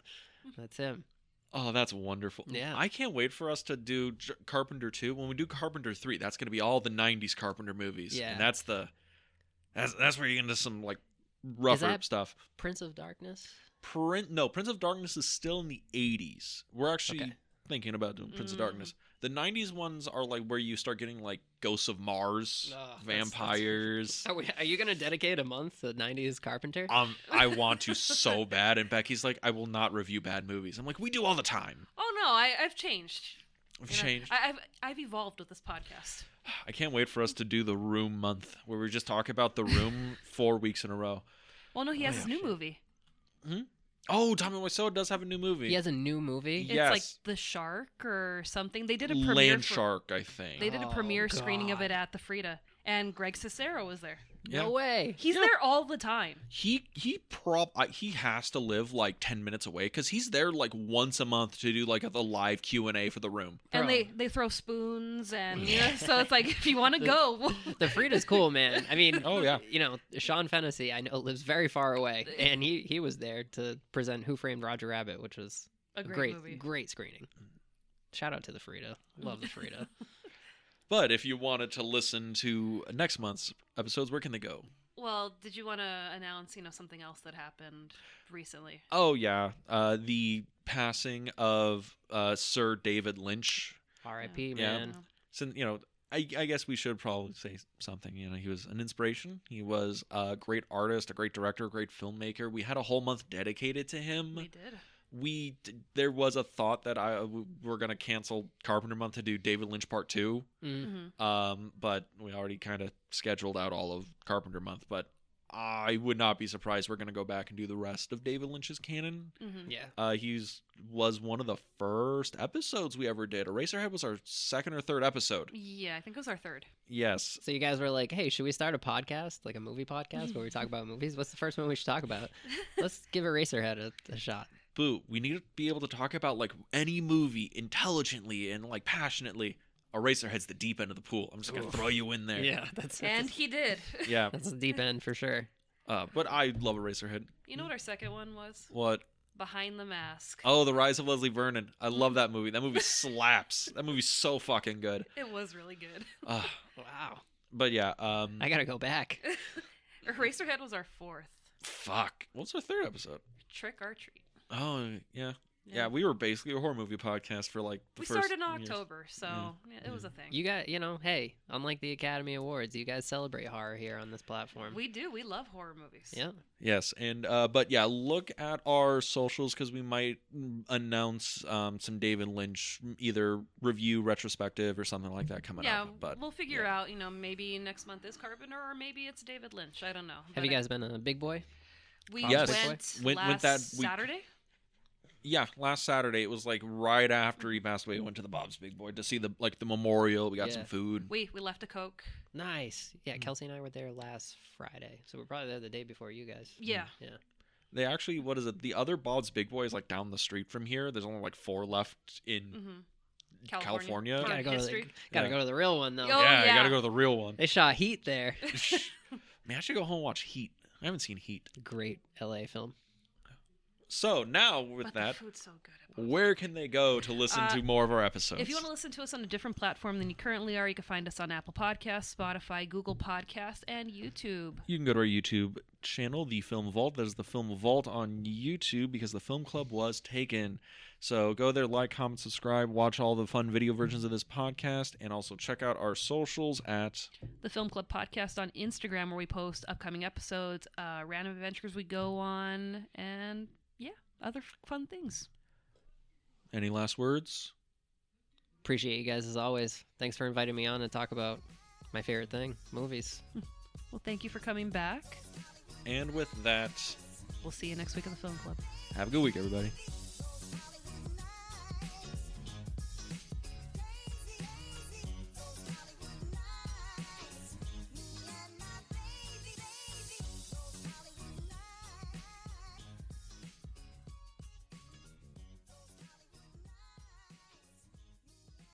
That's him. Oh, that's wonderful. Yeah. I can't wait for us to do Carpenter 2. When we do Carpenter 3, that's going to be all the 90s Carpenter movies. Yeah. And that's where you get into some like rougher stuff. Prince of Darkness? No, Prince of Darkness is still in the 80s. We're actually thinking about doing Prince of Darkness. The 90s ones are like where you start getting like Ghosts of Mars, vampires. Are you going to dedicate a month to 90s Carpenter? I want to so bad. And Becky's like, I will not review bad movies. I'm like, we do all the time. Oh, no, I've changed. I've changed. I've evolved with this podcast. I can't wait for us to do the Room month where we just talk about the Room 4 weeks in a row. Well, no, he has his new movie. Oh, Tommy Wiseau does have a new movie. He has a new movie. It's Yes. like The Shark or something. They did a premiere Land for- Shark, I think. They did a Oh, premiere screening of it God. at the Frida, and Greg Cicero was there. Yeah. No way. He's there all the time. He has to live like 10 minutes away because he's there like once a month to do like the live Q&A for the room. And Bro. they throw spoons and so it's like if you want to go. The Frida's cool, man. I mean, Oh, yeah. you know, Sean Fennessy, I know, lives very far away, and he was there to present Who Framed Roger Rabbit, which was A great movie. great screening. Shout out to the Frida. Love the Frida. But if you wanted to listen to next month's episodes, where can they go? Well, did you want to announce, something else that happened recently? Oh, yeah. The passing of Sir David Lynch. R.I.P. Yeah. man. So, I guess we should probably say something. He was an inspiration. He was a great artist, a great director, a great filmmaker. We had a whole month dedicated to him. We did. There was a thought that we're gonna cancel Carpenter Month to do David Lynch Part 2. Mm-hmm. But we already kind of scheduled out all of Carpenter Month. But I would not be surprised we're gonna go back and do the rest of David Lynch's canon. Mm-hmm. Yeah. Was one of the first episodes we ever did. Eraserhead was our second or third episode. Yeah, I think it was our third. Yes. So you guys were like, hey, should we start a podcast, like a movie podcast where we talk about movies? What's the first one we should talk about? Let's give Eraserhead a shot. Boo, we need to be able to talk about like any movie intelligently and like passionately. Eraserhead's the deep end of the pool. I'm just gonna throw you in there. that's And he did. Yeah. that's the deep end for sure. But I love Eraserhead. You know what our second one was? What? Behind the Mask. Oh, The Rise of Leslie Vernon. I love that movie. That movie slaps. That movie's so fucking good. It was really good. Wow. But yeah, I gotta go back. Eraserhead was our fourth. fuck. What's our third episode? Trick or Treat. Oh, yeah. Yeah, we were basically a horror movie podcast for like the We first started in years. October, so yeah, it was a thing. You got, hey, unlike the Academy Awards, you guys celebrate horror here on this platform. We do. We love horror movies. Yeah. Yes, and but yeah, look at our socials because we might announce some David Lynch either review retrospective or something like that coming Yeah, up. But we'll figure out. Maybe next month is Carpenter, or maybe it's David Lynch. I don't know. Have you guys been a big boy? We Yes. went Went last that week. Saturday. yeah, last Saturday it was like right after he passed away. We went to the Bob's Big Boy to see the memorial. We got some Yeah. food. We left a Coke. Nice. Yeah, Kelsey and I were there last Friday, so we're probably there the day before you guys. Yeah. Yeah. They actually, what is it? The other Bob's Big Boy is like down the street from here. There's only like 4 left in Mm-hmm. California. For Gotta go history. to the real one though. Oh, yeah, you yeah. gotta go to the real one. They shot Heat there. Man, I should go home and watch Heat. I haven't seen Heat. Great LA film. So now with But that, the food's so good. at Bob's. where can they go to listen to more of our episodes? If you want to listen to us on a different platform than you currently are, you can find us on Apple Podcasts, Spotify, Google Podcasts, and YouTube. You can go to our YouTube channel, The Film Vault. That is The Film Vault on YouTube because the film club was taken. So go there, like, comment, subscribe, watch all the fun video versions of this podcast, and also check out our socials at The Film Club Podcast on Instagram, where we post upcoming episodes, random adventures we go on, and other fun things. Any last words? Appreciate you guys as always. Thanks for inviting me on to talk about my favorite thing, movies. Well, thank you for coming back. And with that, We'll see you next week at the Film Club. have a good week, everybody.